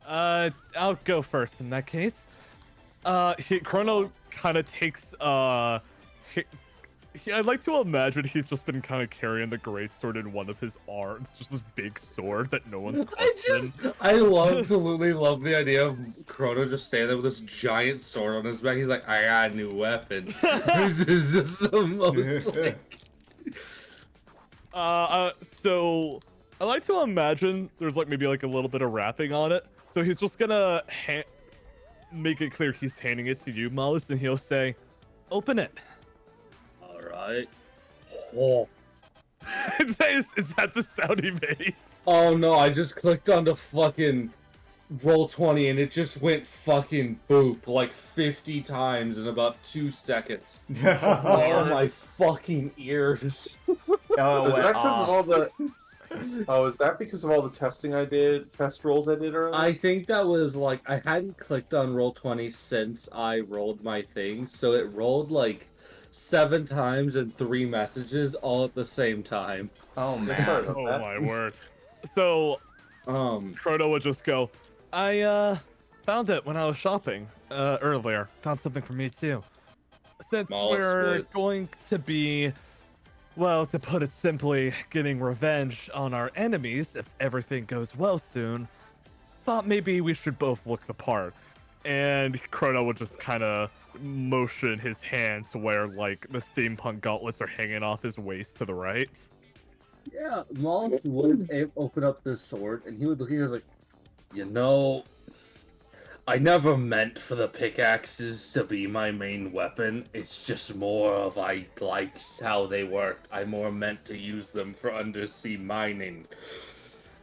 I'll go first in that case. Chrono kind of takes, I'd like to imagine he's just been kind of carrying the greatsword in one of his arms, just this big sword that no one's questioned. I absolutely love the idea of Chrono just standing there with this giant sword on his back. He's like, I got a new weapon. This is just the most like. So I like to imagine there's like maybe like a little bit of wrapping on it. So he's just gonna make it clear he's handing it to you, Mollis, and he'll say, "Open it." All right. Oh. is that the sound he made? Oh no! I just clicked on the fucking Roll20 and it just went fucking boop like 50 times in about 2 seconds. Oh my fucking ears! Oh, Is went that because of off. all the? Oh, is that because of all the testing I did, test rolls I did earlier? I think that was like I hadn't clicked on Roll20 since I rolled my thing, so it rolled like 7 times and 3 messages all at the same time. Oh Sorry man. about Oh that. my word. So Chrono would just go, I found it when I was shopping earlier. Found something for me too. Since Mollis we're would- going to be, well, to put it simply, getting revenge on our enemies if everything goes well soon, thought maybe we should both look the part. And Chrono would just kind of motion his hand to where like the steampunk gauntlets are hanging off his waist to the right. Yeah, Mollins would open up the sword and he would look at us like, you know, I never meant for the pickaxes to be my main weapon. It's just more of I liked how they worked. I more meant to use them for undersea mining.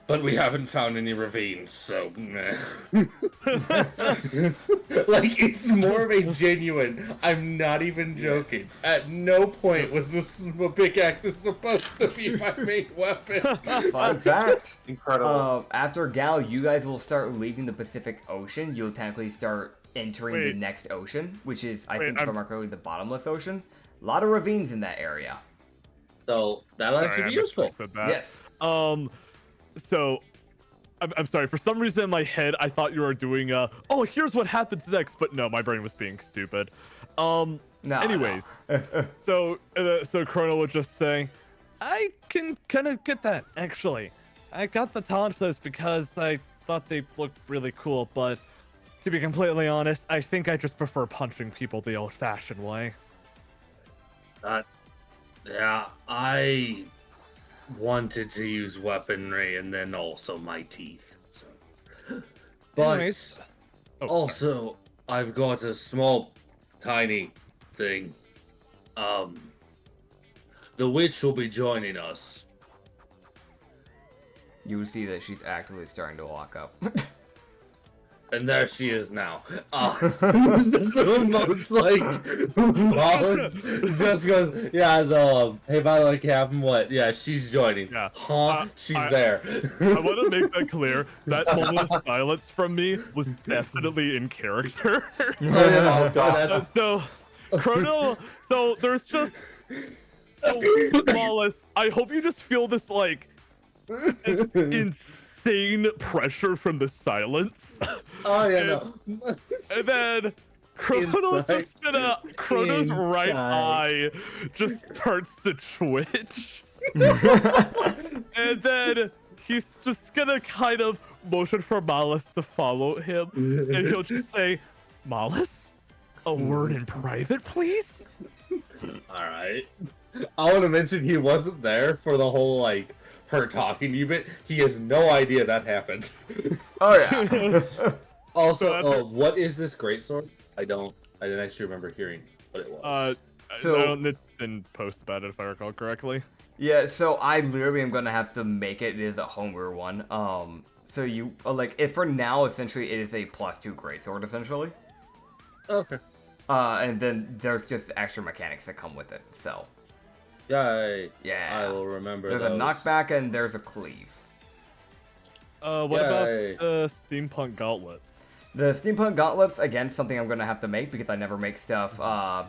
But we haven't found any ravines, so meh. Like, it's more of a genuine, I'm not even joking. At no point was this pickaxe supposed to be my main weapon. Fun fact. Incredible. After Gal, you guys will start leaving the Pacific Ocean. You'll technically start entering the Wait. next ocean, which is, I Wait, think, if I'm not correctly, the bottomless ocean. A lot of ravines in that area. So, that'll Sorry, actually I be useful. misread that. Yes. So, I'm sorry. For some reason in my head, I thought you were doing oh, here's what happens next, but no, my brain was being stupid. No. Anyways, so Chrono would just say, I can kind of get that, actually. I got the talent for this because I thought they looked really cool, but to be completely honest, I think I just prefer punching people the old-fashioned way. Yeah, I wanted to use weaponry and then also my teeth. So. But Anyways. Oh, also, I've got a small, tiny thing. The witch will be joining us. You will see that she's actively starting to walk up. And there she is now. It's just the most like, Rollins just goes, yeah, so, hey, by the way, Captain, what? Yeah, she's joining. Yeah. Huh? She's there. I want to make that clear. That moment of silence from me was definitely in character. Oh god. That's, So, Chrono, so there's just. So, Wallace, I hope you just feel this, like, insane pressure from the silence. oh, yeah, no. And then Chrono's Inside. just gonna. Chrono's right Inside. eye just starts to twitch. And then he's just gonna kind of motion for Malice to follow him. And he'll just say, Malice? A word in private, please? Alright. I want to mention he wasn't there for the whole, like, her talking to you bit. He has no idea that happened. Oh, yeah. Also, So after- what is this greatsword? I didn't actually remember hearing what it was. So- I didn't post about it if I recall correctly. Yeah, so I literally am gonna have to make it. It is a homebrew one. So you, like, if for now, essentially, it is a +2 greatsword, essentially. Okay. And then there's just extra mechanics that come with it, so. Yay. Yeah. I will remember There's those. a knockback and there's a cleave. What about Yay. the steampunk gauntlets? The steampunk gauntlets, again, something I'm gonna have to make because I never make stuff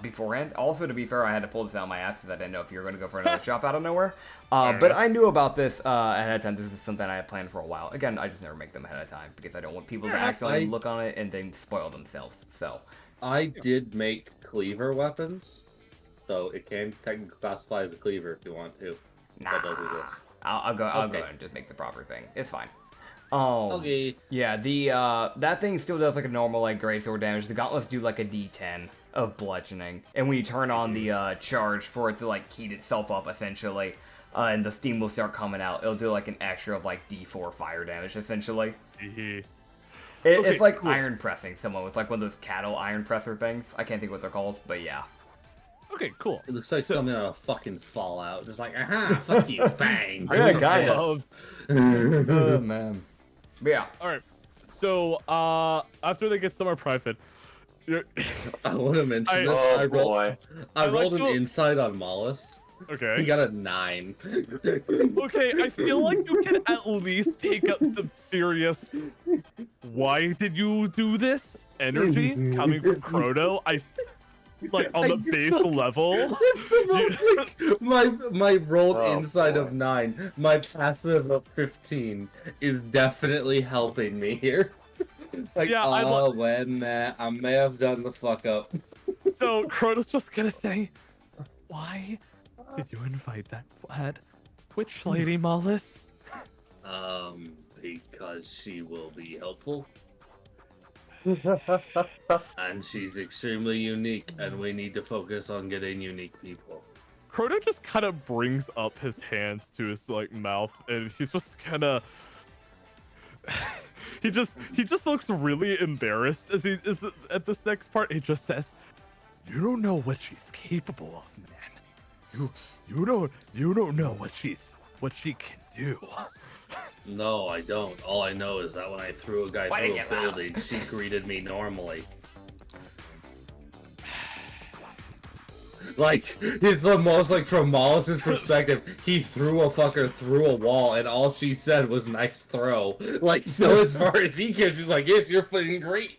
beforehand. Also, to be fair, I had to pull this out of my ass because I didn't know if you were gonna go for another shop out of nowhere. But I knew about this ahead of time. This is something I had planned for a while. Again, I just never make them ahead of time because I don't want people to Yeah, accidentally I- look on it and then spoil themselves. So, I did make cleaver weapons. so it can technically classify as a cleaver if you want to. Nah, But don't do this. I'll go Okay. ahead and just make the proper thing. It's fine. Okay. Yeah, the that thing still does like a normal like greatsword damage. The gauntlets do like a D10 of bludgeoning, and when you turn on the charge for it to like heat itself up essentially, and the steam will start coming out, it'll do like an extra of like D4 fire damage essentially. Hee-hee. It's like cool. iron pressing someone with like one of those cattle iron presser things. I can't think what they're called, but yeah. Okay, cool. It looks like something out of fucking Fallout. Just like, aha, fuck you, bang. Yeah, to the kinda. fist. Oh man. But yeah. All right. So after they get somewhere private, you're- I want to mention this. Oh, I rolled, boy. I I rolled like an to- insight on Mollis. He okay. got a 9. Okay, I feel like you can at least take up some serious. Why did you do this? Energy coming from Chrono. I like on the I base suck. level. It's the most like my rolled Oh, insight boy. of 9. My passive of 15 is definitely helping me here. Like, Yeah, I when I may have done the fuck up. So Chrono's just gonna say, why did you invite that witch lady, Mollis? Because she will be helpful. And she's extremely unique, and we need to focus on getting unique people. Chrono just kind of brings up his hands to his like mouth, and he's just kind of. he just looks really embarrassed as he is at this next part. He just says, "You don't know what she's capable of, man. You don't know what she can do." No, I don't. All I know is that when I threw a guy Why'd I through a get out? building, she greeted me normally. Like, it's the most, like, from Mollis's perspective, he threw a fucker through a wall, and all she said was, nice throw. Like, so as far as he cares, she's like, yes, you're fucking great.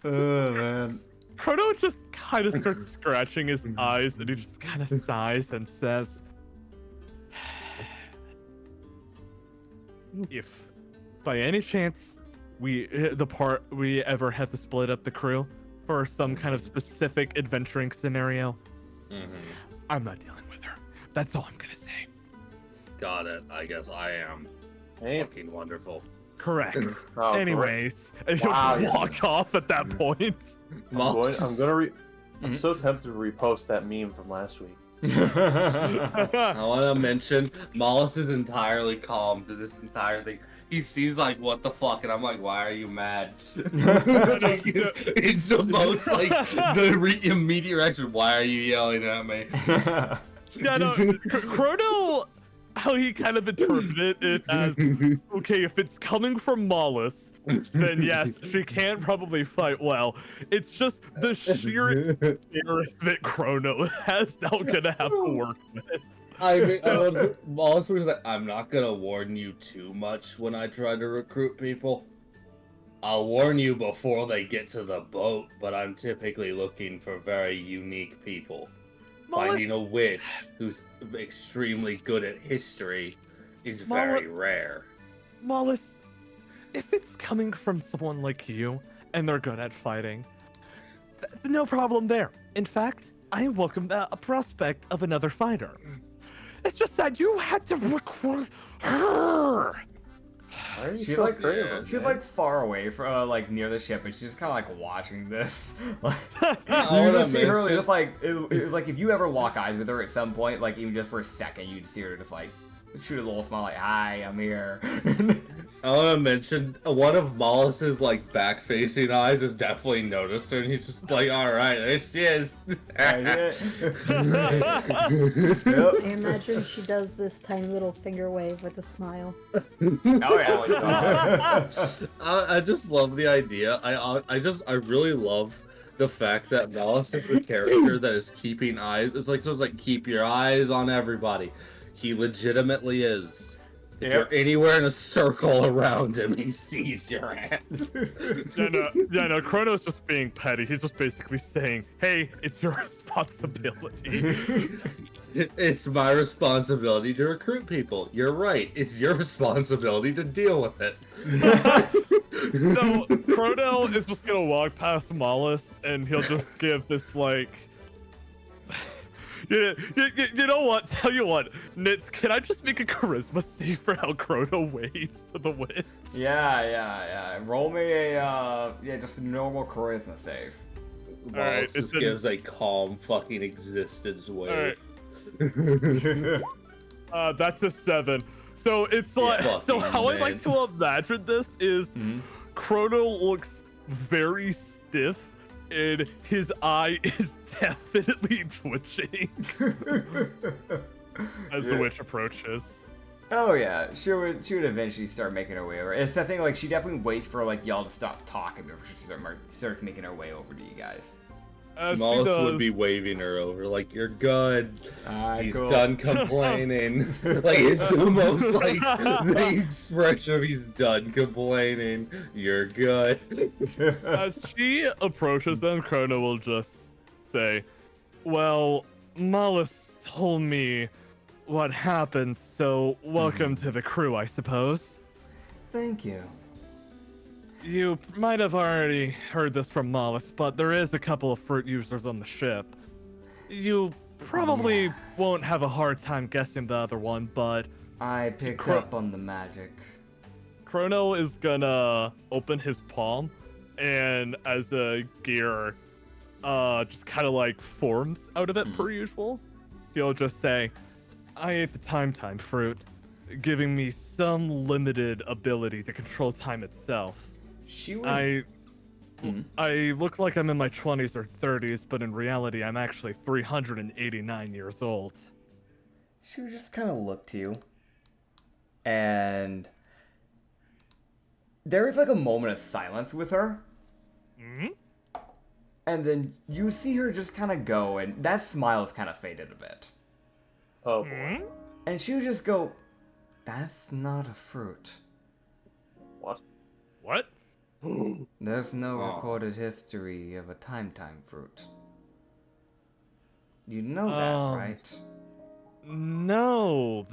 Oh man. Chrono just kind of starts scratching his eyes, and he just kind of sighs and says, "If by any chance we ever have to split up the crew for some kind of specific adventuring scenario, I'm not dealing with her. That's all I'm gonna say." Got it. I guess I am Hey. fucking wonderful. Correct. Oh, great. Anyways, and he'll Wow, just walk off at that point. I'm so tempted to repost that meme from last week. I want to mention, Mollis is entirely calm to this entire thing. He sees like, what the fuck, and I'm like, why are you mad? Like, it's the most like the immediate reaction. Why are you yelling at me? Yeah, no, Chrono, how he kind of interpreted it as, okay, if it's coming from Mollis, then yes, she can probably fight well. It's just the sheer embarrassment Chrono has now gonna have to work with. I mean, Mollis was like, I'm not gonna warn you too much when I try to recruit people. I'll warn you before they get to the boat, but I'm typically looking for very unique people. Finding a witch who's extremely good at history is very rare. Mollis, if it's coming from someone like you, and they're good at fighting, no problem there. In fact, I welcome a prospect of another fighter. It's just that you had to recruit her. Why are you She's so like, afraid of him? she's like far away from like near the ship, and she's just kind of like watching this. Like, you wanna just see her mention- just like, like if you ever lock eyes with her at some point, like even just for a second, you just see her just like shoot a little smile, like, "Hi, I'm here." I want to mention one of Mollis's like back-facing eyes has definitely noticed her, and he's just like, "All right, there she is." Yep. I imagine she does this tiny little finger wave with a smile. Oh yeah. I just love the idea. I really love the fact that Mollis is the character that is keeping eyes. It's like keep your eyes on everybody. He legitimately is. If Yep. you're anywhere in a circle around him, he sees your ass. Yeah, no, Chrono's just being petty. He's just basically saying, hey, it's your responsibility. It's my responsibility to recruit people. You're right. It's your responsibility to deal with it. So Chrono is just gonna walk past Mollis, and he'll just give this like You know what? Tell you what, Nits, can I just make a charisma save for how Chrono waves to the wind? Yeah. Roll me a just a normal charisma save. Alright, Wallace just it's gives a calm fucking existence wave. That's a 7. So it's like, so fucking how I man. like to imagine this is Chrono looks very stiff and his eye is definitely twitching as the witch approaches. Oh yeah, she would eventually start making her way over. It's the thing, like she definitely waits for like y'all to stop talking before she starts making her way over to you guys. As she Wallace would does, be waving her over like, "You're good." Alright, He's cool. done complaining. Like it's almost like the expression of he's done complaining. You're good. as she approaches them, Chrono will just say, "Well, Mollis told me what happened, so welcome to the crew, I suppose." Thank you. You might have already heard this from Mollis, but there is a couple of fruit users on the ship. You probably won't have a hard time guessing the other one, but I picked up on the magic. Chrono is gonna open his palm, and as a gear just kind of like forms out of it per usual, he'll just say, "I ate the time fruit, giving me some limited ability to control time itself. She was. I look like I'm in my 20s or 30s, but in reality, I'm actually 389 years old." She would just kind of look to you, and there is like a moment of silence with her. And then you see her just kind of go, and that smile is kind of faded a bit. Oh boy. And she would just go, "That's not a fruit. What? What? There's no recorded history of a time fruit. You know that, right?" No,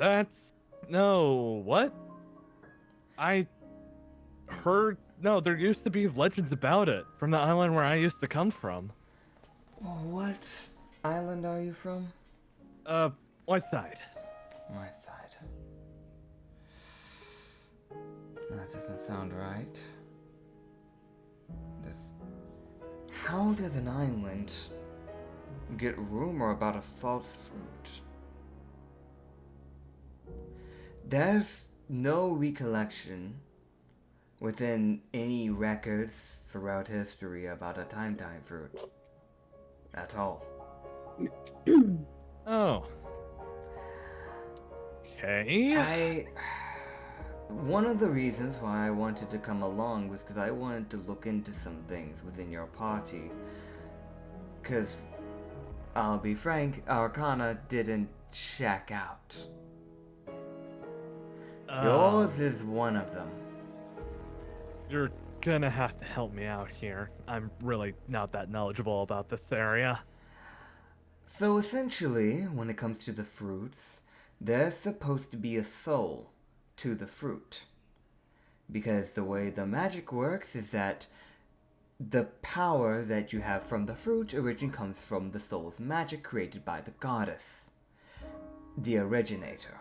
what? I heard, no, there used to be legends about it from the island where I used to come from. What island are you from? What side? My side. That doesn't sound right. How does an island get rumor about a false fruit? There's no recollection within any records throughout history about a time fruit. At all. Oh. Okay. One of the reasons why I wanted to come along was because I wanted to look into some things within your party. Because, I'll be frank, Arcana didn't check out. Yours is one of them. You're gonna have to help me out here. I'm really not that knowledgeable about this area. So essentially, when it comes to the fruits, there's supposed to be a soul to the fruit. Because the way the magic works is that the power that you have from the fruit originally comes from the soul's magic created by the goddess, the originator.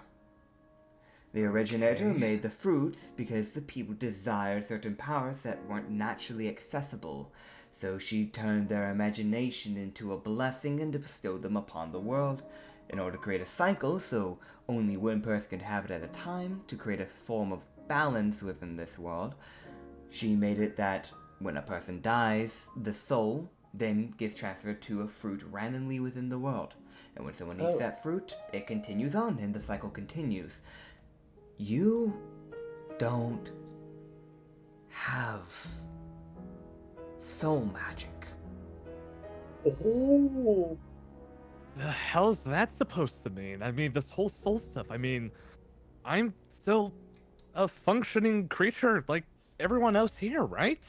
The originator made the fruits because the people desired certain powers that weren't naturally accessible, so she turned their imagination into a blessing and bestowed them upon the world in order to create a cycle so only one person could have it at a time to create a form of balance within this world. She made it that when a person dies, the soul then gets transferred to a fruit randomly within the world. And when someone eats that fruit, it continues on and the cycle continues. You don't have soul magic. Oh. The hell's that supposed to mean? I mean, this whole soul stuff, I mean, I'm still a functioning creature like everyone else here, right?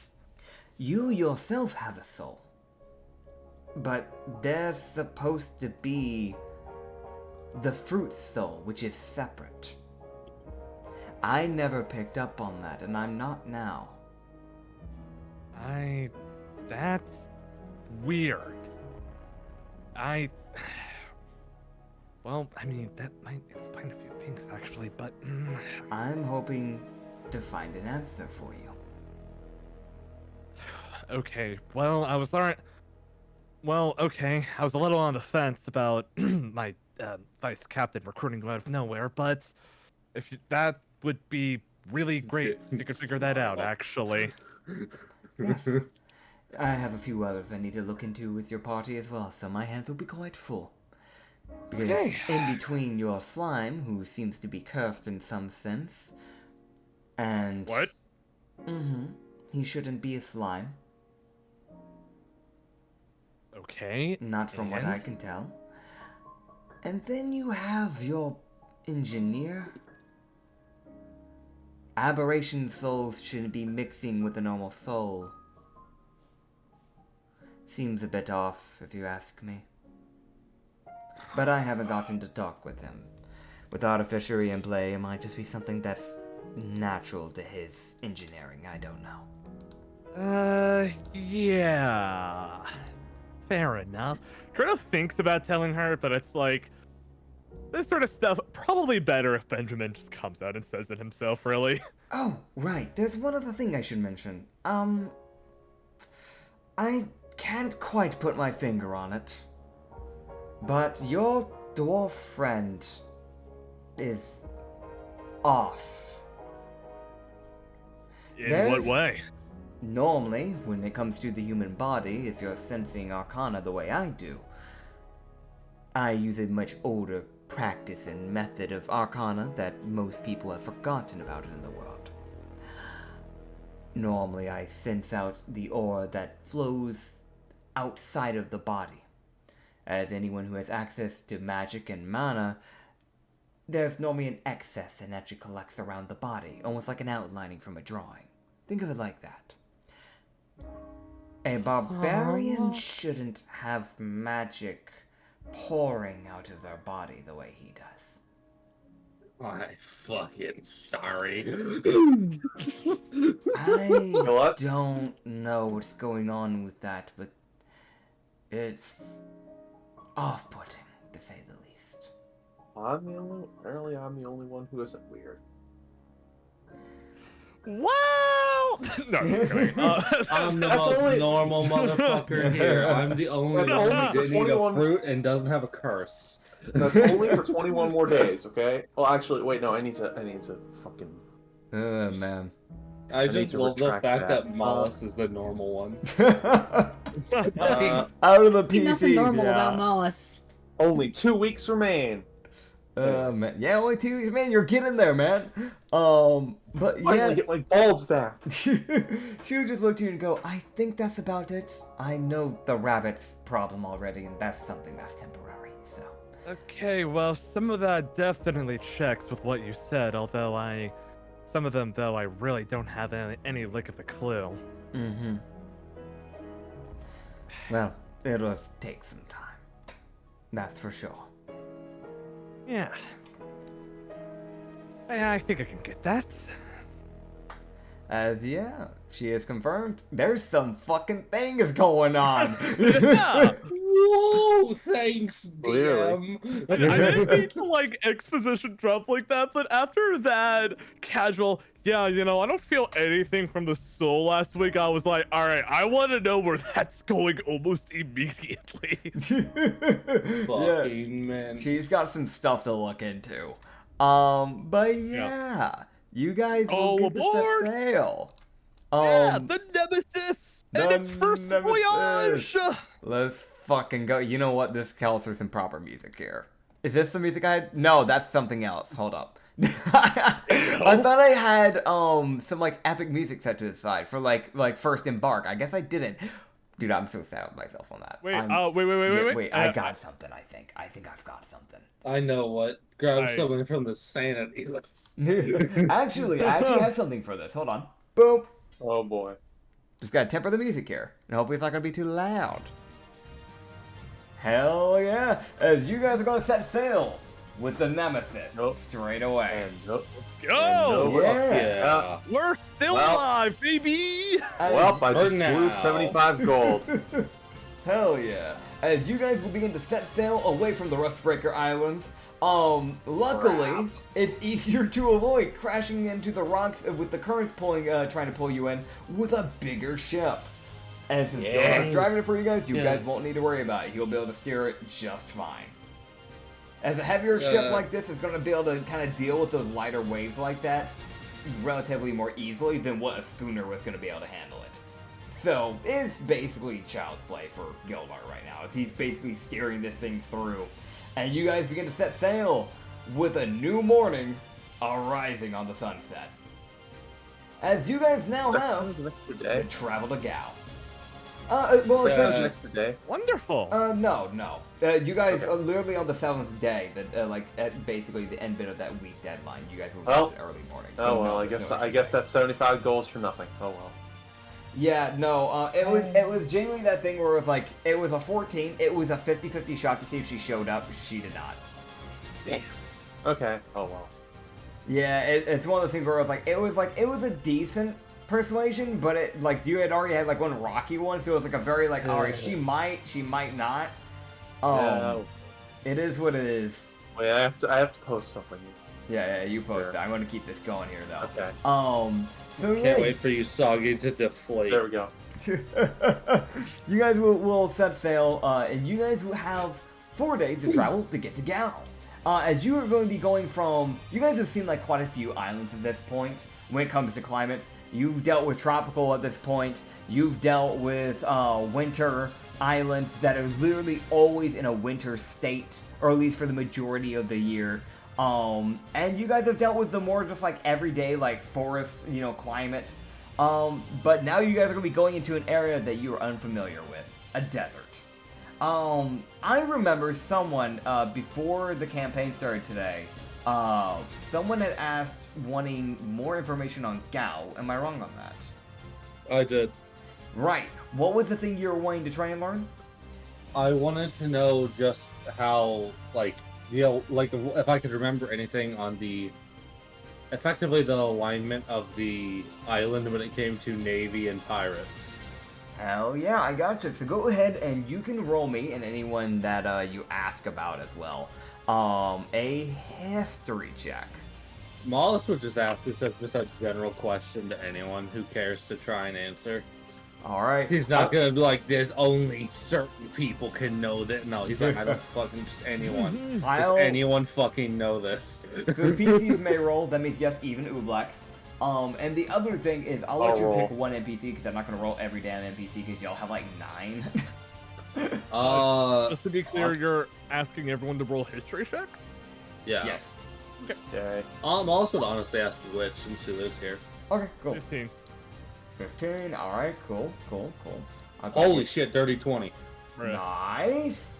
You yourself have a soul. But there's supposed to be the fruit soul, which is separate. I never picked up on that, and I'm not now. That's weird. well, I mean, that might explain a few things, actually, but... I'm hoping to find an answer for you. Okay, well, I was a little on the fence about my vice captain recruiting out of nowhere, but that would be really great if you could figure that out, actually. Yes. I have a few others I need to look into with your party as well, so my hands will be quite full. Because Okay. in between your slime, who seems to be cursed in some sense, and... What? He shouldn't be a slime. Okay. Not from what I can tell. And then you have your engineer. Aberration souls shouldn't be mixing with a normal soul. Seems a bit off, if you ask me. But I haven't gotten to talk with him. With artificery in play, it might just be something that's natural to his engineering. I don't know. Yeah. Fair enough. Greta thinks about telling her, but it's like, this sort of stuff, probably better if Benjamin just comes out and says it himself, really. Oh, right. There's one other thing I should mention. I can't quite put my finger on it. But your dwarf friend is off. In There's- what way? Normally, when it comes to the human body, if you're sensing arcana the way I do, I use a much older practice and method of arcana that most people have forgotten about in the world. Normally, I sense out the aura that flows outside of the body. As anyone who has access to magic and mana, there's normally an excess and energy collects around the body, almost like an outlining from a drawing. Think of it like that. A barbarian shouldn't have magic pouring out of their body the way he does. I'm fucking sorry. I what? don't know what's going on with that, but it's off-putting, to say the least. Apparently I'm the only one who isn't weird. Well, no, I'm kidding. I'm the That's most only- normal motherfucker here. I'm the only That's one only who for didn't eat a 21 fruit and doesn't have a curse. That's only for 21 more days, okay? Well, actually, wait, no, I need to fucking... Oh, man. I need just to love the retract fact that. that Mollis is the normal one. Out of the Ain't nothing PC, normal yeah. about Mollis. Only 2 weeks remain. Man. Yeah, only 2 weeks, man. You're getting there, man. But Finally yeah, get my balls back. she would just look to you and go, I think that's about it. I know the rabbit's problem already, and that's something that's temporary, so. Okay, well, some of that definitely checks with what you said, although some of them, though, I really don't have any lick of a clue. Mm-hmm. Well, it'll take some time. That's for sure. Yeah. I think I can get that. As yeah, she is confirmed. There's some fucking things going on. Yeah. Whoa, thanks, Clearly. DM. I didn't mean to, like, exposition drop like that, but after that casual, yeah, you know, I don't feel anything from the soul last week, I was like, alright, I want to know where that's going almost immediately. Fucking man. She's got some stuff to look into. But yeah, you guys will All get to aboard! set sail. Yeah, the Nemesis and the its first Nemesis. voyage! Let's fucking go. You know what? This calls for some proper music here. Is this the music I had? No, that's something else. Hold up. I thought I had some like epic music set to the side for like first embark. I guess I didn't. Dude, I'm so sad with myself on that. Wait, I'm- wait. I got something. I think I've got something. I know what. Grab Right. something from the sanity list. Actually, I have something for this. Hold on. Boom. Oh boy. Just gotta temper the music here, and hopefully it's not gonna be too loud. Hell yeah! As you guys are gonna set sail with the Nemesis Nope. straight away. And nope. Go! And yeah. Yeah. We're still Well- alive, baby! As- Well, I For just blew now. 75 gold. Hell yeah! as you guys will begin to set sail away from the Rustbreaker Island. Luckily, it's easier to avoid crashing into the rocks with the currents trying to pull you in with a bigger ship. And since Gilmar's driving it for you guys won't need to worry about it. He'll be able to steer it just fine. As a heavier ship like this is going to be able to kind of deal with those lighter waves like that relatively more easily than what a schooner was going to be able to handle it. So, it's basically child's play for Gilmar right now, as he's basically steering this thing through. And you guys begin to set sail with a new morning arising on the sunset. As you guys now have to travel to Gao. Well, essentially, extra day. Wonderful. No. You guys are literally on the 7th day, that like at basically the end bit of that week deadline. You guys will reach early morning. So Oh well, no, I guess that's 75 goals for nothing. Oh well. Yeah, no. It was genuinely that thing where it was like it was a 14. It was a 50-50 shot to see if she showed up. She did not. Damn. Okay. Oh well. Yeah, it's one of those things where it was a decent persuasion, but it like you had already had like one rocky one, so it was like a very like alright, she might not. It is what it is. Wait, I have to post something. Yeah, you post it. I'm going to keep this going here though. Okay. So Can't wait for you, Soggy, to deflate. There we go. You guys will set sail, and you guys will have 4 days to travel to get to Gao. As you are going to be going from, you guys have seen like quite a few islands at this point when it comes to climates. You've dealt with tropical at this point. You've dealt with winter islands that are literally always in a winter state, or at least for the majority of the year. And you guys have dealt with the more just like everyday like forest, climate. But now you guys are going to be going into an area that you are unfamiliar with, a desert. I remember someone, before the campaign started today, someone had asked wanting more information on Gao. Am I wrong on that? I did. Right. What was the thing you were wanting to try and learn? I wanted to know just how, if I could remember anything on effectively the alignment of the island when it came to Navy and pirates. Hell yeah, I gotcha. So go ahead and you can roll me and anyone that you ask about as well. A history check. Mollis would just ask this as just a general question to anyone who cares to try and answer. Alright. He's not gonna be like, there's only certain people can know that. No, he's like, I don't fucking, just anyone. Does anyone fucking know this? So the PCs may roll, that means yes, even Ublex. And the other thing is, I'll let you pick one NPC, because I'm not gonna roll every damn NPC, because y'all have like 9. Just to be clear, you're asking everyone to roll history checks? Yeah. Yes. Okay. Mollis would honestly ask the witch, since she lives here. Okay, cool. 15. 15, alright, cool. Holy shit, dirty 20. Nice!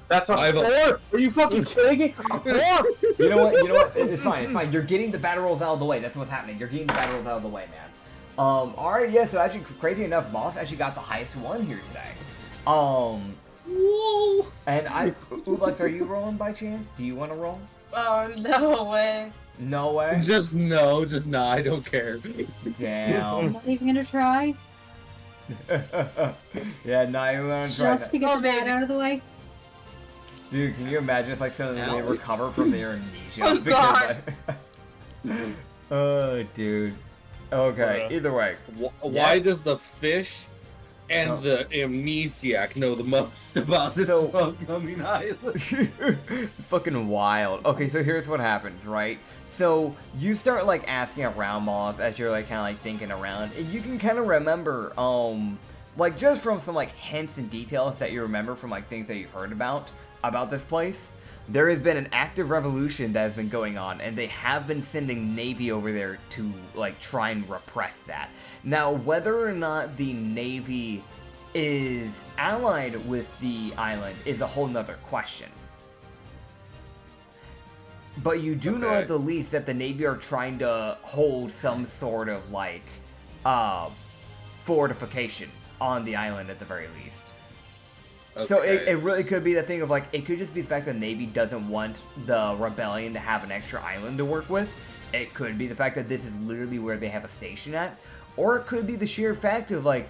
That's a 4! Are you fucking kidding me? A 4! You know what? It's fine. You're getting the battle rolls out of the way. That's what's happening. You're getting the battle rolls out of the way, man. Alright, yeah, so actually, crazy enough, Moss actually got the highest one here today. Whoa! And Ublex, are you rolling by chance? Do you want to roll? Oh, no way. No way? Just no, I don't care. I'm Damn. not even gonna try. Yeah, not even gonna try Just to that. get the bad out of the way. Dude, can you imagine it's like suddenly they recover from their amnesia? Oh, God. Oh, dude. Okay, either way. Why does the fish and the amnesiac know the most about this upcoming island? Fucking wild. Okay, so here's what happens, right? So you start like asking around Moss as you're like kind of like thinking around, and you can kind of remember, like just from some like hints and details that you remember from like things that you've heard about this place. There has been an active revolution that has been going on, and they have been sending Navy over there to like try and repress that. Now, whether or not the Navy is allied with the island is a whole nother question. But you do know at the least that the Navy are trying to hold some sort of like fortification on the island at the very least. Okay. So it really could be the thing of like, it could just be the fact that the Navy doesn't want the rebellion to have an extra island to work with. It could be the fact that this is literally where they have a station at. Or it could be the sheer fact of like,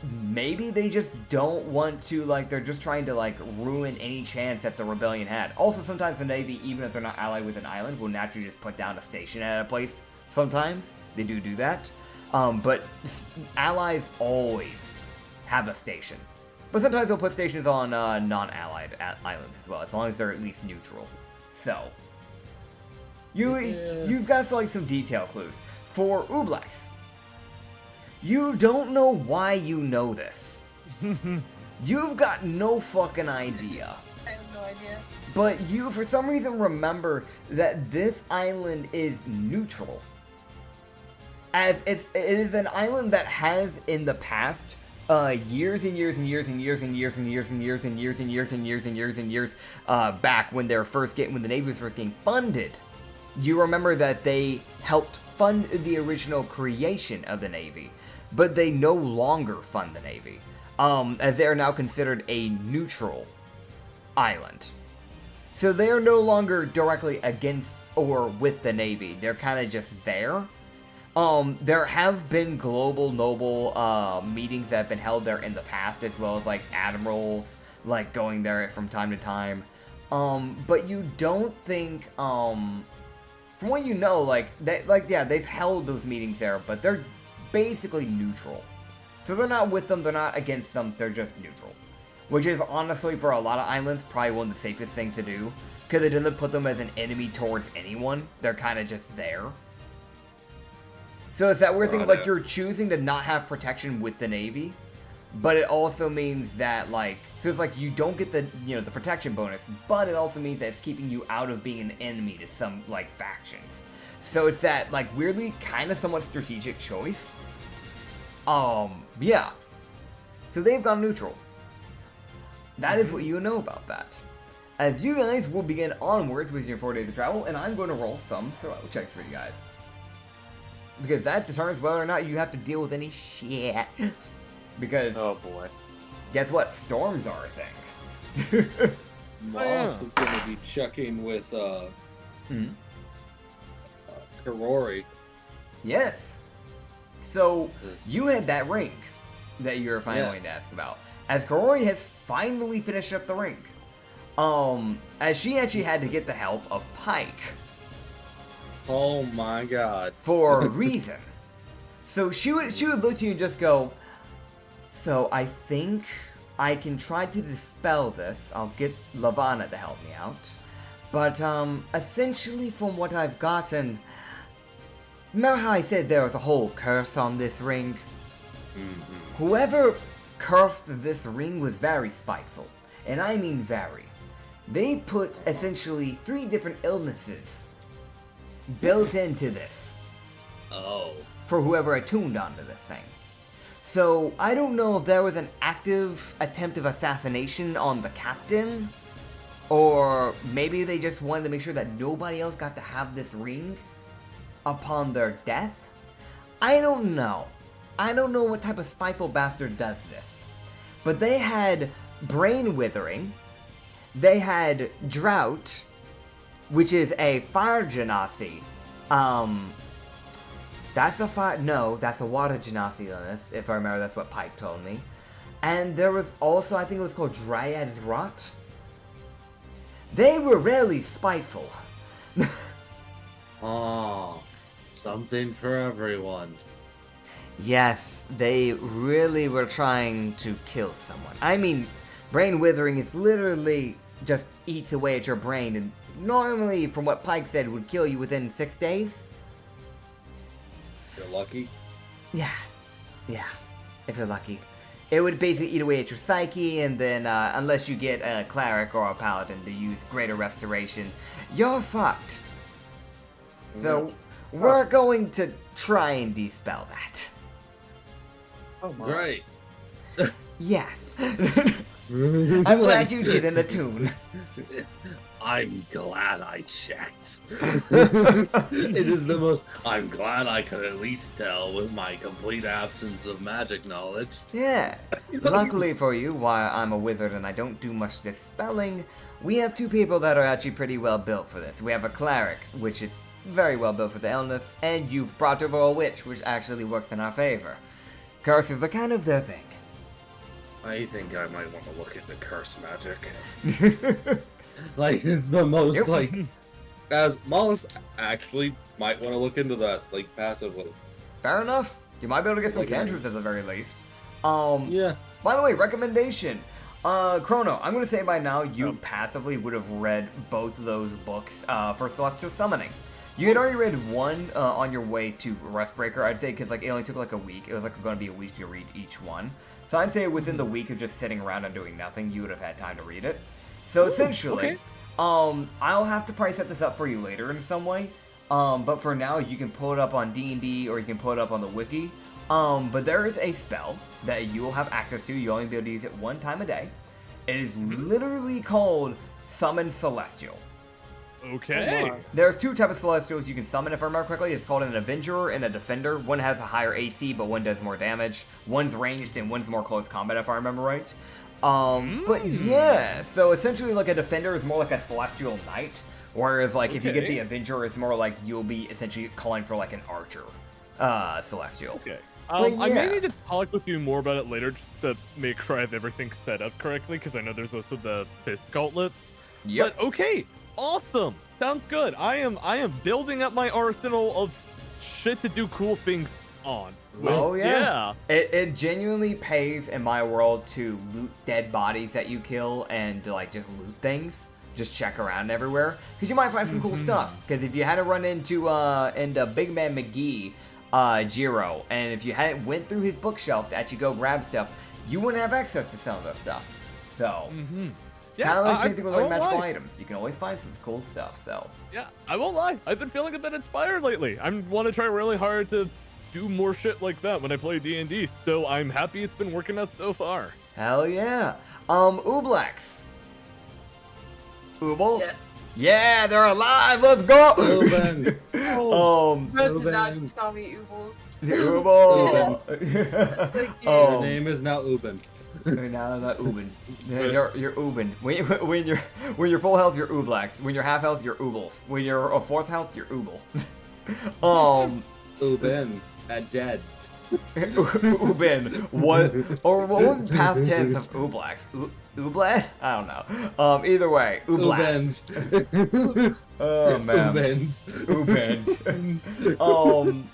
maybe they just don't want to, like, they're just trying to, like, ruin any chance that the rebellion had. Also, sometimes the Navy, even if they're not allied with an island, will naturally just put down a station at a place. Sometimes they do that. But allies always have a station. But sometimes they'll put stations on non-allied islands as well, as long as they're at least neutral. So, you've got like some detail clues. For Ublex, you don't know why you know this. You've got no fucking idea. I have no idea. But you, for some reason, remember that this island is neutral. As it is an island that has in the past years and years and years and years and years and years and years and years and years and years and years and years back when when the Navy was first getting funded. You remember that they helped fund the original creation of the Navy, but they no longer fund the Navy, as they are now considered a neutral island. So they are no longer directly against or with the Navy. They're kind of just there. There have been global noble meetings that have been held there in the past, as well as like admirals like going there from time to time. But you don't think from what you know, they've held those meetings there, but they're basically neutral. So they're not with them, they're not against them, they're just neutral. Which is honestly, for a lot of islands, probably one of the safest things to do, because it doesn't put them as an enemy towards anyone. They're kind of just there. So it's that weird thing of, like, you're choosing to not have protection with the Navy, but it also means that, like, so it's like you don't get the, you know, the protection bonus, but it also means that it's keeping you out of being an enemy to some, like, factions. So it's that, like, weirdly kind of somewhat strategic choice. Yeah. So they've gone neutral. That is what you know about that. As you guys will begin onwards with your 4 days of travel, and I'm going to roll some throw-out checks for you guys. Because that determines whether or not you have to deal with any shit. Because, Oh boy. guess what? Storms are a thing. Moss is going to be checking with Karori. Yes. So, you had that ring that you were finally going to ask about. As Karori has finally finished up the ring. As she actually had to get the help of Pike. Oh my god. For a reason. So she would look to you and just go, so I think I can try to dispel this. I'll get Lavana to help me out. But essentially from what I've gotten, remember how I said there was a whole curse on this ring? Mm-hmm. Whoever cursed this ring was very spiteful. And I mean very. They put essentially 3 different illnesses built into this. Oh. For whoever attuned onto this thing. So, I don't know if there was an active attempt of assassination on the captain, or maybe they just wanted to make sure that nobody else got to have this ring upon their death. I don't know. I don't know what type of spiteful bastard does this. But they had brain withering, they had drought, which is a fire genasi. That's a fire. No, that's a water genasi illness. If I remember, that's what Pike told me. And there was also, I think it was called Dryad's Rot. They were really spiteful. Oh, something for everyone. Yes, they really were trying to kill someone. I mean, brain withering is literally just eats away at your brain, and normally, from what Pike said, would kill you within 6 days. You're lucky. Yeah, if you're lucky. It would basically eat away at your psyche, and then, unless you get a cleric or a paladin to use greater restoration, you're fucked. So, we're going to try and dispel that. Oh my. Right. Yes. I'm glad you did in a tune. I'm glad I checked. It is the most. I'm glad I could at least tell with my complete absence of magic knowledge. Yeah. Luckily for you, while I'm a wizard and I don't do much dispelling, we have 2 people that are actually pretty well built for this. We have a cleric, which is very well built for the illness, and you've brought over a witch, which actually works in our favor. Curses are kind of their thing. I think I might want to look into curse magic. Like, it's the most, Yep. like, as Mollis actually might want to look into that, like, passively. Fair enough. You might be able to get some Like, cantrips at the very least. Yeah. By the way, recommendation. Chrono, I'm going to say by now you passively would have read both of those books for Celestial Summoning. You had already read one on your way to Rustbreaker, I'd say, because like, it only took like a week. It was like going to be a week to read each one. So I'd say within the week of just sitting around and doing nothing, you would have had time to read it. So essentially, I'll have to probably set this up for you later in some way. But for now, you can pull it up on D&D or you can pull it up on the wiki. But there is a spell that you will have access to. You'll only be able to use it one time a day. It is literally called Summon Celestial. Okay. There's two types of Celestials you can summon, if I remember correctly. It's called an Avenger and a Defender. One has a higher AC, but one does more damage. One's ranged and one's more close combat, if I remember right. But yeah, so essentially like a Defender is more like a Celestial Knight, whereas like if you get the Avenger, it's more like you'll be essentially calling for like an Archer Celestial. Okay. But I may yeah. need to talk with you more about it later just to make sure I have everything set up correctly, because I know there's also the fist gauntlets. Yep. But okay, awesome. Sounds good. I am building up my arsenal of shit to do cool things on. Oh yeah. It genuinely pays in my world to loot dead bodies that you kill and to like just loot things. Just check around everywhere because you might find some cool stuff. Because if you had to run into Big Man McGee, Jiro, and if you hadn't went through his bookshelf to actually go grab stuff, you wouldn't have access to some of that stuff. So Yeah, kind of like the same thing with like won't magical lie. items. You can always find some cool stuff. So Yeah, I won't lie. I've been feeling a bit inspired lately. I want to try really hard to do more shit like that when I play D&D. So I'm happy it's been working out so far. hell yeah. Ublex. Ubel? Yeah. Yeah, they're alive. Let's go. Uben. But Uben. now just call me Ubel. Ubel. Thank you. Your name is now Uben. Now that Uben. You're Uben. When you're full health, you're Ublex. When you're half health, you're Ubels. When you're a fourth health, you're Ubel. Uben. Dead. Uben. What was the past tense of Ublex? Uble? I don't know. Either way, Ublex. Ubend. Oh man. Ubend. Ubend.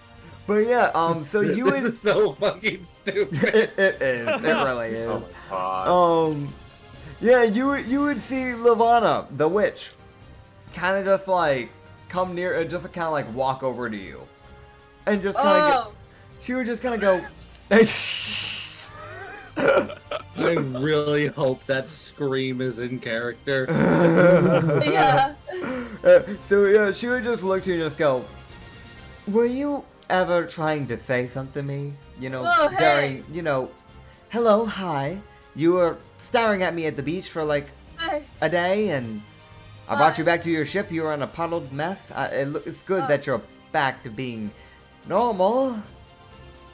But yeah, so you This would is so fucking stupid. it is. It really is. Oh my god. Yeah, you would see Lavana, the witch, kind of just like come near, just kind of like walk over to you, and just kind of. She would just kind of go. I really hope that scream is in character. Yeah. So yeah, she would just look to you and just go. Were you ever trying to say something to me? You know, Oh, hey. during, hello, hi. You were staring at me at the beach for like Hey. a day, and I brought you back to your ship. You were in a puddled mess. It's good that you're back to being normal.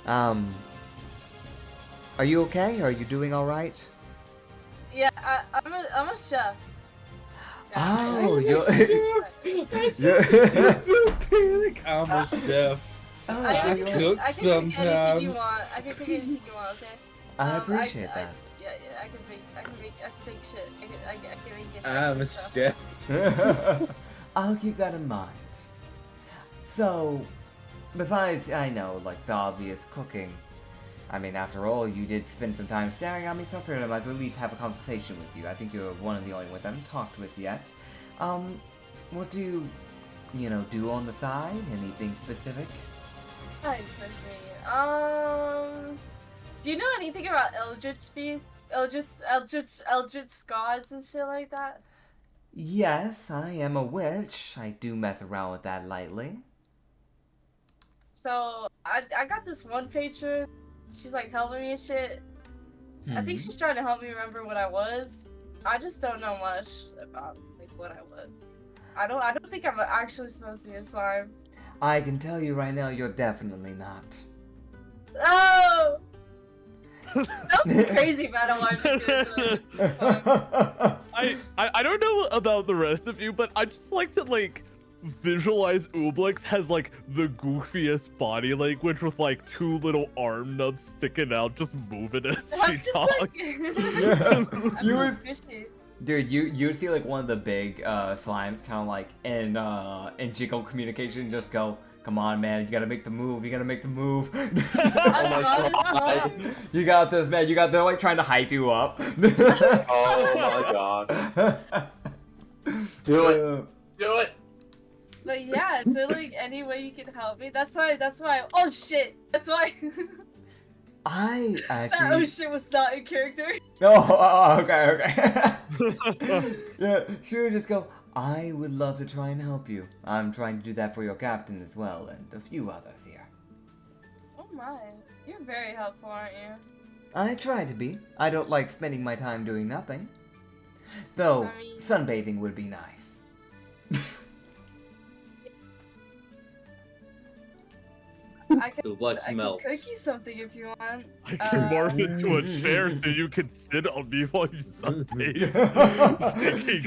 Are you okay? Are you doing all right? Yeah, I'm a chef. Oh, you're panic. I'm a chef. Oh, I so can you're- cook I can pick anything you sometimes. want. I can pick anything you want. Okay. I appreciate that. Yeah, I can make shit. I can make it. I'm a chef. I'll keep that in mind. So, besides, I know, like, the obvious cooking, I mean, after all, you did spend some time staring at me, so I figured I might at least have a conversation with you. I think you're one of the only ones I haven't talked with yet. What do you, do on the side? Anything specific? Do you know anything about Eldritch Beasts? Eldritch Scars and shit like that? Yes, I am a witch. I do mess around with that lightly. So, I got this one patron. She's like helping me and shit. I think she's trying to help me remember what I was. I just don't know much about like what I was. I don't think I'm actually supposed to be a slime. I can tell you right now, you're definitely not. Oh! That's crazy battle I'm I don't know about the rest of you, but I just like to visualize Ooblex has like the goofiest body language with like 2 little arm nubs sticking out, just moving as she I'm just talks. like, Yeah. I'm You so would, squishy. dude, you'd see like one of the big slimes kind of like in jiggle communication just go, come on, man, you gotta make the move, you gotta make the move. Oh my god. You got this, man, you got, they're like trying to hype you up. Oh my god. Do it. Do it. But yeah, is there like any way you can help me? That's why, oh shit! That's why I that oh actually... shit was not in character. Okay. Yeah, she would just go, I would love to try and help you. I'm trying to do that for your captain as well, and a few others here. Oh my, you're very helpful, aren't you? I try to be. I don't like spending my time doing nothing. Though, I mean- sunbathing would be nice. I can Ooblex melts. cook you something if you want. I can morph into a chair so you can sit on me while you sunbathe. Hey.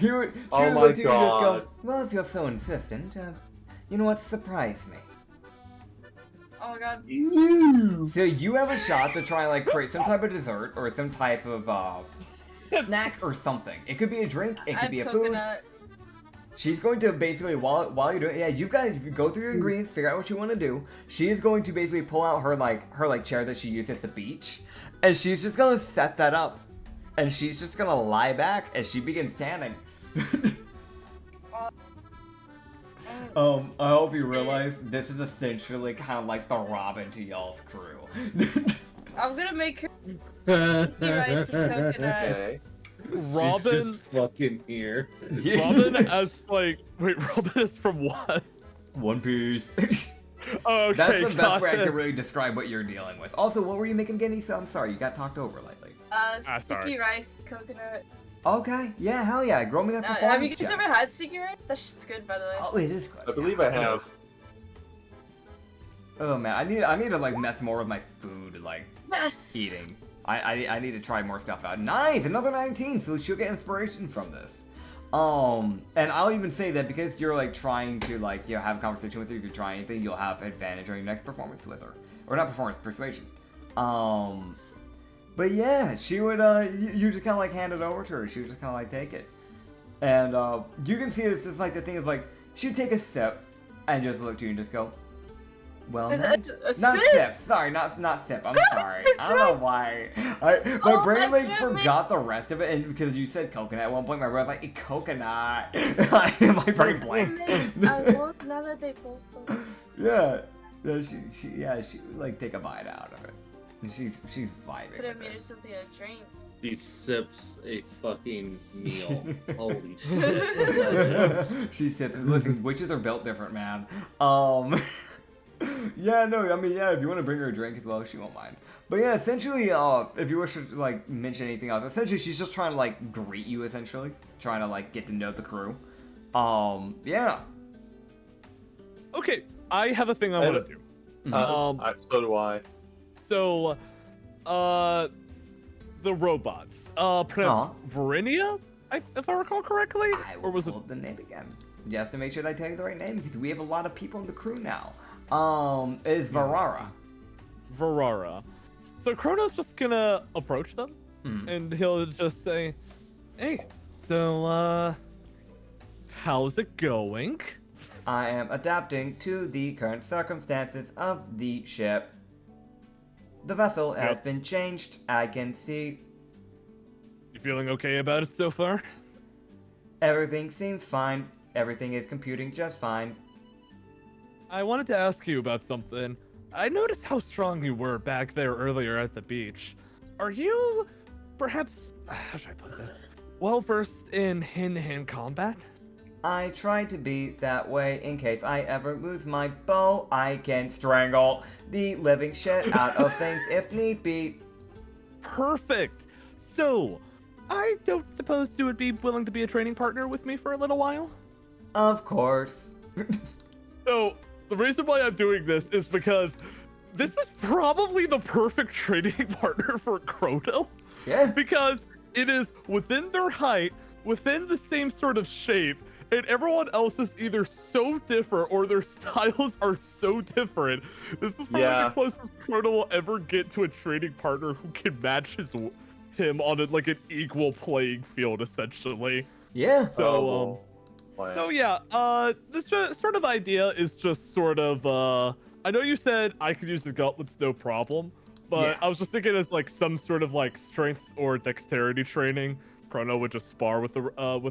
She would Oh look my at you and just God. go, well, if you're so insistent, you know what, surprise me. Oh my god. So you have a shot to try and like create some type of dessert or some type of snack or something. It could be a drink, it I could have be a food. coconut. She's going to basically, while you're doing, yeah, you guys go through your ingredients, figure out what you want to do. She is going to basically pull out her chair that she used at the beach, and she's just gonna set that up, and she's just gonna lie back as she begins tanning. I hope you realize this is essentially kind of like the Robin to y'all's crew. I'm gonna make her sticky rice and coconut. Okay. She's Robin, just fucking here. Robin as like, wait, Robin is from what? One Piece. Oh, okay, That's the best got way I it. can really describe what you're dealing with. Also, what were you making again, Issa? I'm sorry, you got talked over lately. sorry. Sticky rice, coconut. Okay, yeah, hell yeah, grow me that performance Have you guys check. ever had sticky rice? That shit's good, by the way. Oh, it is good. I believe I have. Oh man, I need to like mess more with my food, like Yes. eating. I need to try more stuff out. Nice, another 19, so she'll get inspiration from this. And I'll even say that because you're like trying to like have a conversation with her, if you try anything, you'll have advantage on your next performance with her, or not performance, persuasion. But yeah, she would you just kind of like hand it over to her. She would just kind of like take it, and you can see it's just like the thing is like she'd take a sip and just look to you and just go, well, Is not, it a not sip? sip. Sorry, not sip. I'm sorry. I don't know why. My Oh, brain like my goodness. forgot the rest of it, and because you said coconut at one point, my brain was like coconut. My brain blanked. I want nada de coco. Yeah, she would like take a bite out of it, and she's vibing. Could have with made it. her something to drink. He sips a fucking meal. Holy shit. She said, "Listen, witches are built different, man." Yeah, no, I mean, yeah, if you want to bring her a drink as well, she won't mind. But yeah, essentially, if you wish to like mention anything else, essentially she's just trying to like greet you, essentially, trying to like get to know the crew. Yeah. Okay, I have a thing I want to do. So do I. So, the robots. Pronounced Verinia, if I recall correctly, I or will was it? pull up the name again, just to make sure that I tell you the right name, because we have a lot of people in the crew now. Is Varara. Verara. So Chrono's just gonna approach them, and he'll just say, "Hey, so how's it going?" I am adapting to the current circumstances of the ship. The vessel has been changed. I can see You feeling okay about it so far? everything seems fine. Everything is computing just fine. I wanted to ask you about something. I noticed how strong you were back there earlier at the beach. Are you, perhaps, how should I put this, well versed in hand-to-hand combat? I try to be that way in case I ever lose my bow. I can strangle the living shit out of things if need be. Perfect. So, I don't suppose you would be willing to be a training partner with me for a little while? Of course. So, the reason why I'm doing this is because this is probably the perfect training partner for Chrono. Yeah. Because it is within their height within the same sort of shape, and everyone else is either so different or their styles are so different. This is probably the closest Chrono will ever get to a trading partner who can match him on like an equal playing field, essentially. Yeah. So so yeah, this sort of idea is just sort of I know you said I could use the gauntlets no problem, but I was just thinking as like some sort of like strength or dexterity training. Chrono would just spar with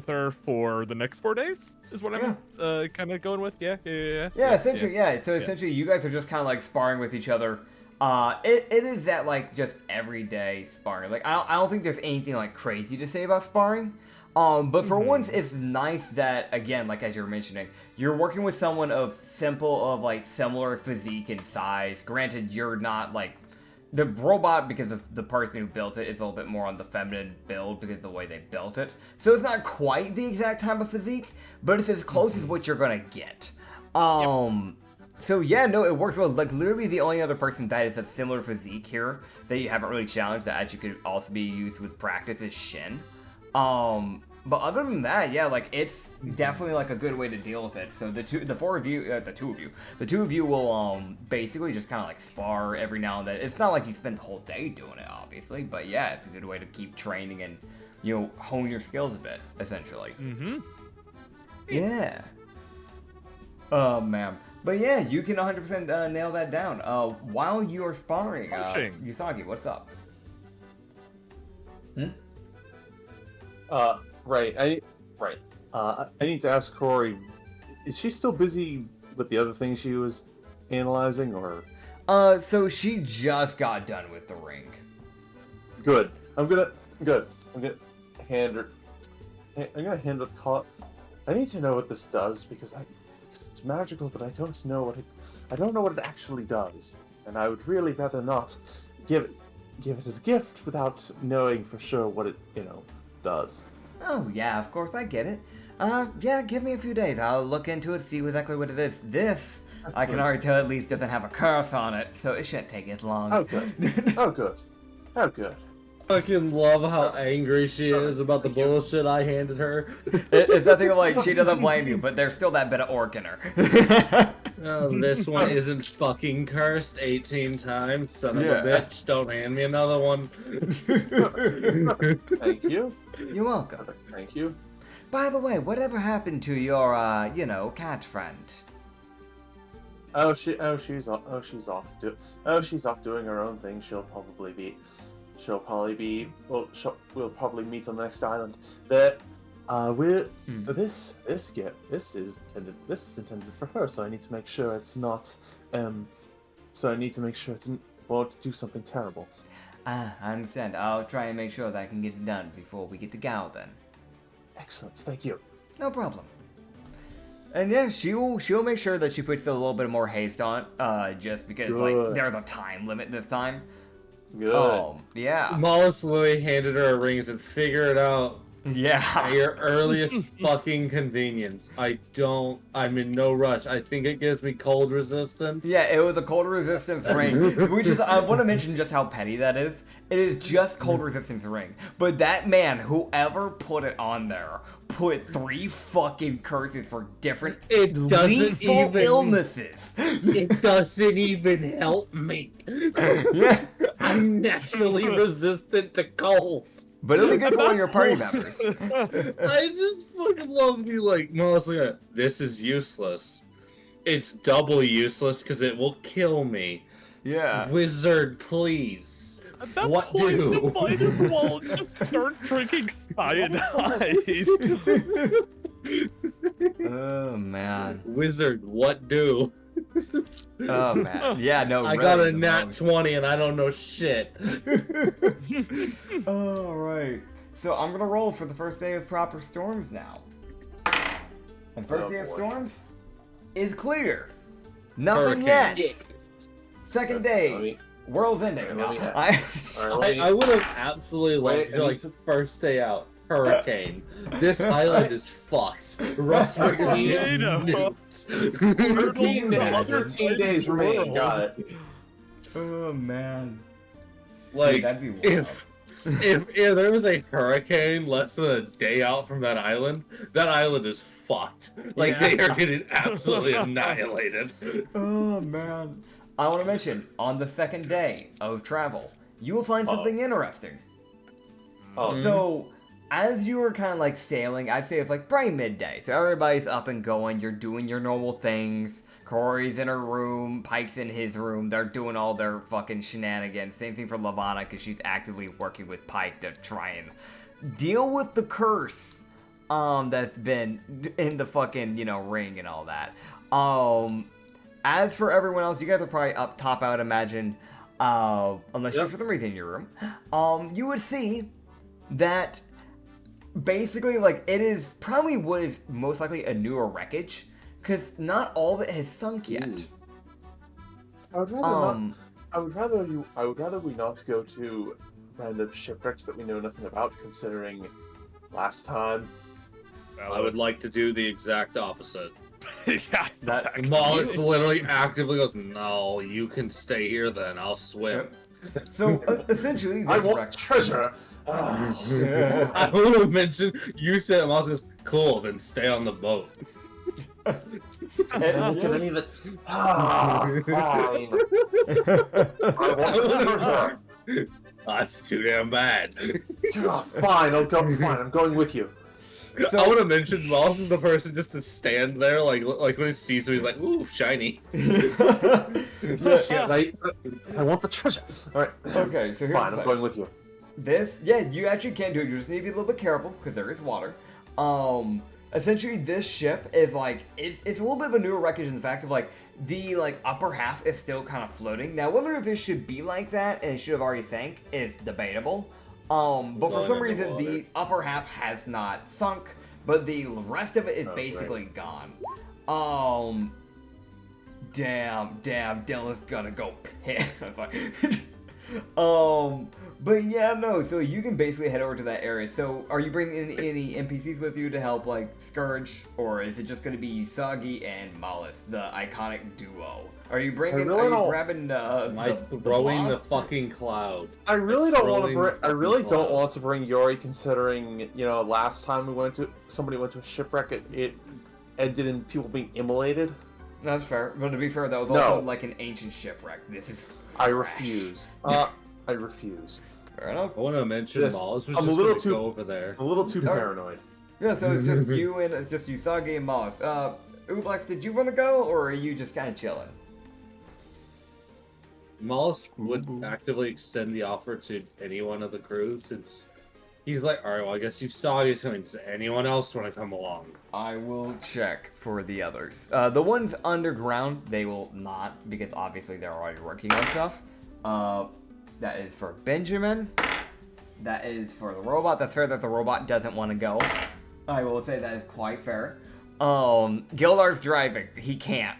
her for the next 4 days. Is what I'm kind of going with. Yeah. Essentially, So essentially, you guys are just kind of like sparring with each other. It is that like just everyday sparring. Like I don't think there's anything like crazy to say about sparring. But for once, it's nice that again, like as you were mentioning, you're working with someone of similar physique and size. Granted, you're not like. The robot, because of the person who built it, is a little bit more on the feminine build because of the way they built it. So it's not quite the exact type of physique, but it's as close as what you're gonna get. So yeah, no, it works well. Like literally the only other person that is a similar physique here that you haven't really challenged that actually could also be used with practice is Shin. But other than that, yeah, like it's definitely like a good way to deal with it. So the two of you will basically just kind of like spar every now and then. It's not like you spend the whole day doing it, obviously, but yeah, it's a good way to keep training and hone your skills a bit, essentially. Yeah. Oh man, but yeah, you can 100% nail that down. While you are sparring, Usagi, what's up? I need to ask Corey, is she still busy with the other things she was analyzing, or? So she just got done with the ring. Good. I'm gonna hand her the call. I need to know what this does because it's magical, but I don't know what it actually does, and I would really rather not give it as a gift without knowing for sure what it does. Oh, yeah, of course, I get it. Yeah, give me a few days. I'll look into it, see exactly what it is. This, I can already tell at least doesn't have a curse on it, so it shouldn't take as long. Oh, good. Oh, good. I fucking love how angry she is about the bullshit I handed her. It's nothing like she doesn't blame you, but there's still that bit of orc in her. Oh, this one isn't fucking cursed 18 times, son of a bitch. Don't hand me another one. Thank you. You're welcome. Thank you. By the way, whatever happened to your, cat friend? She's off doing her own thing. We'll probably meet on the next island. This is intended for her, so I need to make sure it's not. Won't do something terrible. I understand. I'll try and make sure that I can get it done before we get to Gao then. Excellent, thank you. No problem. And yeah, she'll make sure that she puts a little bit more haste on it, just because like there's a time limit this time. Good. Yeah. Mollis Louis handed her a ring and said, figure it out. Yeah. At your earliest fucking convenience. I'm in no rush. I think it gives me cold resistance. Yeah, it was a cold resistance ring, which is, I want to mention just how petty that is. It is just cold resistance ring. But that man, whoever put it on there, put 3 fucking curses for different lethal illnesses. It doesn't even help me. Yeah. I'm naturally resistant to cold. But it'll be good for one of your party members. I just fucking love the Melissa. This is useless. It's double useless because it will kill me. Yeah. Wizard, please. At that What point, do? you might as well just start drinking cyanide. Oh man. Wizard, what do? Oh man. Yeah, no. I got a nat 20 and I don't know shit. Alright. So I'm gonna roll for the first day of proper storms now. And first day of storms is clear. Nothing Hurricane. yet. Second day. World's ending. No, I would have absolutely loved first day out. Hurricane. This island is fucked. Russ Tornado. 13 days remain. Got it. Oh man. Like, Dude, that'd be wild. if there was a hurricane less than a day out from that island is fucked. Like, Yeah. they are getting absolutely annihilated. Oh man. I want to mention, on the second day of travel, you will find something interesting. Oh, So, as you were kind of like sailing, I'd say it's like probably midday. So everybody's up and going. You're doing your normal things. Corey's in her room. Pike's in his room. They're doing all their fucking shenanigans. Same thing for Lavana because she's actively working with Pike to try and deal with the curse that's been in the fucking, ring and all that. As for everyone else, you guys are probably up top, I would imagine. Unless you're for some reason in your room. You would see that basically, like, it is probably what is most likely a newer wreckage, because not all of it has sunk yet. I would rather not. I would rather we not go to random shipwrecks that we know nothing about, considering last time. I would like to do the exact opposite. Yeah, That Mollis literally actively goes, "No, you can stay here then. I'll swim." So essentially, this I want wreck- treasure. I would have mentioned, you said, Mollis goes, "Cool, then stay on the boat." And look at any of it. Fine. I want treasure. That's too damn bad. Fine, I'll go. Fine, I'm going with you. I would have mentioned Mollis is the person just to stand there, like when he sees him, he's like, "Ooh, shiny." Shit, I want the treasure. All right. Okay, so here's Fine, the I'm thing. going with you. You actually can do it. You just need to be a little bit careful because there is water. Essentially, this ship is like it's a little bit of a newer wreckage in the fact of like the upper half is still kind of floating. Now, whether if it should be like that and it should have already sank is debatable. But for Going some in the reason, water. the upper half has not sunk, but the rest of it is Oh, basically gone. Damn, Dylan's gonna go piss. But yeah, no, so you can basically head over to that area. So are you bringing in any NPCs with you to help, like, Scourge? Or is it just going to be Usagi and Mollis, the iconic duo? Are you bringing, really are you don't- grabbing, Am I throwing the blob? fucking cloud? I really don't want to Throwing bring. I really fucking don't cloud. want to bring Yori, considering last time somebody went to a shipwreck. It ended in people being immolated. That's fair, but to be fair, that was No. also, like, an ancient shipwreck. This is I fresh. refuse. I refuse. Fair enough. I want to mention Yes, Mollis was I'm a just little going to too- go over there. I'm a little too Alright. paranoid. Yeah, so it's just you and, it's just Usagi and Mollis. Ublex, did you want to go, or are you just kind of chilling? Mollis would actively extend the offer to any one of the crew since he's like, "Alright, well, I guess Usagi's coming. Does anyone else want to come along?" I will check for the others. The ones underground, they will not, because obviously they're already working on stuff. That is for Benjamin. That is for the robot. That's fair that the robot doesn't want to go. I will say that is quite fair. Gildar's driving. He can't.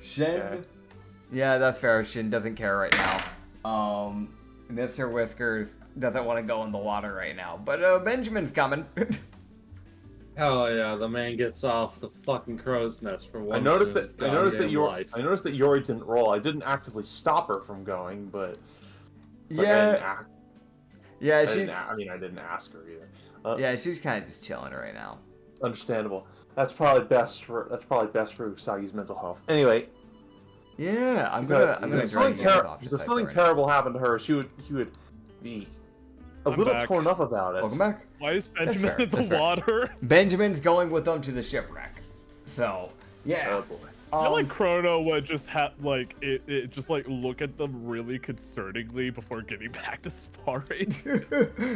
Shin. Okay. Yeah, that's fair. Shin doesn't care right now. Mr. Whiskers doesn't want to go in the water right now. But Benjamin's coming. Hell yeah, the man gets off the fucking crow's nest for once. I noticed in his that. I noticed that goddamn Yori. life. I noticed that Yori didn't roll. I didn't actively stop her from going, but it's like I Yeah. didn't act- Yeah, I she's didn't a- I mean, I didn't ask her either. yeah, she's kind of just chilling right now. Understandable. That's probably best for Usagi's mental health. Anyway, Yeah, I'm because gonna if drag something, you off if the site something right now. terrible happened to her, he would be a I'm little back. torn up about it. Welcome back. Why is That's Benjamin fair, in the that's fair. water? Benjamin's going with them to the shipwreck. So yeah. Oh boy. I feel like Chrono would just have it just like look at them really concerningly before getting back to sparring.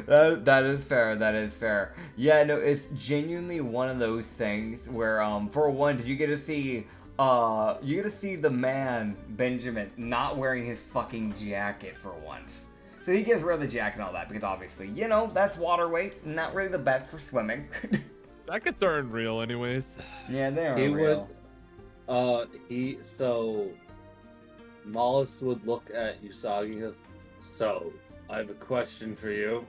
that is fair. That is fair. Yeah, no, it's genuinely one of those things where, for one, did you get to see, the man Benjamin not wearing his fucking jacket for once. So he gets rid of the jacket and all that because obviously, that's water weight, not really the best for swimming. Jackets aren't real, anyways. Yeah, they are He real. Mollis would look at Usagi and goes, "So, I have a question for you.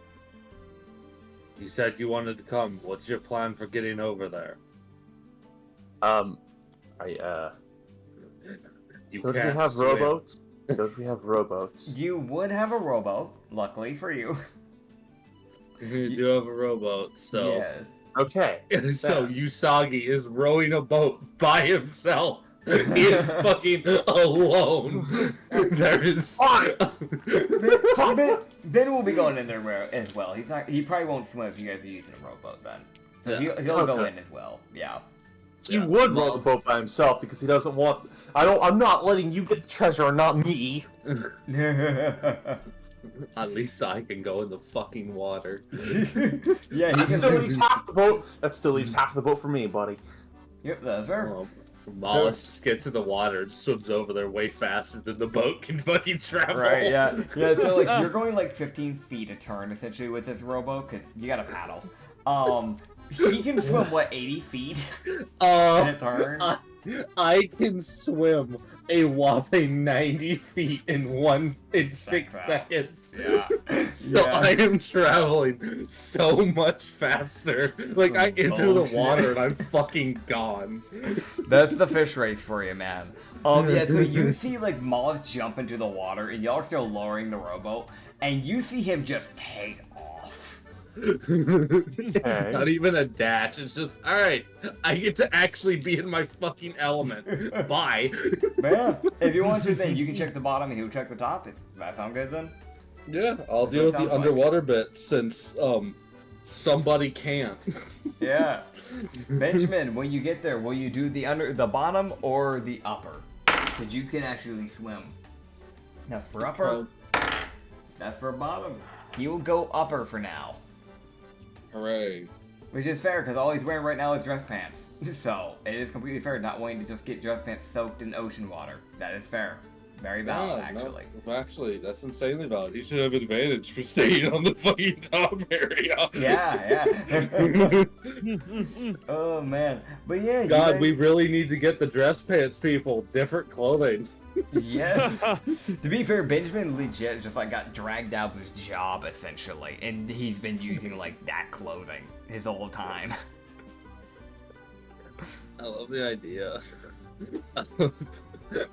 You said you wanted to come. What's your plan for getting over there?" You Don't we can't have swim. rowboats? Don't we have rowboats? You would have a rowboat. Luckily for you. You do have a rowboat, so Yes. Okay. so Usagi is rowing a boat by himself. He is fucking alone. There is. Ben will be going in there as well. He's not. He probably won't swim if you guys are using a rowboat then. So Yeah. he'll go Okay. in as well. Yeah. He would row the boat by himself because he doesn't want. I'm not letting you get the treasure and not me. At least I can go in the fucking water. Yeah. He That can still leaves half the boat. That still leaves half the boat for me, buddy. Yep, that's fair. Well, Mollusk just gets in the water and swims over there way faster than the boat can fucking travel. Right, yeah. Yeah, so like you're going like 15 feet a turn essentially with this rowboat because you gotta paddle. He can swim what, 80 feet in a turn? I can swim a whopping 90 feet in 6 seconds. Yeah. So Yeah. I am traveling so much faster. Like I enter the water and I'm fucking gone. That's the fish race for you, man. Yeah, so you see like Mollusk jump into the water and y'all are still lowering the rowboat and you see him just take off. It's not even a dash. It's just, alright, I get to actually be in my fucking element. Bye. Man, if you want to, then you can check the bottom and he'll check the top. If that sound good then? Yeah, I'll That's deal what with it the sounds underwater bit since somebody can't. Yeah. Benjamin, when you get there, will you do the bottom or the upper? Because you can actually swim. That's for upper. That's for bottom. He will go upper for now. Hooray. Which is fair, because all he's wearing right now is dress pants. So, it is completely fair not wanting to just get dress pants soaked in ocean water. That is fair. Very valid, actually. No, actually, that's insanely valid. He should have advantage for staying on the fucking top area. Yeah. Oh, man. But yeah, you God, guys- we really need to get the dress pants people different clothing. Yes. To be fair, Benjamin legit just like got dragged out of his job essentially, and he's been using like that clothing his whole time. I love the idea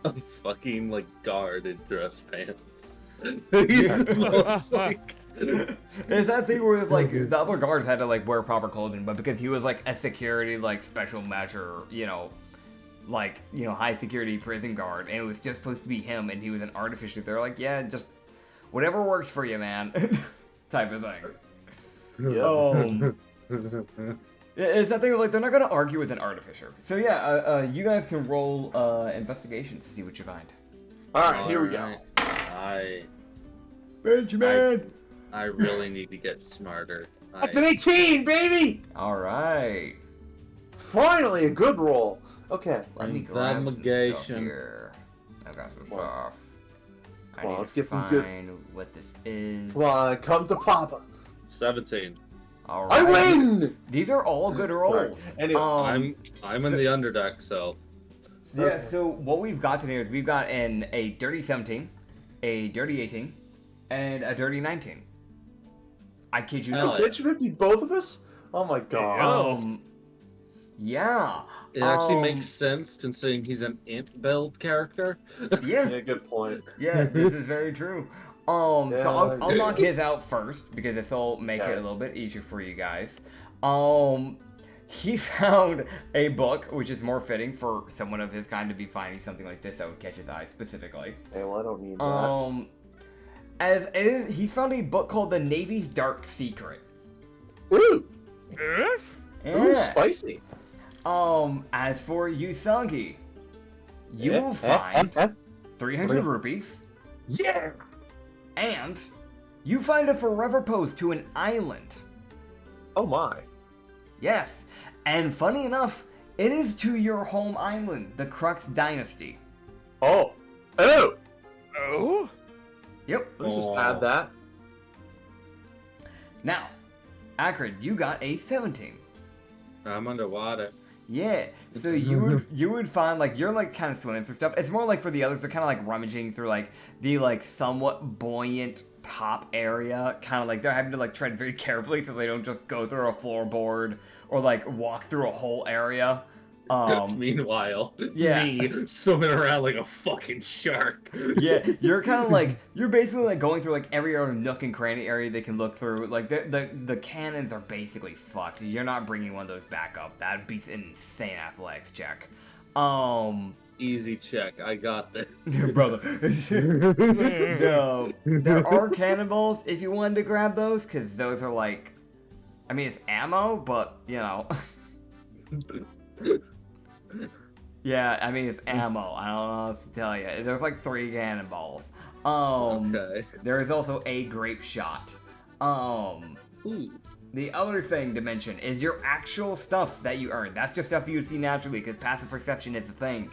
of fucking like guard in dress pants. He's almost like. It's that thing where it's like the other guards had to like wear proper clothing, but because he was like a security like special measure, high security prison guard, and it was just supposed to be him, and he was an artificer. They're like, yeah, just whatever works for you, man, type of thing. It's that thing of like they're not gonna argue with an artificer. So yeah, you guys can roll investigation to see what you find. All right, here we go. Benjamin. I really need to get smarter. That's an 18, baby! All right. Finally, a good roll. Okay. Let me grab some stuff Investigation. here. I got some stuff. I Well, need let's to get some find good- what this is. Come on, come to Papa. 17. All I right. win! These are all good rolls. Anyway, I'm in the underdeck, so Yeah, so what we've got today is we've got a dirty 17, a dirty 18, and a dirty 19. I kid you Hell not. yeah. Did you beat both of us? Oh my god. Yeah. it actually makes sense considering he's an imp build character. Yeah, Yeah, good point. yeah, this is very true. So I'll Yeah. knock his out first because this will make it a little bit easier for you guys. He found a book, which is more fitting for someone of his kind to be finding something like this that would catch his eye specifically. Hey, well, I don't need that. As it is, he's found a book called The Navy's Dark Secret. Ooh! Eh? Ooh, Yeah. spicy. As for Usagi, you will find 300 rupees, Yeah! and you find a forever post to an island. Oh my. Yes, and funny enough, it is to your home island, the Crux Dynasty. Oh. Oh! Oh? Yep. Let's just Aw. add that. Now, Acrid, you got a 17. I'm underwater. Yeah, so you would find like you're like kind of swimming through stuff. It's more like for the others, they're kind of like rummaging through like the like somewhat buoyant top area. Kind of like they're having to like tread very carefully so they don't just go through a floorboard or like walk through a whole area. Meanwhile, yeah. me swimming around like a fucking shark. Yeah, you're kind of like you're basically like going through like every other nook and cranny area they can look through. Like the cannons are basically fucked. You're not bringing one of those back up. That'd be an insane athletics check. Easy check. I got this. Brother. No, there are cannonballs if you wanted to grab those, because those are like, I mean it's ammo, but you know. Yeah, I mean it's ammo. I don't know what else to tell you. There's like 3 cannonballs. Okay. There is also a grape shot. Ooh. The other thing to mention is your actual stuff that you earn. That's just stuff that you'd see naturally because passive perception is a thing.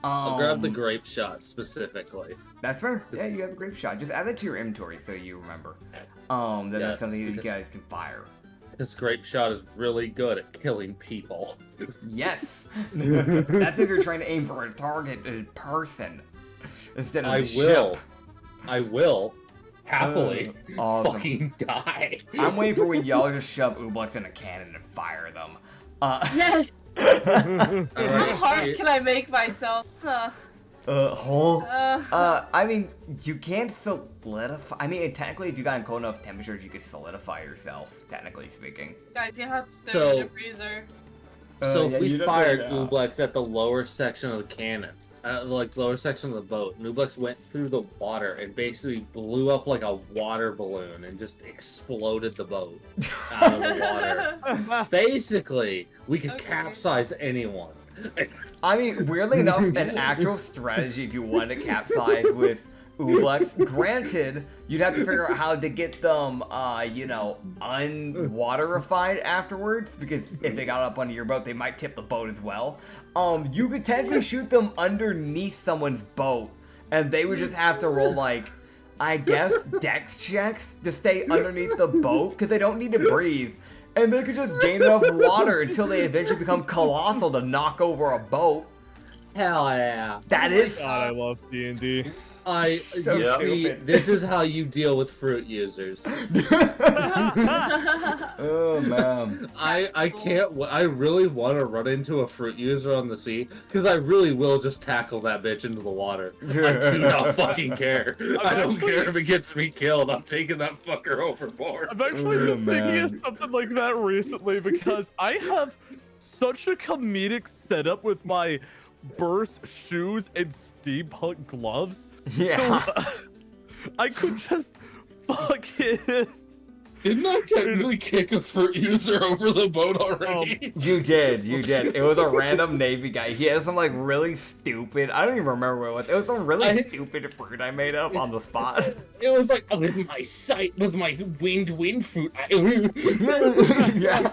I'll grab the grape shot specifically. That's fair. Yeah, you have a grape shot. Just add that to your inventory so you remember. That's Yes, something that you guys can fire. This grape shot is really good at killing people. Yes. That's if you're trying to aim for a target person instead of I the will. ship. I will happily Awesome. fucking die. I'm waiting for when y'all just shove Ooblex in a cannon and fire them. Yes. All How right, hard see- can I make myself? Huh. I mean, you can't solidify. I mean, technically, if you got in cold enough temperatures, you could solidify yourself, technically speaking. Guys, you have to stay So- in the freezer. So yeah, if we you don't fired know. Ooblex at the lower section of the cannon, like lower section of the boat, and Ooblex went through the water and basically blew up like a water balloon and just exploded the boat out of the water. Basically, we could Okay. capsize anyone. I mean, weirdly enough, an actual strategy if you wanted to capsize with Ooblex. Granted, you'd have to figure out how to get them, unwaterified afterwards, because if they got up onto your boat, they might tip the boat as well. You could technically shoot them underneath someone's boat, and they would just have to roll, like, I guess, dex checks to stay underneath the boat, because they don't need to breathe. And they could just gain enough water until they eventually become colossal to knock over a boat. Hell yeah. That is God, I love D&D. You So see, stupid. this is how you deal with fruit users. Oh man. I can't. I really want to run into a fruit user on the sea because I really will just tackle that bitch into the water. I do not fucking care. I don't care if it gets me killed. I'm taking that fucker overboard. I've actually Oh, been thinking man. of something like that recently because I have such a comedic setup with my burst shoes and steampunk gloves. Yeah. So, I could just fucking. Didn't I technically kick a fruit user over the boat already? You did. It was a random Navy guy. He had some like really stupid. I don't even remember what it was. It was some really stupid fruit I made up on the spot. It was like with my sight, with my wind fruit. Yeah.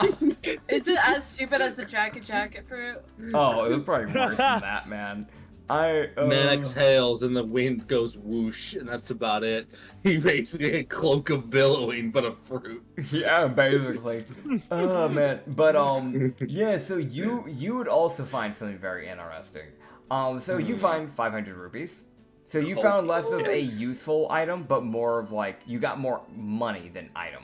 Is it as stupid as the jacket fruit? Oh, it was probably worse than that, man. Man exhales and the wind goes whoosh, and that's about it. He basically a cloak of billowing, but a fruit. Yeah, basically. Oh man, but yeah. So you would also find something very interesting. So you find 500 rupees. So you found less of a useful item, but more of like you got more money than item.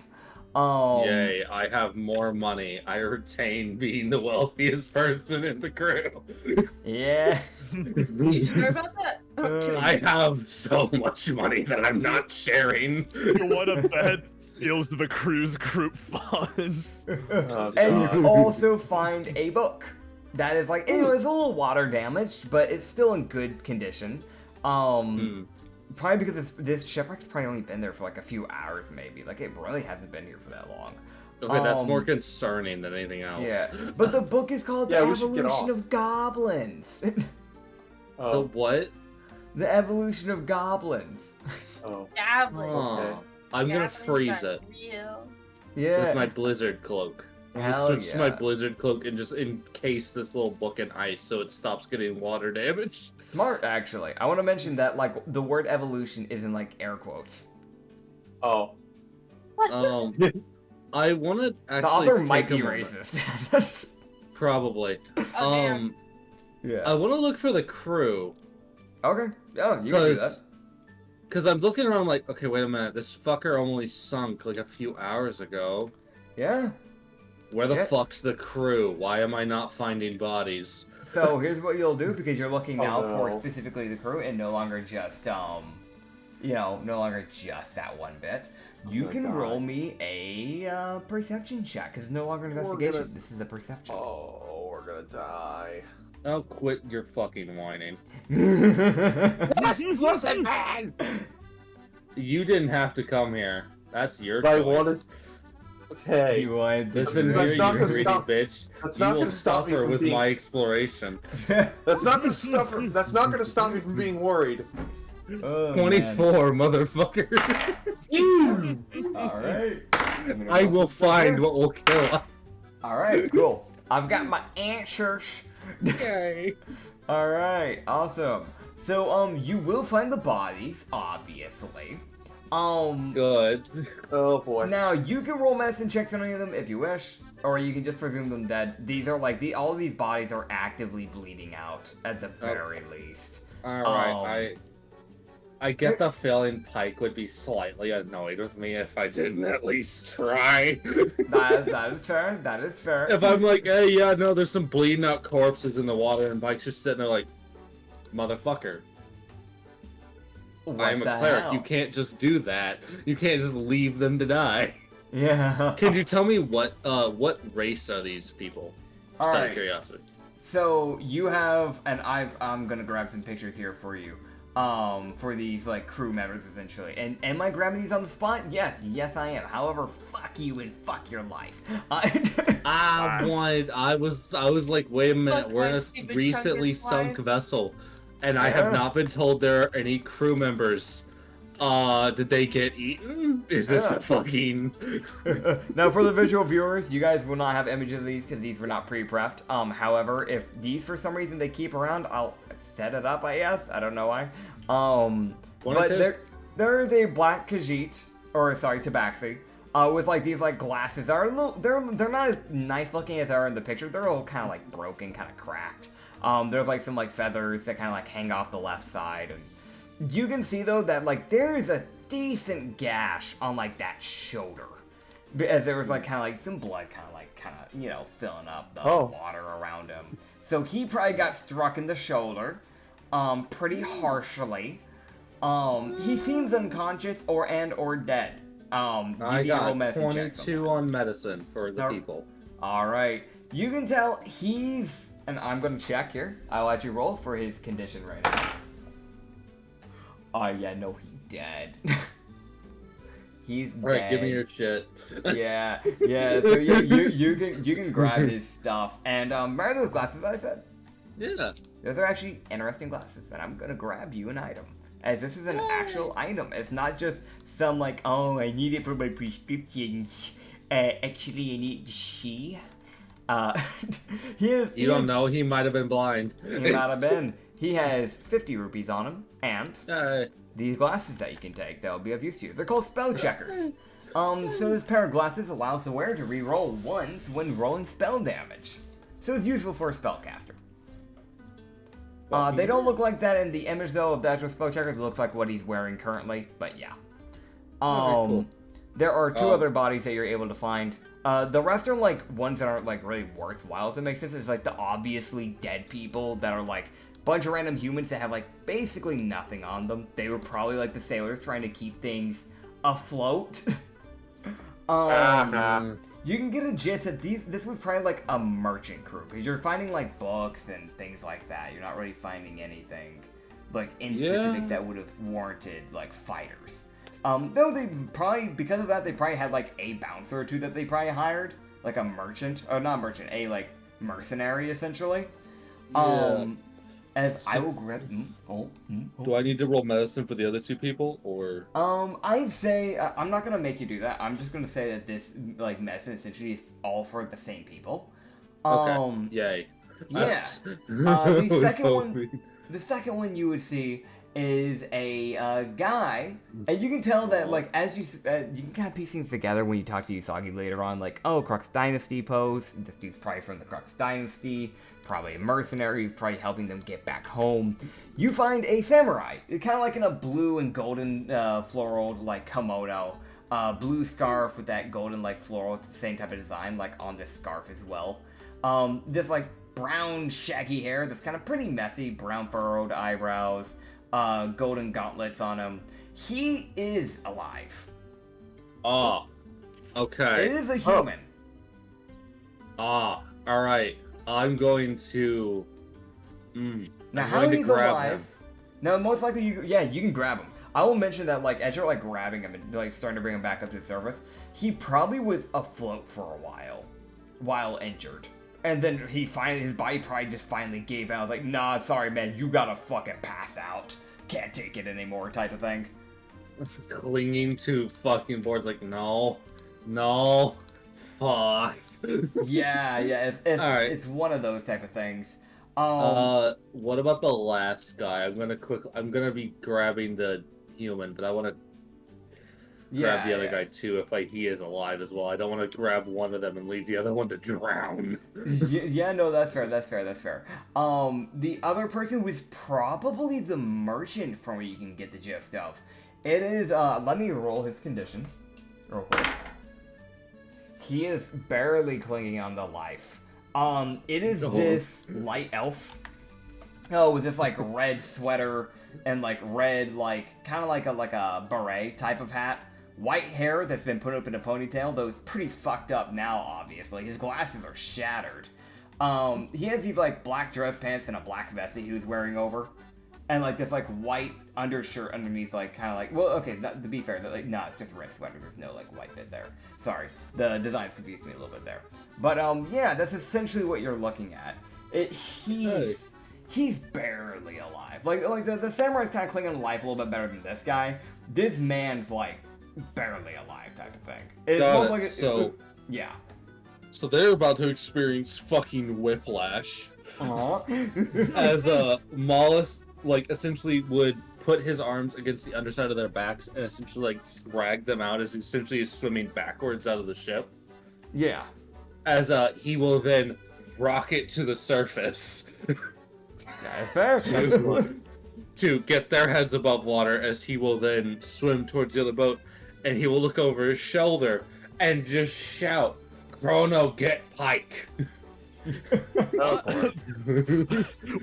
Yay! I have more money. I retain being the wealthiest person in the crew. Yeah. You sure about that? I have so much money that I'm not sharing. You want to bet steals the cruise group funds? Oh, And God. you also find a book that is like, it's a little water damaged, but it's still in good condition. Probably because this shipwreck's probably only been there for like a few hours, maybe. Like it really hasn't been here for that long. Okay, that's more concerning than anything else. Yeah, but the book is called Yeah, The we should get Evolution off. of Goblins. The Oh, what? The Evolution of Goblins. oh. Goblin. Okay. I'm gonna Goblins freeze are it Real. Yeah. with my blizzard cloak. I'm gonna Hell switch to my yeah. blizzard cloak and just encase this little book in ice so it stops getting water damage. Smart, actually. I want to mention that like the word evolution is in like air quotes. Oh. I want to actually. The author take might a be moment. racist. Probably. Oh, damn. Yeah. I want to look for the crew Okay. Oh, you can do that. because I'm looking around like, okay, wait a minute, this fucker only sunk like a few hours ago. Yeah. Where the Yeah. fuck's the crew? Why am I not finding bodies? So here's what you'll do, because you're looking now for no. specifically the crew and no longer just no longer just that one bit. You gonna can die. roll me a perception check, because it's no longer an investigation. This is a perception. Oh, we're gonna die. Oh, quit your fucking whining. Listen, man! You didn't have to come here. That's your I choice. wanted. Okay. You wanted to Listen do here, That's you not gonna greedy stop- bitch. that's You not will gonna stop me suffer from with being- my exploration. That's not gonna stop. That's not gonna stop me from being worried. Oh, 24, motherfucker. All right. I will find what will kill us. All right, cool. I've got my answers. Okay. All right, awesome. So you will find the bodies, obviously. Good. Oh boy. Now you can roll medicine checks on any of them if you wish, or you can just presume them dead. These are like all of these bodies are actively bleeding out at the very least. Alright, I get the feeling Pike would be slightly annoyed with me if I didn't at least try. That is fair. That is fair. If I'm like, hey, yeah, no, there's some bleeding out corpses in the water, and Pike's just sitting there like, motherfucker. What I'm a the cleric. hell? You can't just do that. You can't just leave them to die. Yeah. Can you tell me what race are these people? All Just out right. of curiosity. So you have, and I'm gonna grab some pictures here for you. For these like crew members essentially. And am I grabbing these on the spot? Yes I am. However, fuck you and fuck your life. I was like, wait a minute, Fuck we're my in a stupid recently chungus sunk life. vessel, and I have Yeah. not been told there are any crew members. Did they get eaten? Is this Yeah. a fucking? Now for the visual viewers, you guys will not have images of these because these were not pre-prepped. However, if these for some reason they keep around, I'll set it up, I guess. I don't know why. One or But two? there is a black Khajiit, or sorry, Tabaxi, with like these like glasses that are a little, they're not as nice looking as they are in the picture. They're all kind of like broken, kind of cracked. There's like some like feathers that kind of like hang off the left side, and you can see though that like there's a decent gash on like that shoulder, as there was like kind of like some blood kind of you know filling up the water around him. So he probably got struck in the shoulder, pretty harshly. He seems unconscious or dead. I got 22 on medicine for the people. All right, you can tell he's, and I'm gonna check here. I'll let you roll for his condition right now. Oh yeah, no, he dead. He's dead. Alright, give me your shit. Yeah. So you can grab his stuff and remember those glasses that I said? Yeah. Those are actually interesting glasses, and I'm gonna grab you an item. As this is an actual item. It's not just some like, oh, I need it for my prescription. Actually, I need to see. You don't know, he might have been blind. He might have been. He has 50 rupees on him, and these glasses that you can take that will be of use to you. They're called spell checkers. So this pair of glasses allows the wearer to re-roll ones when rolling spell damage. So it's useful for a spellcaster. They don't look like that in the image though of the actual spell checkers. It looks like what he's wearing currently, but yeah. Cool. There are two other bodies that you're able to find. The rest are like ones that aren't like really worthwhile, if it makes sense. It's like the obviously dead people that are like bunch of random humans that have like basically nothing on them. They were probably like the sailors trying to keep things afloat. You can get a gist that this was probably like a merchant crew, because you're finding like books and things like that. You're not really finding anything like in specific that would have warranted like fighters. Though they probably, because of that, they probably had like a bouncer or two that they probably hired, like a merchant, or not merchant, a like mercenary essentially. As I will grab. Do I need to roll medicine for the other two people, or? I'd say I'm not gonna make you do that. I'm just gonna say that this like medicine essentially is all for the same people. Okay. Yay. Yeah. I was The second one you would see is a guy, and you can tell that like as you can kind of piece things together when you talk to Usagi later on, like, oh, Crux Dynasty pose. This dude's probably from the Crux Dynasty. Probably a mercenary who's probably helping them get back home. You find a samurai, kind of like in a blue and golden floral like kimono, blue scarf with that golden like floral, it's the same type of design like on this scarf as well. This like brown, shaggy hair that's kind of pretty messy, brown furrowed eyebrows, golden gauntlets on him. He is alive. Oh, okay. It is a human. Ah, all right. I'm going to. Now, I'm how going to he's grab alive? him. Now, most likely, you can grab him. I will mention that, like, as you're like grabbing him and like starting to bring him back up to the surface, he probably was afloat for a while injured, and then his body probably just finally gave out. Like, nah, sorry, man, you gotta fucking pass out. Can't take it anymore, type of thing. Clinging to fucking boards, like, no, fuck. Yeah, Alright. it's one of those type of things. What about the last guy? I'm gonna be grabbing the human, but I want to grab the other guy too if he is alive as well. I don't want to grab one of them and leave the other one to drown. Yeah, no, that's fair. The other person was probably the merchant from where you can get the gist of. It is, let me roll his condition real quick. He is barely clinging on to life. It is this light elf. With this like red sweater and like red, like kind of like a beret type of hat. White hair that's been put up in a ponytail, though it's pretty fucked up now, obviously. His glasses are shattered. He has these like black dress pants and a black vest that he was wearing over. And like this like white undershirt underneath, like kind of like, well, okay, to be fair, like, no, it's just a red sweater. There's no like white bit there. Sorry, the designs confused me a little bit there. But yeah, that's essentially what you're looking at. He's barely alive. Like the samurai's kind of clinging to life a little bit better than this guy. This man's like barely alive type of thing. Yeah. So they're about to experience fucking whiplash. Aww. As Mollis like essentially would put his arms against the underside of their backs and essentially like drag them out as essentially is swimming backwards out of the ship. Yeah. As he will then rocket to the surface. Fair. to get their heads above water, as he will then swim towards the other boat, and he will look over his shoulder and just shout, "Chrono, get Pike!"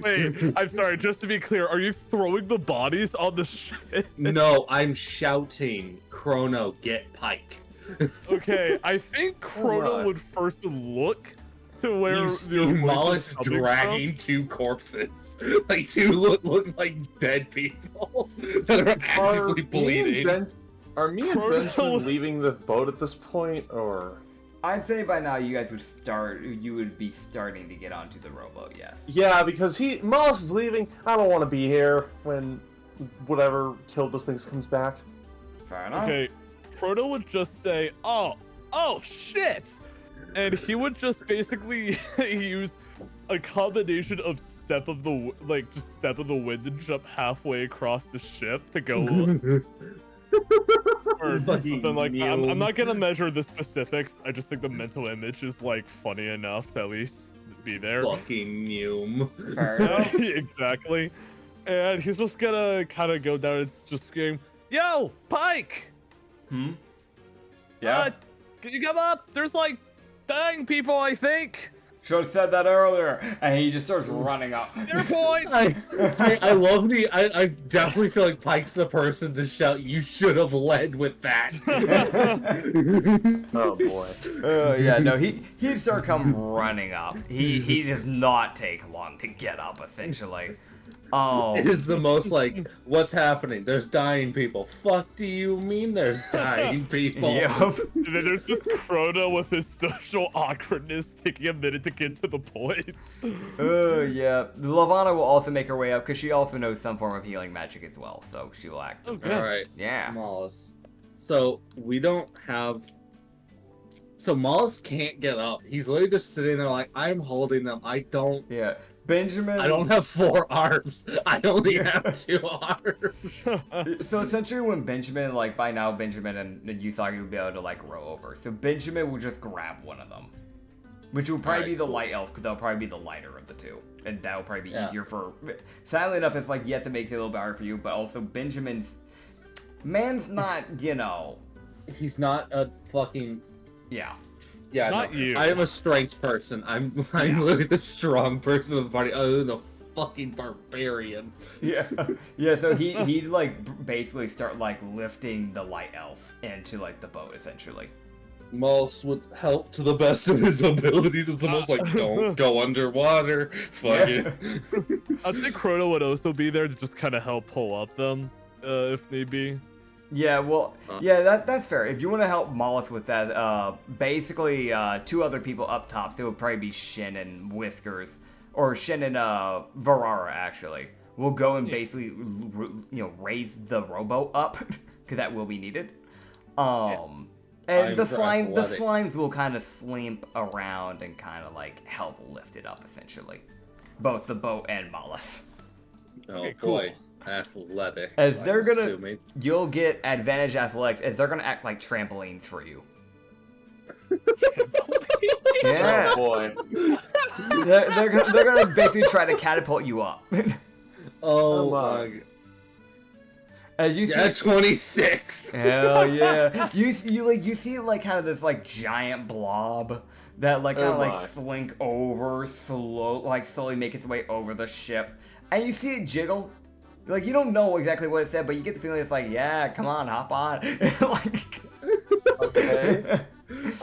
Wait, I'm sorry, just to be clear, are you throwing the bodies on the ship? No, I'm shouting, "Chrono, get Pike!" Okay, I think Chrono would first look to where You see Mollis dragging two corpses. Like two look like dead people that are actively bleeding. Are me and Benjamin leaving the boat at this point, or? I'd say by now you guys would be starting to get onto the rowboat, yes. Yeah, because Mollis is leaving. I don't want to be here when whatever killed those things comes back. Fair enough. Okay, Proto would just say, oh shit! And he would just basically use a combination of step of the wind and jump halfway across the ship to go or something like that. I'm not gonna measure the specifics. I just think the mental image is like funny enough to at least be there. Fucking Mume. Fair enough. Exactly. And he's just gonna kind of go down and just scream, "Yo, Pike! Yeah? Can you come up? There's like dying people, I think." Should have said that earlier. And he just starts running up. Your point. I love I definitely feel like Pike's the person to shout, "You should have led with that." Oh boy. Yeah, no, he'd start come running up. He does not take long to get up, essentially. Oh. It is the most like, what's happening? There's dying people. Fuck do you mean there's dying people? Yep. And then there's just Chrono with his social awkwardness taking a minute to get to the point. Yeah. Lavana will also make her way up because she also knows some form of healing magic as well, so she will act. Okay. Alright. Yeah. Mollis. So we don't have. So Mollis can't get up. He's literally just sitting there like, I'm holding them. I don't have 4 arms. I only have 2 arms. So essentially when Benjamin, like by now Benjamin and Usagi would be able to like row over. So Benjamin will just grab one of them. Which will probably be the light elf, because that'll probably be the lighter of the two. And that'll probably be easier for... Sadly enough, it's like, yes, it makes it a little bit harder for you, but also Benjamin's... Man's not, He's not a fucking... Yeah. Yeah, Not no. you. I am a strength person. I'm literally the strong person of the party, other than the fucking barbarian. Yeah, yeah. So he like basically start like lifting the light elf into like the boat essentially. Moss would help to the best of his abilities. It's almost like, don't go underwater. Fuck it. I think Chrono would also be there to just kind of help pull up them, if need be. Yeah, well, yeah, that's fair. If you want to help Mollusk with that, basically, two other people up top, so it would probably be Shin and Whiskers, or Shin and Varara actually. We'll go and basically, raise the rowboat up, because that will be needed. And the slimes will kind of slimp around and kind of like help lift it up essentially, both the boat and Mollusk. Oh Okay, cool. boy. Athletics. As they're gonna, assuming. you'll get advantage athletics as they're gonna act like trampolines for you. Yeah, Oh boy. they're gonna basically try to catapult you up. Oh my. my god. As you Yeah, see, 26. hell yeah, you see like kind of this like giant blob that like kind of like my. slink over slowly make its way over the ship, and you see it jiggle. Like, you don't know exactly what it said, but you get the feeling it's like, yeah, come on, hop on. Like, Okay.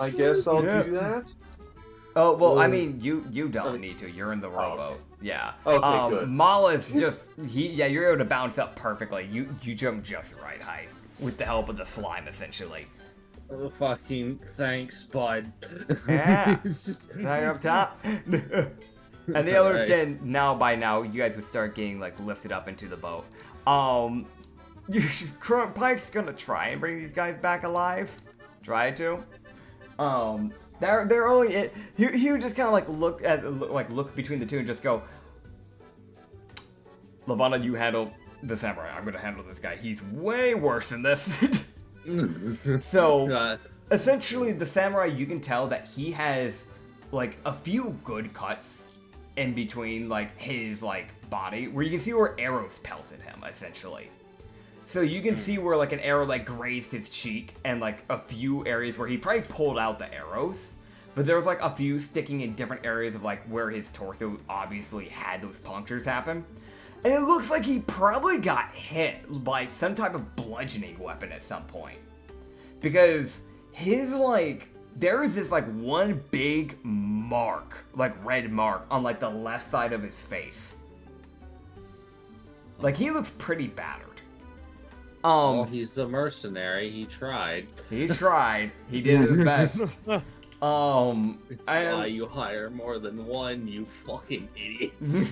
I guess I'll Yeah. do that. oh, well, I mean, you don't need to. You're in the rowboat. Yeah. Okay, good. Maula's just, you're able to bounce up perfectly. You jump just right height with the help of the slime, essentially. Oh, fucking thanks, bud. Yeah. It's just- Now you're up top. And the others Right. can, by now, you guys would start getting, like, lifted up into the boat. Pike's gonna try and bring these guys back alive. Try to. They're only, he would just kind of, like, look between the two and just go, Lavana, you handle the samurai. I'm gonna handle this guy. He's way worse than this. So, essentially, the samurai, you can tell that he has, like, a few good cuts in between, like, his, like, body, where you can see where arrows pelted him, essentially. So you can see where, like, an arrow, like, grazed his cheek, and, like, a few areas where he probably pulled out the arrows, but there was, like, a few sticking in different areas of, like, where his torso obviously had those punctures happen. And it looks like he probably got hit by some type of bludgeoning weapon at some point. Because his, like, there is this, like, one big mark, like, red mark on, like, the left side of his face. Like, he looks pretty battered. Well, he's a mercenary. He tried. He tried. He did his best. It's why you hire more than one, you fucking idiots.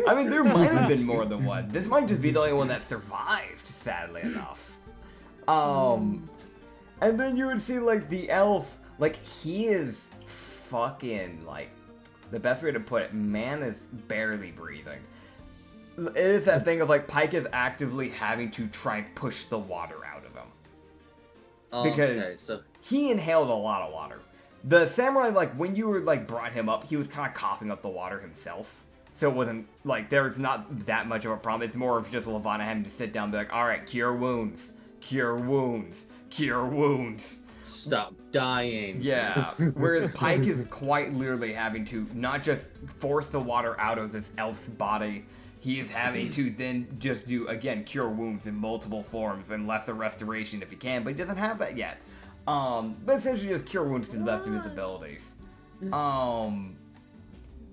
I mean, there might have been more than one. This might just be the only one that survived, sadly enough. And then you would see, like, the elf, like, he is fucking, like, the best way to put it, man is barely breathing. It is that thing of, like, Pike is actively having to try and push the water out of him. Because okay, so he inhaled a lot of water. The samurai, like, when you were, like, brought him up, he was kind of coughing up the water himself. So it wasn't, like, there's not that much of a problem. It's more of just Lavana having to sit down and be like, alright, cure wounds, cure wounds, cure wounds. stop dying. Yeah, whereas Pike is quite literally having to not just force the water out of this elf's body, he is having to then just do, again, cure wounds in multiple forms and lesser restoration if he can, but he doesn't have that yet. But essentially just cure wounds to the best of his abilities.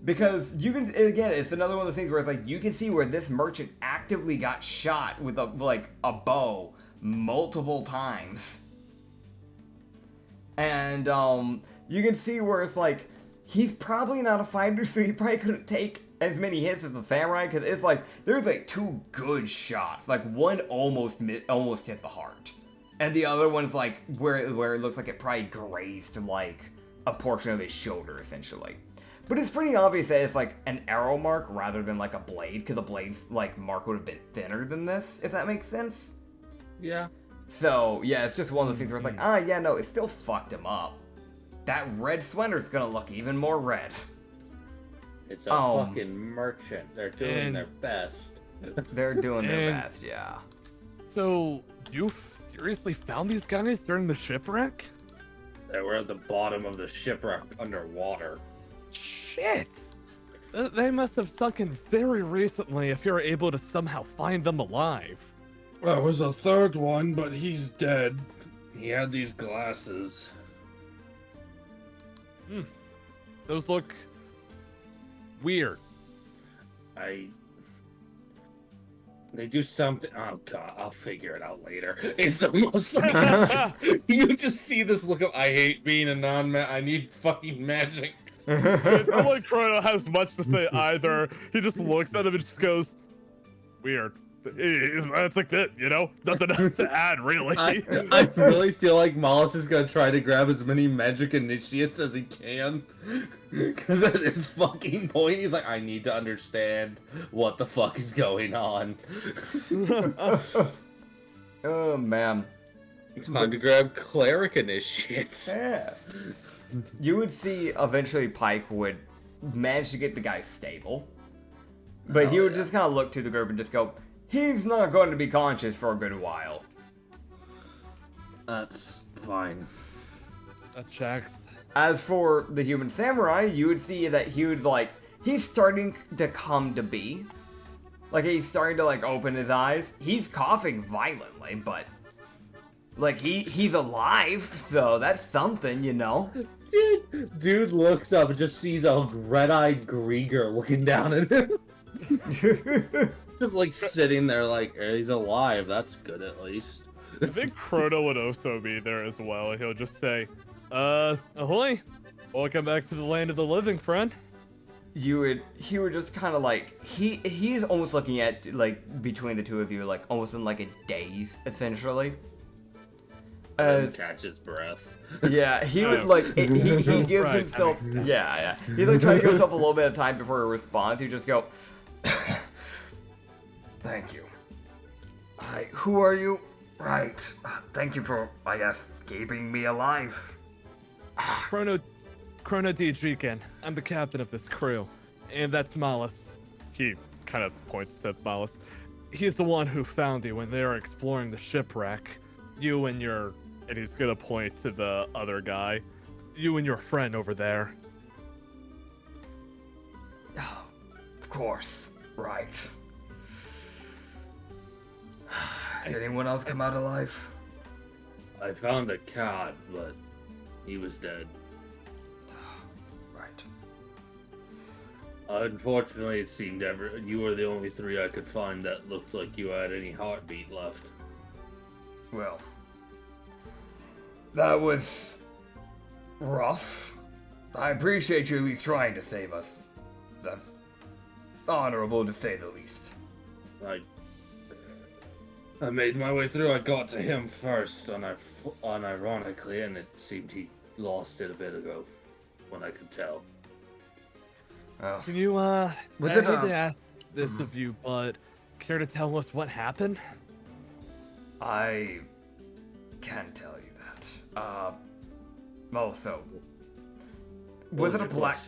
Because you can, again, it's another one of the things where it's like, you can see where this merchant actively got shot with a bow multiple times. And, you can see where it's like, he's probably not a fighter, so he probably couldn't take as many hits as the samurai, because it's like, there's like two good shots. Like, one almost hit the heart. And the other one's like, where it looks like it probably grazed, like, a portion of his shoulder, essentially. But it's pretty obvious that it's like an arrow mark rather than like a blade, because the blade's like mark would have been thinner than this, if that makes sense. Yeah. So, yeah, it's just one of those things where it's like, yeah, no, it still fucked him up. That red sweater's gonna look even more red. It's a fucking merchant. They're doing their best. They're doing their And- best, yeah. So, you seriously found these guys during the shipwreck? They were at the bottom of the shipwreck underwater. Shit! They must have sunken very recently if you're able to somehow find them alive. There was a third one, but he's dead. He had these glasses. Those look weird. They do something. Oh god, I'll figure it out later. It's the most like you just see this look of I hate being a non-man. I need fucking magic. It's not like Chrono has much to say either. He just looks at him and just goes, weird. That's like that, you know? Nothing else to add, really. I really feel like Mollis is gonna try to grab as many magic initiates as he can. Because at his fucking point, he's like, I need to understand what the fuck is going on. Oh, man. It's time to grab cleric initiates. Yeah. You would see eventually Pike would manage to get the guy stable. But he would just kind of look to the group and just go, he's not going to be conscious for a good while. That's fine. That checks. As for the human samurai, you would see that he would, like, he's starting to come to be. Like, he's starting to, like, open his eyes. He's coughing violently, but, like, he's alive, so that's something, you know? Dude looks up and just sees a red-eyed Grieger looking down at him. Just, like, sitting there like, he's alive. That's good, at least. I think Chrono would also be there as well. He'll just say, ahoy! Welcome back to the land of the living, friend. He would just kind of like, he's almost looking at, like, between the two of you, like, almost in, like, a daze, essentially. Catch his breath. Yeah, he would, like, he gives Right, himself, yeah. He's, like, trying to give himself a little bit of time before he responds. He just go, thank you. Hi, who are you? Right, thank you for, I guess, keeping me alive. Chrono Dijiken. I'm the captain of this crew. And that's Malus. He kind of points to Malus. He's the one who found you when they were exploring the shipwreck. You and your... And he's gonna point to the other guy. You and your friend over there. Of course, right. Did anyone else come out alive? I found a cod, but he was dead. Right. Unfortunately, it seemed you were the only three I could find that looked like you had any heartbeat left. Well, that was rough. I appreciate you at least trying to save us. That's honorable to say the least. I made my way through. I got to him first, unironically, and it seemed he lost it a bit ago, when I could tell. Oh. Can you, I Was hate it, to ask this of you, but care to tell us what happened? I can tell you that. Also, was it a black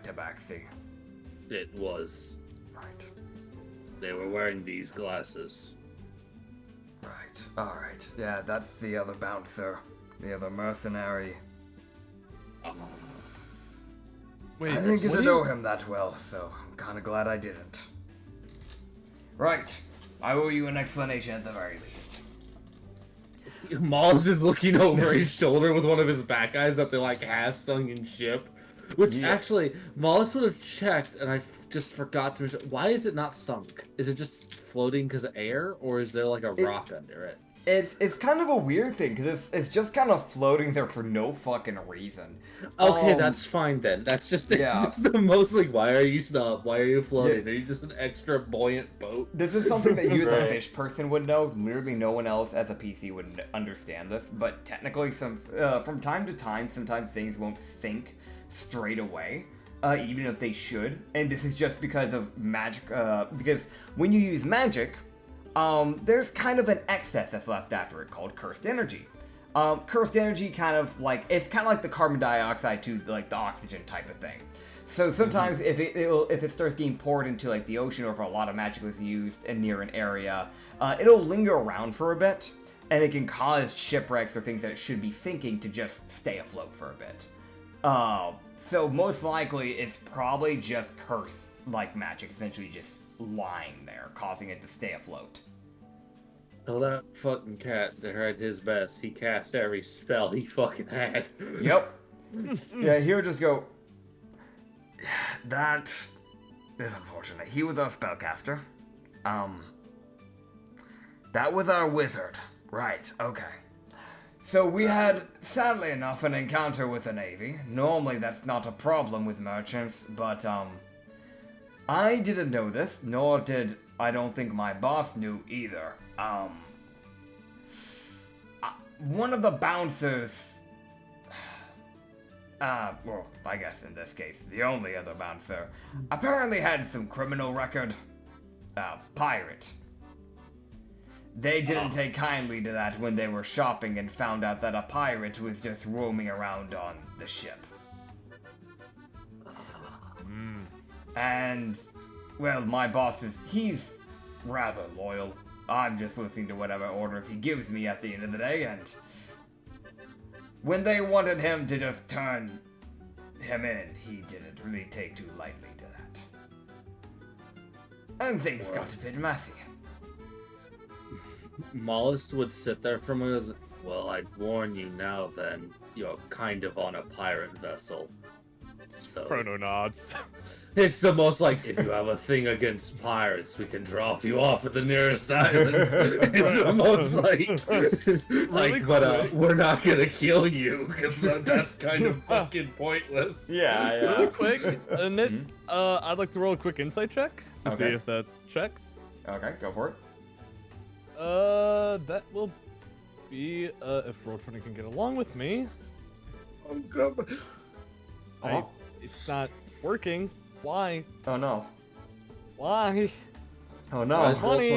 tabaxi? It was. Right. They were wearing these glasses. Right. Alright. Yeah, that's the other bouncer. The other mercenary. Wait, I didn't get what to do you- know him that well, so I'm kinda glad I didn't. Right. I owe you an explanation at the very least. Mollis is looking over his shoulder with one of his back eyes at the like half-sunken ship. Which Yeah. actually, Mollis would have checked, and I just forgot to mention. Why is it not sunk? Is it just floating because of air, or is there like a rock under it? It's kind of a weird thing, because it's just kind of floating there for no fucking reason. Okay, that's fine then. That's just, yeah. it's just the most like, why are you stuck? Why are you floating? Yeah. Are you just an extra buoyant boat? This is something that you as a Right. fish person would know. Literally no one else as a PC would understand this. But technically, from time to time, sometimes things won't sink straight away, even if they should. And this is just because of magic, because when you use magic, there's kind of an excess that's left after it called cursed energy. Cursed energy kind of like, it's kind of like the carbon dioxide to like the oxygen type of thing. So sometimes if it starts getting poured into like the ocean, or if a lot of magic was used and near an area, it'll linger around for a bit. and it can cause shipwrecks or things that should be sinking to just stay afloat for a bit. So most likely it's probably just curse-like magic, essentially just lying there, causing it to stay afloat. Tell that fucking cat to hide his best. He cast every spell he fucking had. Yep. Yeah, he would just go, that is unfortunate. He was our spellcaster. That was our wizard. Right, okay. So we had, sadly enough, an encounter with the Navy. Normally that's not a problem with merchants, but, I didn't know this, nor did, I don't think my boss knew either. One of the bouncers, well, I guess in this case, the only other bouncer, apparently had some criminal record. Pirate. They didn't take kindly to that when they were shopping and found out that a pirate was just roaming around on the ship. And, well, my boss he's rather loyal. I'm just listening to whatever orders he gives me at the end of the day, and when they wanted him to just turn him in, he didn't really take too lightly to that. And things got a bit messy. Mollis would sit there for a minute. Well, I'd warn you now then, you're kind of on a pirate vessel. So Chrono nods. it's the most like, if you have a thing against pirates, we can drop you off at the nearest islands. It's the most like, but we're not gonna kill you, because that's kind of fucking pointless. Yeah. Really quick, I'd like to roll a quick insight check to see Okay. if that checks. Okay, go for it. That will be if Roll20 can get along with me. Oh. It's not working. Why? Oh no. Why? Oh Why no. does Funny.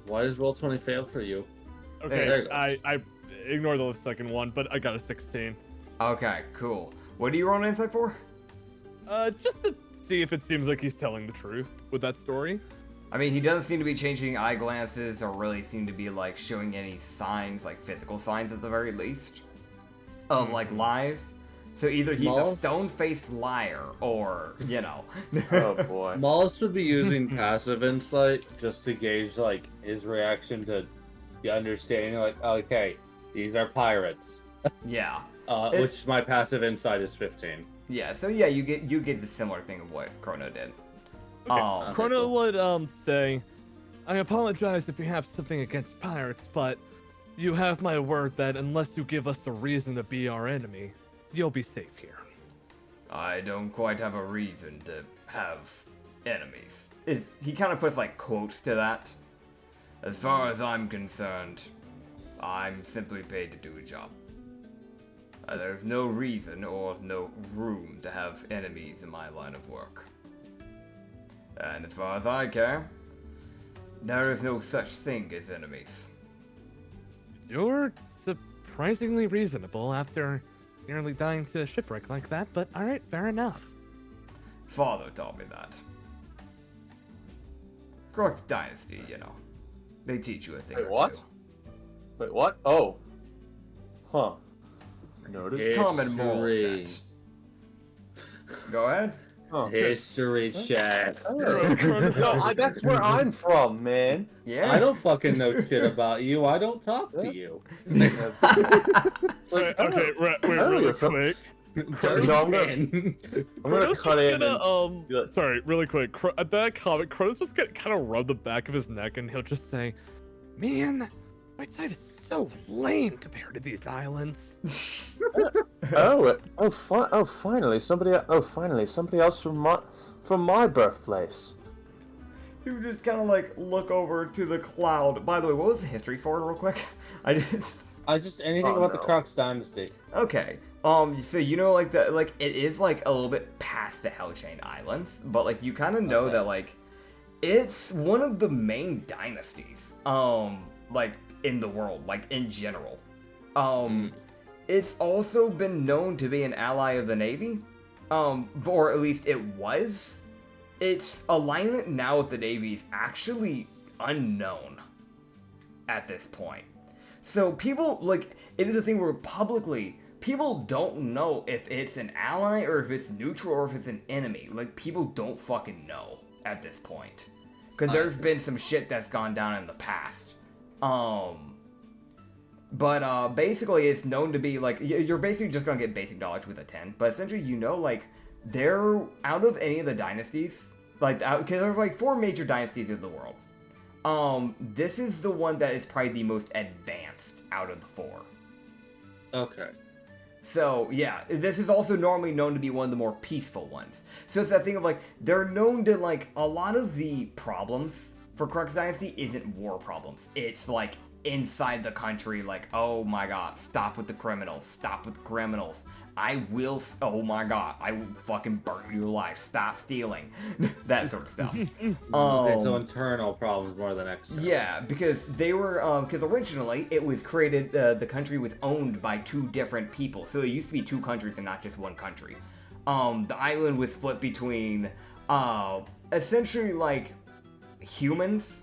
Roll20 fail for you? Okay, there it goes. I ignore the second one, but I got a 16. Okay, cool. What do you roll an insight for? Just to see if it seems like he's telling the truth with that story. I mean, he doesn't seem to be changing eye glances or really seem to be, like, showing any signs, like, physical signs at the very least, of, like, lies. So either he's a Mollis? stone-faced liar or, you know. Oh boy. Mollis would be using passive insight just to gauge like his reaction to the understanding. Like, okay, these are pirates. Yeah. Which my passive insight is 15. Yeah, so yeah, you get the similar thing of what Chrono did. Okay, Chrono cool. would say, I apologize if you have something against pirates, but you have my word that unless you give us a reason to be our enemy, you'll be safe here. I don't quite have a reason to have enemies. He kind of puts, like, quotes to that. As far as I'm concerned, I'm simply paid to do a job. There's no reason or no room to have enemies in my line of work. And as far as I care, there is no such thing as enemies. You're surprisingly reasonable after nearly dying to a shipwreck like that, but alright, fair enough. Father taught me that. Crux Dynasty, you know. They teach you a thing Wait, or what? two. Wait, what? Oh. Huh. Notice. Common moral History. set. Go ahead. Huh. History chat. Oh. No, that's where I'm from, man. Yeah. I don't fucking know shit about you. I don't talk to you. Okay, wait, really quick. Dirty No, I'm gonna- ten. I'm gonna cut in. Sorry, really quick. At that comment, Kronos just kind of rub the back of his neck, and he'll just say, "Man, my side is so lame compared to these islands." Finally, somebody else from my birthplace. He would just kind of like look over to the cloud. By the way, what was the history for it, real quick? I just anything Oh, about the no. Crux Dynasty. Okay. So you know, like it is like a little bit past the Hellchain Islands, but like you kind of know Okay. that like it's one of the main dynasties, like in the world, like in general. It's also been known to be an ally of the Navy, or at least it was. Its alignment now with the Navy is actually unknown at this point. So people, like, it is a thing where publicly, people don't know if it's an ally or if it's neutral or if it's an enemy. Like, people don't fucking know at this point. Because there's been some shit that's gone down in the past. But basically it's known to be, like, you're basically just gonna get basic knowledge with a 10. But essentially, you know, like, they're, out of any of the dynasties, like, because there's, like, 4 major dynasties in the world. This is the one that is probably the most advanced out of the 4. Okay. So, yeah, this is also normally known to be one of the more peaceful ones. So it's that thing of, like, they're known to, like, a lot of the problems for Crux Dynasty isn't war problems. It's, like, inside the country, like, oh my god, stop with the criminals, stop with the criminals. Oh my god, I will fucking burn you alive, stop stealing. That sort of stuff. So internal problems more than external. Yeah, because they were, because originally it was created, the country was owned by 2 different people, so it used to be 2 countries and not just 1 country. The island was split between, essentially, like, humans,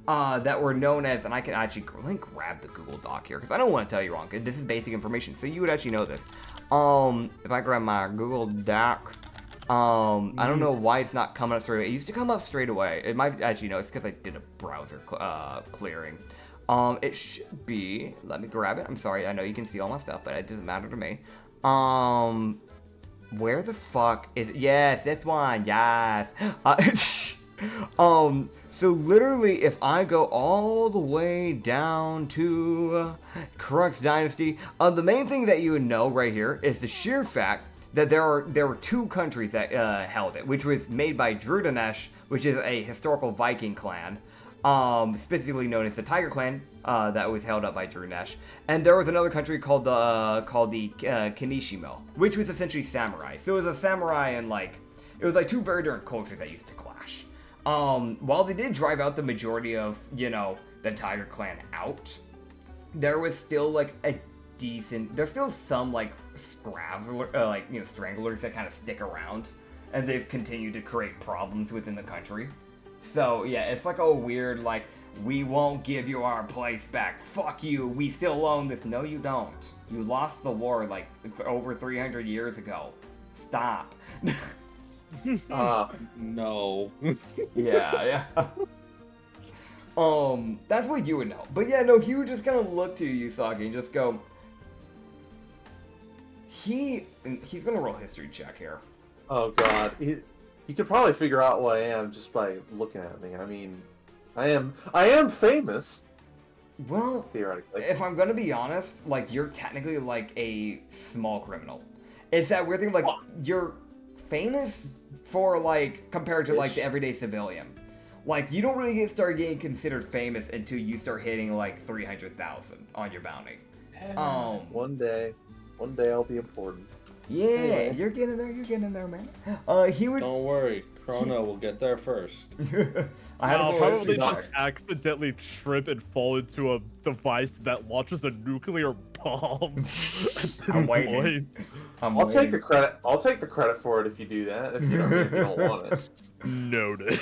that were known as, and I can actually grab the Google Doc here, because I don't want to tell you wrong, because this is basic information, so you would actually know this. If I grab my Google Doc, I don't know why it's not coming up straight away. It used to come up straight away. It might actually, no, it's because I did a browser clearing. It should be, let me grab it. I'm sorry, I know you can see all my stuff, but it doesn't matter to me. Where the fuck is it? Yes, this one, yes. So literally, if I go all the way down to Crux Dynasty, the main thing that you would know right here is the sheer fact that there were 2 countries that held it, which was made by Drudanesh, which is a historical Viking clan, specifically known as the Tiger Clan, that was held up by Drudanesh, and there was another country called the Kanishimo, which was essentially samurai. So it was a samurai and, like, it was like 2 very different cultures that used to clash. While they did drive out the majority of, you know, the Tiger Clan out, there was still, like, there's still some, like, stranglers that kind of stick around, and they've continued to create problems within the country. So, yeah, it's like a weird, like, we won't give you our place back, fuck you, we still own this. No, you don't. You lost the war, like, over 300 years ago. Stop. No. Yeah. That's what you would know. But yeah, no, he would just kind of look to you, Usagi, and just go, he's gonna roll a history check here. Oh god, he could probably figure out what I am just by looking at me. I mean, I am famous. Well, theoretically, if I'm gonna be honest, like, you're technically like a small criminal. It's that weird thing, like, you're famous for, like, compared to, like, the everyday civilian. Like, you don't really started getting considered famous until you start hitting, like, 300,000 on your bounty. One day I'll be important. Yeah, you're getting there, man. He would. Don't worry, Chrono will get there first. I'll probably just accidentally trip and fall into a device that launches a nuclear bomb. I'm waiting. I'll take the credit. I'll take the credit for it if you do that. If you don't want it. Noted.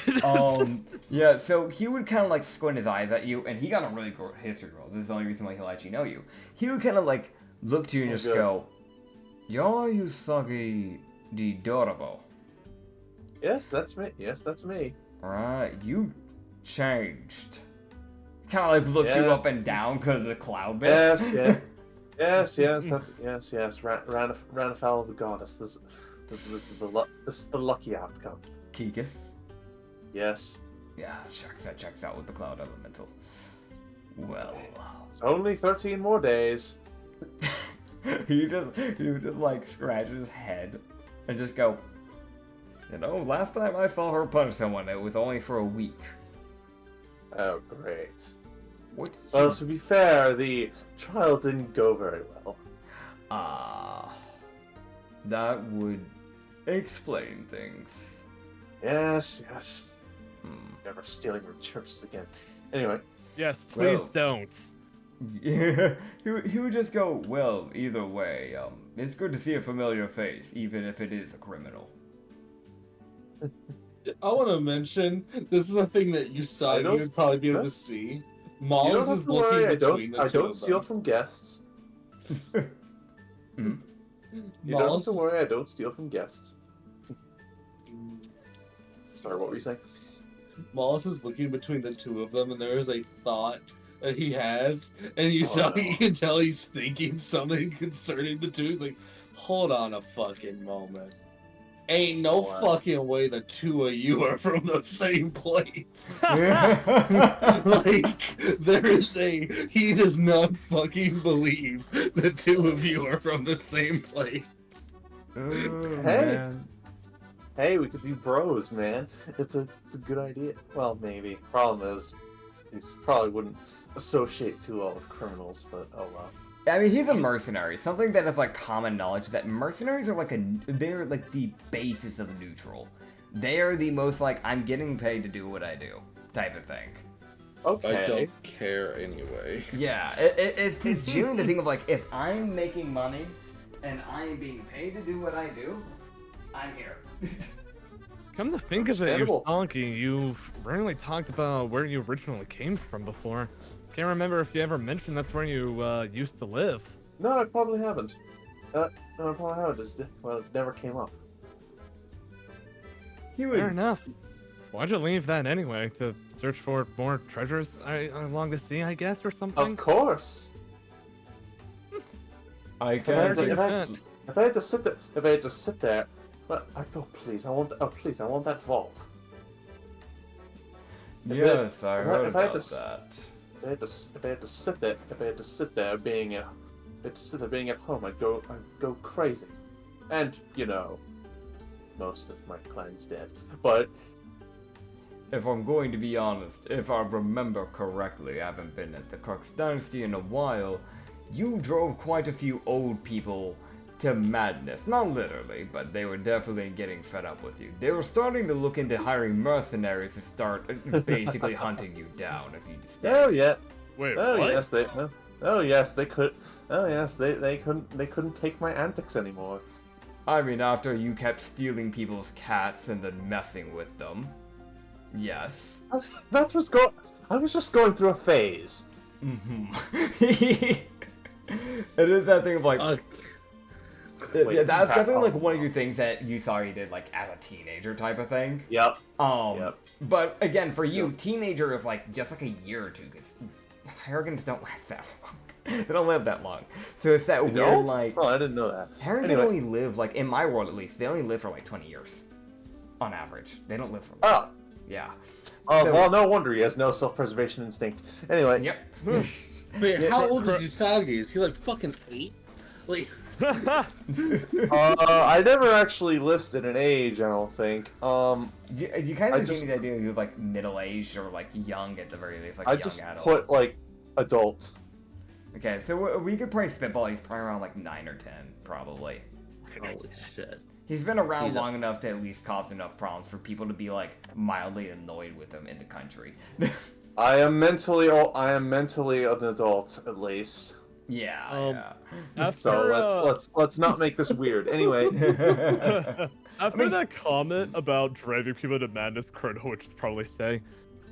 Yeah. So he would kind of like squint his eyes at you, and he got a really good history roll. This is the only reason why he'll actually know you. He would kind of like look to you and just go, "You're Usagi the Dorabo." Yes, that's me. Yes, that's me. Right, you changed. Kind of like looks you up and down because of the cloud bits. Yes. Yes. Ran afoul of the goddess. This is the lucky outcome. Kikis. Yes. Yeah, checks out with the cloud elemental. Well, it's only 13 more days. he just like scratch his head and just go, you know, last time I saw her punch someone, it was only for a week. Oh, great. What? Well, to be fair, the trial didn't go very well. That would explain things. Yes. Never stealing from churches again. Anyway. Yes, please don't. Yeah, he would just go, well, either way, it's good to see a familiar face, even if it is a criminal. I want to mention, this is a thing that you saw, you would probably be able to see. You Maul's don't have is to worry. looking I between don't. I the two don't of steal them. from guests. You don't have Maul's to is- worry. I don't steal from guests. Sorry, what were you saying? Moss is looking between the two of them, and there is a thought that he has, and you can tell he's thinking something concerning the two. He's like, "Hold on a fucking moment. Ain't no What? fucking way the two of you are from the same place." Yeah. Like, he does not fucking believe the two of you are from the same place. Oh, Hey. man. Hey, we could be bros, man. It's a good idea. Well, maybe. Problem is, he probably wouldn't associate too well with criminals, but oh well. I mean, he's a mercenary. Something that is like common knowledge that mercenaries are they're like the basis of neutral. They are the most like I'm getting paid to do what I do type of thing. Okay. I don't care anyway. Yeah, it's genuinely the thing of like if I'm making money and I'm being paid to do what I do, I'm here. Come to think of it, Understandable. Yusaki, you've rarely talked about where you originally came from before. Can't remember if you ever mentioned that's where you used to live. No, I probably haven't. No, I probably haven't. Well, it never came up. He would. Fair enough. Why'd you leave that anyway? To search for more treasures along the sea, I guess, or something? Of course. I If I had can. to- if I had to sit there, but I go, please, I want that vault. Yes, I heard if I had about to that. If I had to sit there being at home, I'd go crazy. And most of my clan's dead. But If I'm going to be honest, if I remember correctly, I haven't been at the Crux Dynasty in a while, you drove quite a few old people to madness. Not literally, but they were definitely getting fed up with you. They were starting to look into hiring mercenaries to start basically hunting you down if you stay. oh yeah, Wait, oh what? yes they could. Oh yes, they couldn't take my antics anymore. I mean, after you kept stealing people's cats and then messing with them. Yes. I was just going through a phase. It is that thing of like... Wait, yeah, that's cat- definitely like oh. one of your things that you saw you did like as a teenager type of thing. Yep. But again, for you, Yep. teenager is like just like a year or two, because Harrigans don't last that long. They don't live that long. So it's that You weird don't? like... Oh, I didn't know that. Harrigans Anyway. only live, like in my world at least, they only live for like 20 years. On average. They don't live for Oh. Yeah. Oh, So- well, no wonder he has no self-preservation instinct. Anyway. Yep. Wait, Yeah, how but- old is Usagi? Is he like fucking 8? Like, I never actually listed an age, I don't think. You kind I of give just- me the idea he was like middle-aged or like young at the very least, like I young just adult. put, like, adult. Okay, so we could probably spitball. He's probably around like 9 or 10, probably. holy shit. He's been around He's a- long enough to at least cause enough problems for people to be like mildly annoyed with him in the country. I am mentally an adult, at least. Yeah. After, So let's not make this weird. Anyway. Yeah. After that comment about driving people to madness, Chrono would just probably say,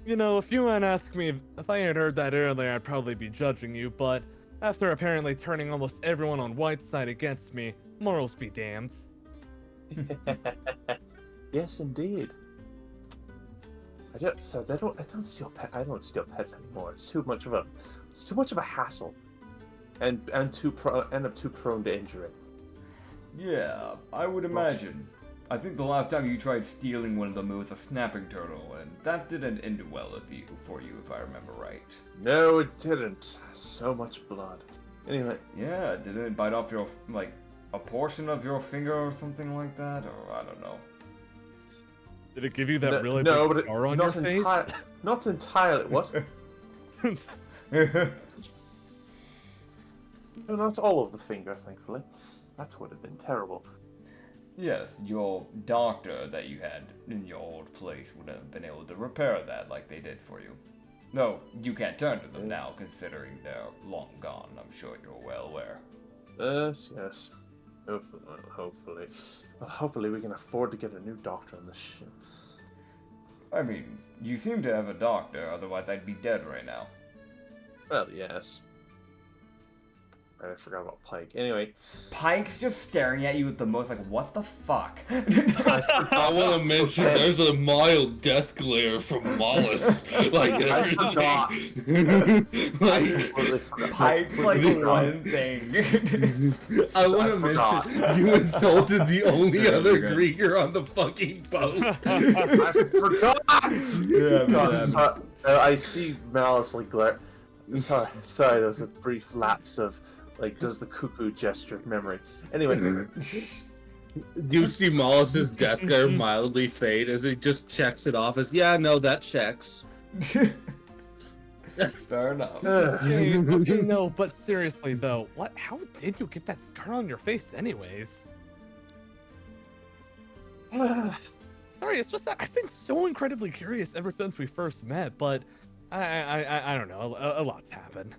if you had asked me if I had heard that earlier, I'd probably be judging you, but after apparently turning almost everyone on White's side against me, morals be damned. Yes, indeed. I don't steal pets anymore. It's too much of a hassle, and too prone to injury. Yeah, I would imagine. I think the last time you tried stealing one of them, it was a snapping turtle, and that didn't end well for you, if I remember right. No, it didn't. So much blood. Anyway, Yeah, did it bite off your, like, a portion of your finger or something like that? Or, I don't know. Did it give you that really no, big but scar on your face? Not entirely. What? No, not all of the finger, thankfully. That would have been terrible. Yes, your doctor that you had in your old place would have been able to repair that like they did for you. No, you can't turn to them now, considering they're long gone. I'm sure you're well aware. Yes. Hopefully we can afford to get a new doctor on this ship. I mean, you seem to have a doctor, otherwise I'd be dead right now. Well, yes. I forgot about Pike. Anyway, Pike's just staring at you with the most like, what the fuck? I want to mention there's a mild death glare from Mollis. Like, I forgot. I completely forgot. Pike's like one thing. I want to forgot. mention you insulted the only Yeah, other you're good. Grieger on the fucking boat. I forgot. Yeah, God, I see Malice like glare. Sorry, there was a brief lapse of like does the cuckoo gesture of memory. Anyway, You see Mollis's death glare mildly fade as he just checks it off as, yeah, no, that checks. Fair enough. Okay, okay, no, but seriously though, how did you get that scar on your face anyways? Sorry, it's just that I've been so incredibly curious ever since we first met, but I don't know, a lot's happened.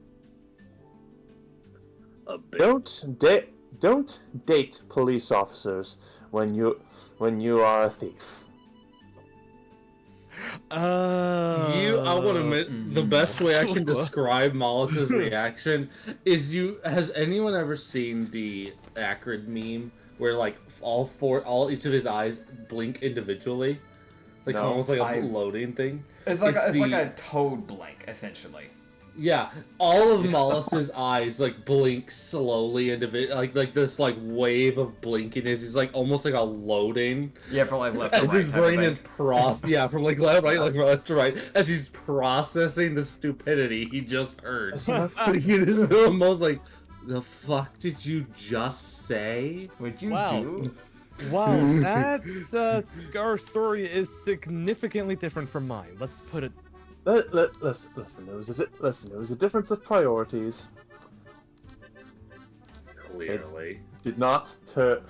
don't date police officers when you are a thief. I want to admit, the best way I can describe Mollis's reaction is has anyone ever seen the Acrid meme where like each of his eyes blink individually? Like No, almost like a loading thing. It's like a toad blink, essentially. Yeah, all of Mollis's eyes like blink slowly like this like wave of blinking is like almost like a loading. Yeah, from like left to As right. his brain is yeah, from like left to right, as he's processing the stupidity he just heard. He is the most like, the fuck did you just say? What'd you Wow. do? Wow, that scar story is significantly different from mine. Let's put it. Listen. There was a difference of priorities. Clearly. Did not to.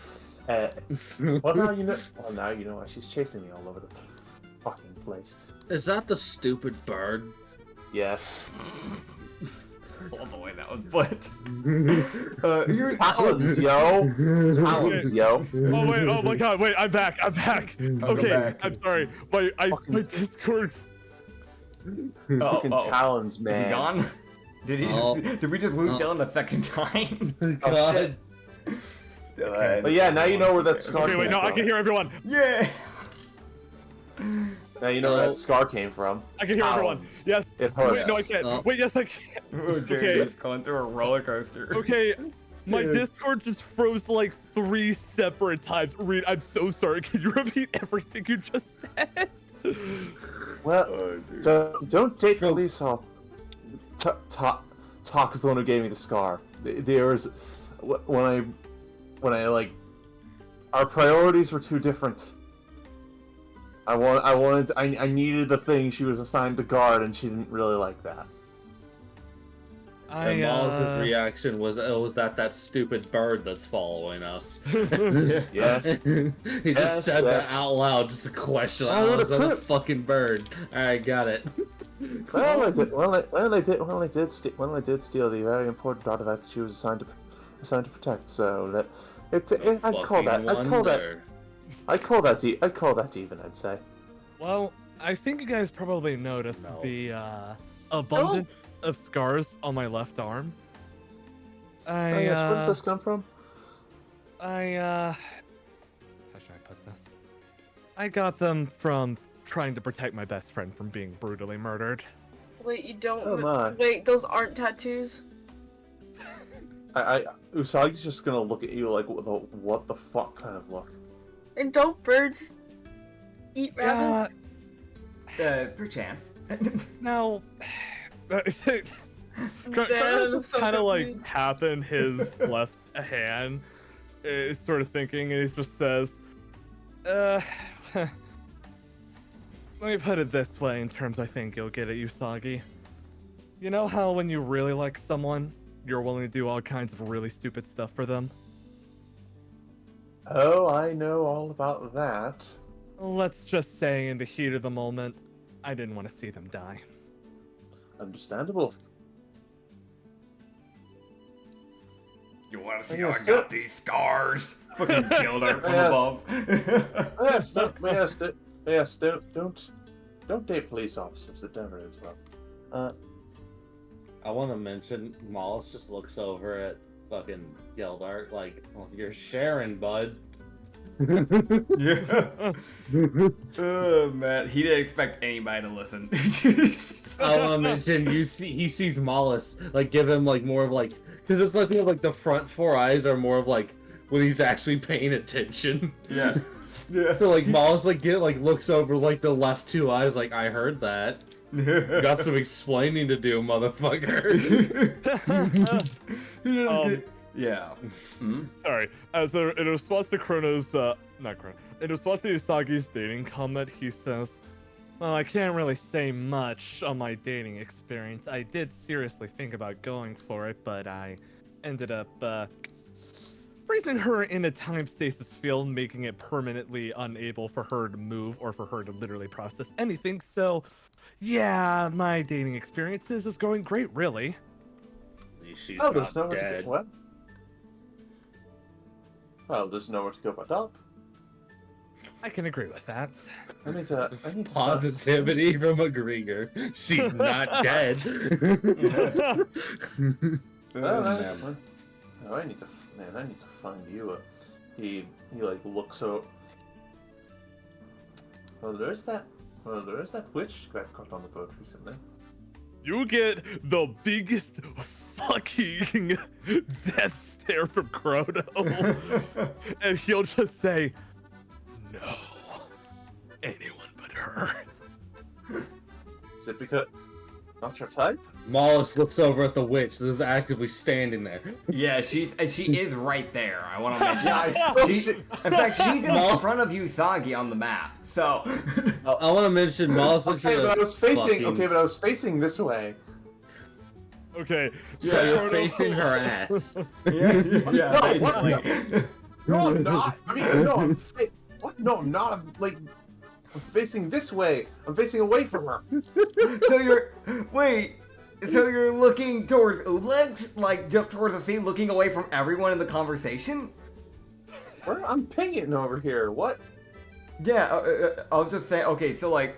Well, now you know. Well, now you know why she's chasing me all over the fucking place. Is that the stupid bird? Yes. All the way that was but. You're Talons, yo. Talons, yo. Oh wait! Oh my God! Wait! I'm back! Okay, back. I'm sorry. My Discord. Fucking Talons, Is man. he gone? Did he? Oh. Did we just lose Dylan a second time? Oh, shit. But yeah, now you know where that scar Okay, came wait, no, from. I can hear everyone. Yeah. Now you know where that scar came from. I can hear everyone. Talons. Yes. It hurt Wait, no, I us. can't. Oh. Wait, yes, I can. Oh, dude, Okay. it's going through a roller coaster. Okay, my Dude. Discord just froze like 3 separate times. Reed, I'm so sorry. Can you repeat everything you just said? Well, Oh, dude. don't date police off. Talk is the one who gave me the scar. There was when I like our priorities were too different. I needed the thing she was assigned to guard, and she didn't really like that. And Mollis's reaction was, "Oh, was that stupid bird that's following us?" Yes. He just said that yes. out loud, just a question. I Oh, would've is that a clipped. fucking bird? Alright, got it. Well, I did steal the very important artifact that she was assigned to protect. So I'd call that even. I'd say. Well, I think you guys probably noticed No. the abundance of scars on my left arm. Oh, yes, where did this come from? How should I put this? I got them from trying to protect my best friend from being brutally murdered. Wait, you don't. Oh my. Wait, those aren't tattoos. Usagi's just gonna look at you like what the fuck kind of look. And don't birds eat rabbits? Perchance. Now, Damn, I'm so kind of like confused. tapping his left hand, is sort of thinking, and he just says, let me put it this way in terms I think you'll get at Usagi. You know how when you really like someone, you're willing to do all kinds of really stupid stuff for them? Oh, I know all about that. Let's just say in the heat of the moment, I didn't want to see them die. Understandable. You want to see Yes, how I got these scars? Fucking killed her from Yes. above. Don't date police officers. It never ends well. I want to mention Mollis just looks over at fucking Geldart like, well, you're sharing, bud. Yeah. Oh man, he didn't expect anybody to listen. I want to mention he sees Mollis like give him like more of like, because it's like the front 4 eyes are more of like when he's actually paying attention. Yeah. Yeah. So like Mollis looks over like the left 2 eyes like, I heard that. You got some explaining to do, motherfucker. Yeah. Sorry. So in response to Chrono's, not Chrono, in response to Usagi's dating comment, he says, "Well, I can't really say much on my dating experience. I did seriously think about going for it, but I ended up freezing her in a time stasis field, making it permanently unable for her to move or for her to literally process anything. So, yeah, my dating experiences is going great, really." At least she's there's not nowhere to dead. go. What? Well, there's nowhere to go but up. I can agree with that. I need to Positivity from a Grieger. She's not dead. I need to find you. He like looks out. Well, there's that witch that got on the boat recently. You get the biggest fucking death stare from Chrono, and he'll just say, "No, anyone but her." Is it because not your type? Mollis looks over at the witch that is actively standing there. Yeah, she is right there. I want to mention. Yeah, In fact, she's in front of Usagi on the map. So. I want to mention Mollis looks Okay, at but I was facing. fucking... Okay, but I was facing this way. Okay, So you're facing her ass. Yeah. No, what? Basically. No, I'm not. I mean, no, what? No, I'm not. I'm facing this way. I'm facing away from her. So you're looking towards Ublex, like just towards the sea, looking away from everyone in the conversation? Where? I'm pinging over here. What? Yeah, I was just saying. Okay, so like,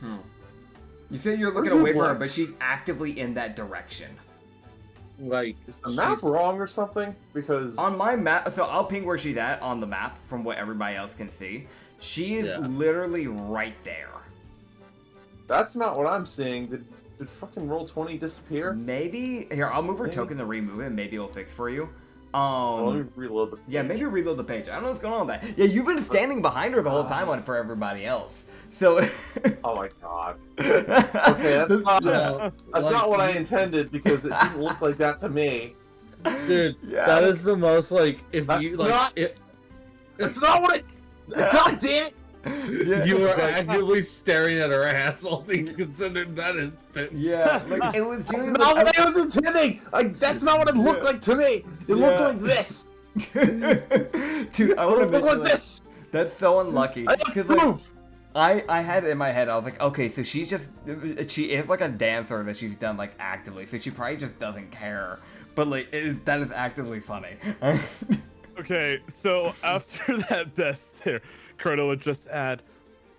you said you're looking Where's away from her, Ublex? but she's actively in that direction. Like, Is the map wrong or something? Because On my map, so I'll ping where she's at on the map from what everybody else can see. She is literally right there. that's not what I'm seeing. Did fucking Roll20 disappear? Maybe here, I'll move her Maybe. token to remove it, and maybe it'll fix for you. Let me reload the page. Yeah, maybe reload the page. I don't know what's going on with that. Yeah, you've been standing behind her the whole time on for everybody else. So. Oh my god. Okay, that's not, that's not what I intended because it didn't look like that to me. dude, Yeah. that is the most like if That's you like not- it, That's not what it. God damn it! Yeah, you were it's like- actively staring at her ass, all things considered that instant. Yeah, like it was That's just not what I was intending. Like that's not what it looked like to me. It looked like this. Dude, I It want to looked mention like like, this. that's so unlucky I because don't like move. I had it in my head. I was like, okay, so she is like a dancer that she's done like actively, so she probably just doesn't care. But like that is actively funny. Okay, so after that death stare, Chrono would just add,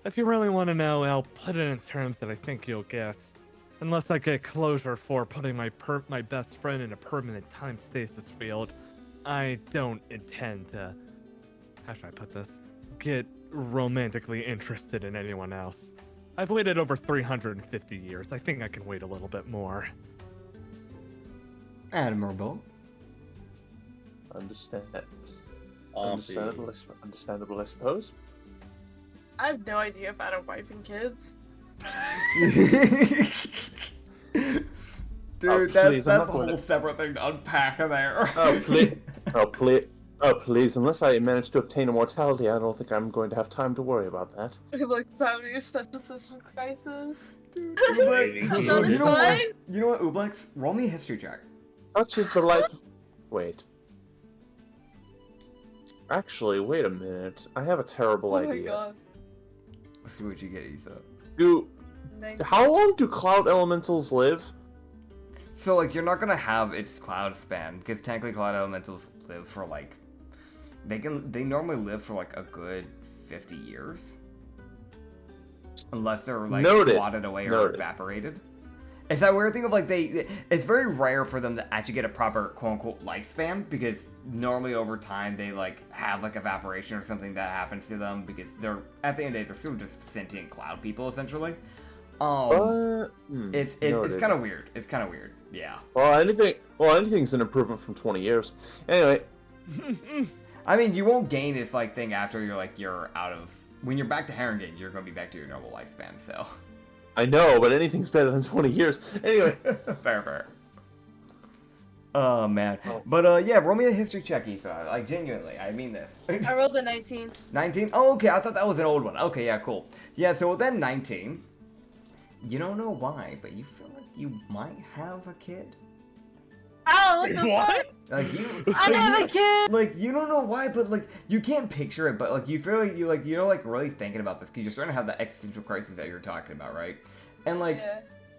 "If you really want to know, I'll put it in terms that I think you'll get. Unless I get closure for putting my best friend in a permanent time stasis field, I don't intend to, how should I put this, get romantically interested in anyone else. I've waited over 350 years. I think I can wait a little bit more." Admirable. Understandable, I suppose. I have no idea if I had a wife and kids. Dude, please, I'm that's not a going whole to- separate thing to unpack in there. Oh please! Oh please! Unless I manage to obtain immortality, I don't think I'm going to have time to worry about that. Like, Tavern, you're such a social crisis. Ublex, No, you it's know what? fine. You know what, Ublex? Roll me a history check. Such is the life. Wait. Actually, wait a minute. I have a terrible Oh my idea. god. Let's see what you get, Issa. How long do cloud elementals live? So, like, you're not gonna have its cloud span, because technically cloud elementals live for, like, they normally live for, like, a good 50 years. Unless they're, like, Noted. swatted away or Noted. evaporated. It's that weird thing of like it's very rare for them to actually get a proper quote unquote lifespan, because normally over time they like have like evaporation or something that happens to them, because they're at the end of the day they're still just sentient cloud people essentially. It's kind of weird. It's kind of weird. Yeah. Well, anything's an improvement from 20 years. Anyway. I mean, you won't gain this like thing after you're out of, when you're back to Haringey, you're gonna be back to your normal lifespan. So. I know, but anything's better than 20 years. Anyway. fair. Oh, man. But, yeah, roll me a history check, Issa. Like, genuinely, I mean this. I rolled a 19. 19? Oh, okay, I thought that was an old one. Okay, yeah, cool. Yeah, so then 19, you don't know why, but you feel like you might have a kid? Oh, what the What? fuck? Like, you... I have a kid! Like, you don't know why, but, like, you can't picture it, but, like, you feel like you're, like, really thinking about this, because you're starting to have the existential crisis that you're talking about, right? And, like...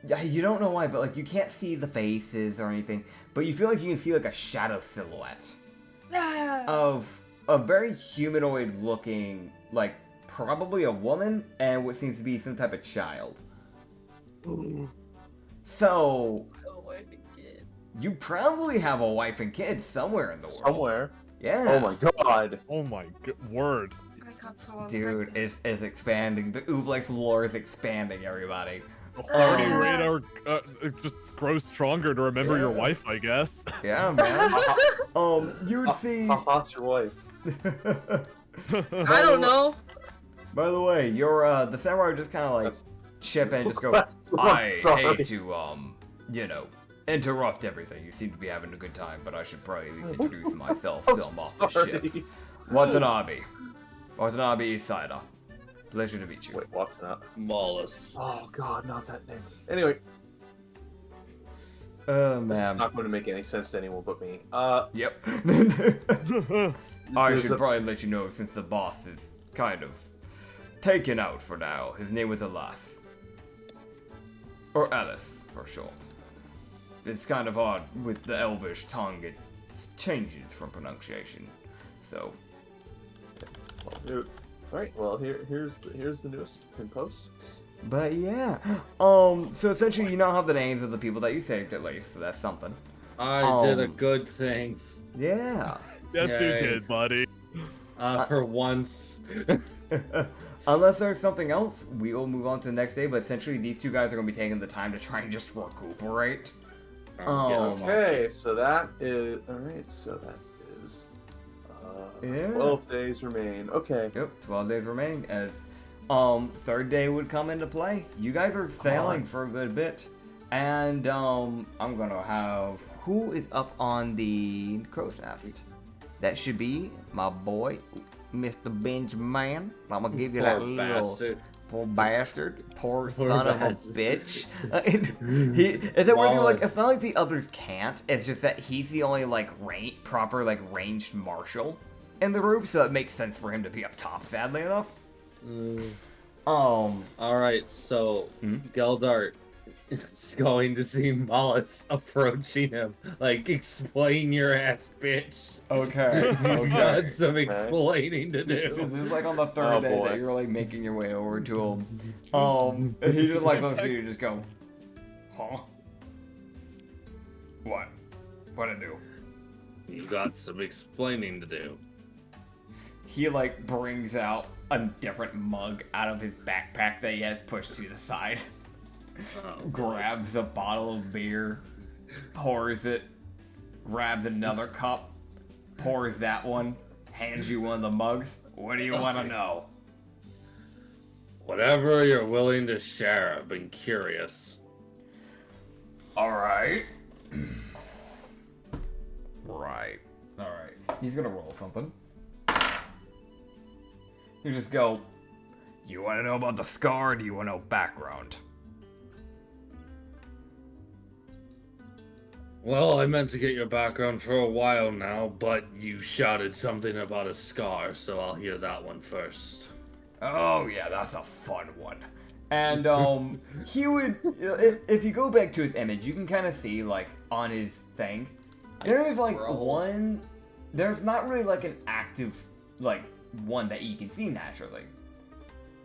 Yeah, you don't know why, but like you can't see the faces or anything, but you feel like you can see like a shadow silhouette of a very humanoid looking, like probably a woman and what seems to be some type of child. So A wife and kid. you probably have a wife and kids somewhere in the world. Somewhere. Yeah. Oh my god. Oh my word. I got someone Dude, pregnant. it's expanding. The Ooblex lore is expanding, everybody. The hearty radar just grows stronger to remember your wife, I guess. Yeah, man. You would see. How hot's your wife? I don't know. By the way, your the samurai just kind of like chip in and just go, I'm I sorry. hate to interrupt everything. You seem to be having a good time, but I should probably at least introduce myself so I'm off the ship. Sorry. Watanabe Isaida. Pleasure to meet you. Wait, what's that? Mollusk. Oh god, not that name. Anyway, Oh this is man. not going to make any sense to anyone but me. Yep. I There's should a- probably let you know since the boss is kind of taken out for now. His name was Alas. Or Alice, for short. It's kind of odd with the Elvish tongue, it changes from pronunciation. So, Alright, well here's the newest pin post. but yeah. So essentially you now have the names of the people that you saved at least, so that's something. I did a good thing. Yeah. Yes, you Yay. did, buddy. For once. Unless there's something else, we will move on to the next day, but essentially these two guys are going to be taking the time to try and just recuperate. Okay, so that is alright, so that is Yeah. 12 days remain. Okay. Yep, 12 days remaining as third day would come into play. You guys are sailing for a good bit. And I'm gonna have who is up on the crow's nest? That should be my boy, Mr. Benjamin. I'm gonna give you that Poor little bastard. poor bastard, poor Poor son of a bastard. bitch. It's a weird thing, like it's Wallace. not like the others can't. It's just that he's the only like proper like ranged marshal in the group, so it makes sense for him to be up top. Sadly enough. Alright, so Geldart is going to see Mollusk approaching him. Like, explain your ass, bitch. Okay. You got some explaining to This do. is like on the third Oh, day boy. that you're like making your way over to him. He just like looks at you and just go, huh? What? What'd I do? You got some explaining to do. He like brings out a different mug out of his backpack that he has pushed to the side. Oh, Grabs a bottle of beer, pours it, grabs another cup, pours that one, hands you one of the mugs. What do you want to know? whatever you're willing to share, I've been curious. Alright. Right. Alright. He's gonna roll something. You just go, you want to know about the scar or do you want to know background? Well, I meant to get your background for a while now, but you shouted something about a scar, so I'll hear that one first. Oh yeah, that's a fun one. And he would, if you go back to his image, you can kind of see like on his thing, there's like one, there's not really like an active like one that you can see naturally.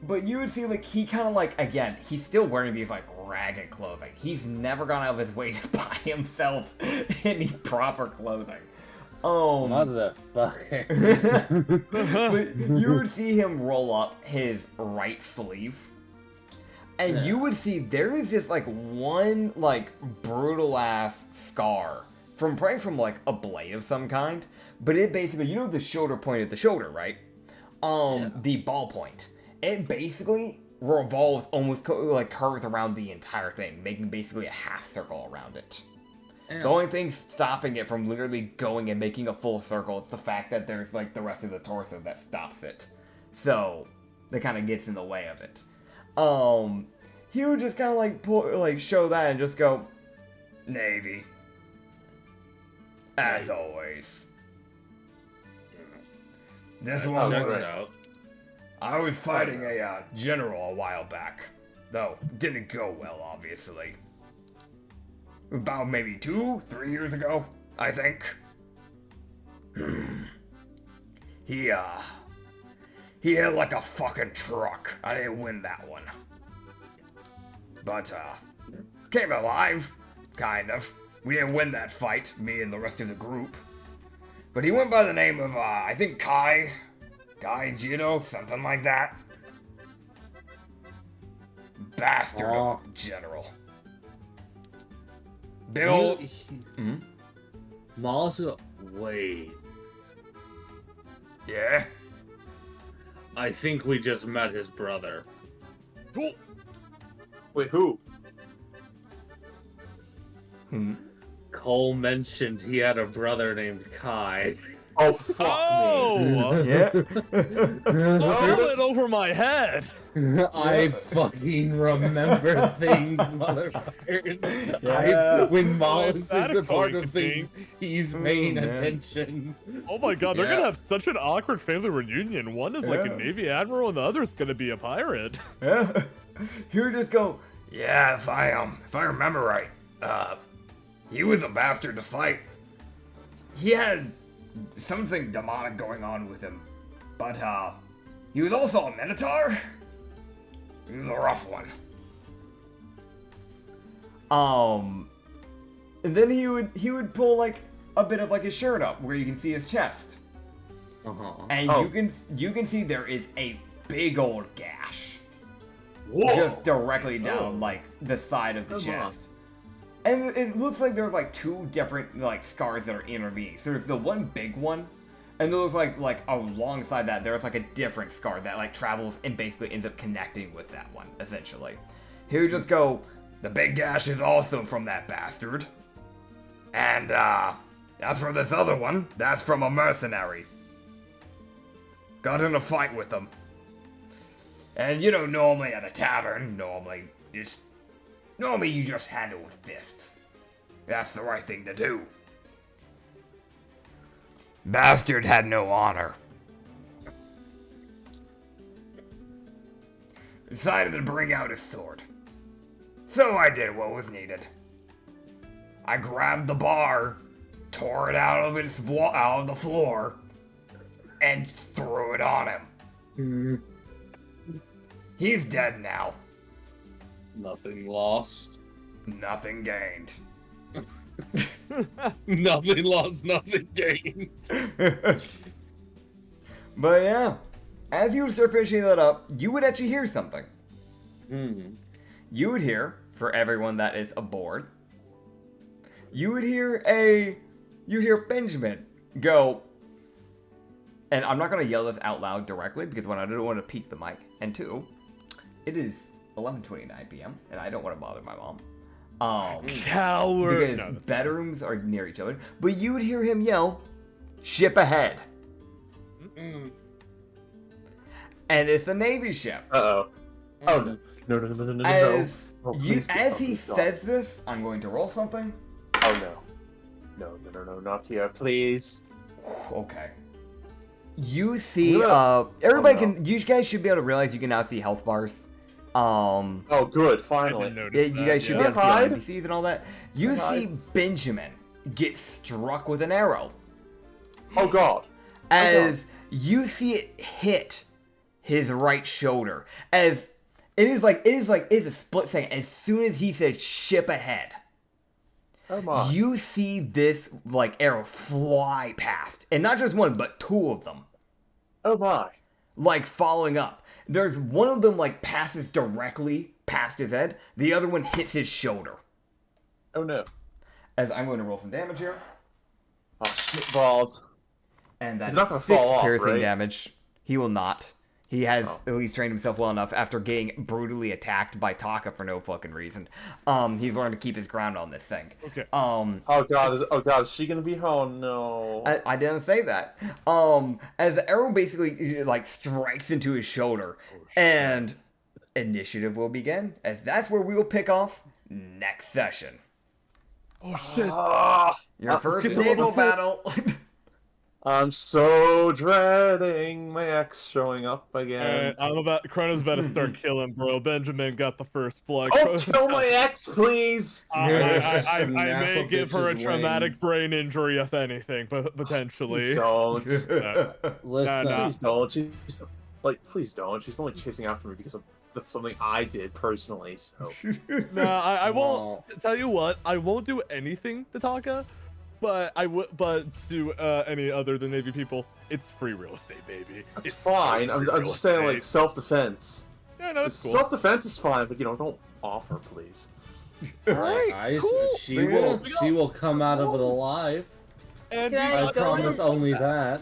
But you would see like he kind of like, again, he's still wearing these like ragged clothing. He's never gone out of his way to buy himself any proper clothing. Motherfucker. But you would see him roll up his right sleeve, and you would see there is just like one like brutal ass scar probably from like a blade of some kind. But it basically, you know the shoulder point at the shoulder, right? The ball point. It basically revolves almost like curves around the entire thing, making basically a half circle around it. Damn. The only thing stopping it from literally going and making a full circle is the fact that there's like the rest of the torso that stops it. So that kind of gets in the way of it. He would just kind of like show that and just go, Navy, as always. This one was. I was fighting a general a while back, though didn't go well, obviously. About maybe 2-3 years ago, I think. He hit like a fucking truck. I didn't win that one. But, came alive, kind of. We didn't win that fight, me and the rest of the group. But he went by the name of, I think Kai Jiro, something like that. Bastard of a general. Bill. Wait. Yeah? I think we just met his brother. Wait, who? Cole mentioned he had a brother named Kai. Oh, fuck me. Yeah? Hold it over my head. I fucking remember things, motherfuckers. Yeah. When Mollis is that a part of thing? things, he's paying man. attention. Oh my god, they're Yeah. gonna have such an awkward family reunion. One is like a Yeah. Navy admiral, and the other is gonna be a pirate. Yeah? He would just go, yeah, if I remember right, he was a bastard to fight. He had something demonic going on with him. But, he was also a minotaur. He was a rough one. And then he would pull like a bit of like his shirt up where you can see his chest. And you can see there is a big old gash. Whoa. Just directly down like the side of the chest. And it looks like there's like two different like scars that are intervening. So there's the one big one, and there's like alongside that there's like a different scar that like travels and basically ends up connecting with that one, essentially. He would just go, the big gash is also from that bastard. And as for this other one, that's from a mercenary. Got in a fight with them. And you know, normally at a tavern, normally you just handle with fists. That's the right thing to do. Bastard had no honor. Decided to bring out his sword. So I did what was needed. I grabbed the bar, tore it out of the floor, and threw it on him. He's dead now. Nothing lost. Nothing gained. Nothing lost, nothing gained. But yeah, as you would start finishing that up, you would actually hear something. You would hear, for everyone that is aboard, you would hear Benjamin go, and I'm not going to yell this out loud directly because one, I don't want to peek the mic, and two, it is 11:29 p.m. and I don't want to bother my mom. Coward. Because bedrooms are near each other. But you would hear him yell, "Ship ahead." And it's a Navy ship. Oh no. No. As Oh, you, please as stop, he please stop. says this, I'm going to roll something. Oh no. No, not here, please. Okay. You see, Oh, everybody no. can. You guys should be able to realize you can now see health bars. Oh, good, finally. Yeah, you guys should be able to Hide? see NPCs and all that. You see Benjamin get struck with an arrow. Oh god. As you see it hit his right shoulder. As It is a split second. As soon as he said ship ahead, Oh my. you see this like arrow fly past, and not just one, but two of them, Oh my. like following up. There's one of them like passes directly past his head. The other one hits his shoulder. Oh no. As I'm going to roll some damage here, Oh shit balls. and that's He's not gonna 6 fall off, piercing right? damage. He will not. He has Oh. at least trained himself well enough after getting brutally attacked by Taka for no fucking reason. He's learned to keep his ground on this thing. Okay. Oh god, is she gonna be? Oh no. I didn't say that. As the arrow basically like strikes into his shoulder, and initiative will begin, as that's where we will pick off next session. Oh shit. Your first get the naval level battle. I'm so dreading my ex showing up again. Chrono's about to start killing, bro. Benjamin got the first blood. Oh, kill my ex, please! I Snap may a give her a bitch's traumatic brain injury, if anything, but potentially. Please don't. Listen, Nah. Please don't. She's like, please don't. She's only chasing after me because of that's something I did personally. So Nah, I won't. Tell you what, I won't do anything to Taka, but I would. But to any other than Navy people, it's free real estate, baby. that's It's fine. free I'm real just saying, like, estate. self-defense. Yeah, no, it's cool. Self-defense is fine, but don't offer, please. Alright, guys, cool. she will come out of it alive. And Can I I promise only that.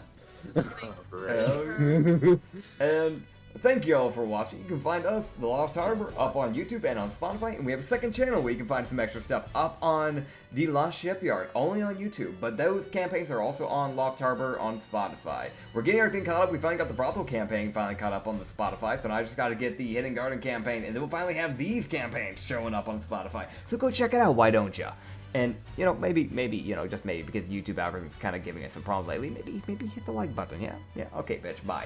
Oh, great. And thank you all for watching. You can find us, The Lost Harbor, up on YouTube and on Spotify. And we have a second channel where you can find some extra stuff up on The Lost Shipyard, only on YouTube. But those campaigns are also on Lost Harbor on Spotify. We're getting everything caught up. We finally got the Brothel campaign finally caught up on the Spotify. So now I just got to get the Hidden Garden campaign. And then we'll finally have these campaigns showing up on Spotify. So go check it out, why don't ya? And, maybe, just maybe, because YouTube algorithm's kind of giving us some problems lately, maybe hit the like button, yeah? Yeah, okay, bitch, bye.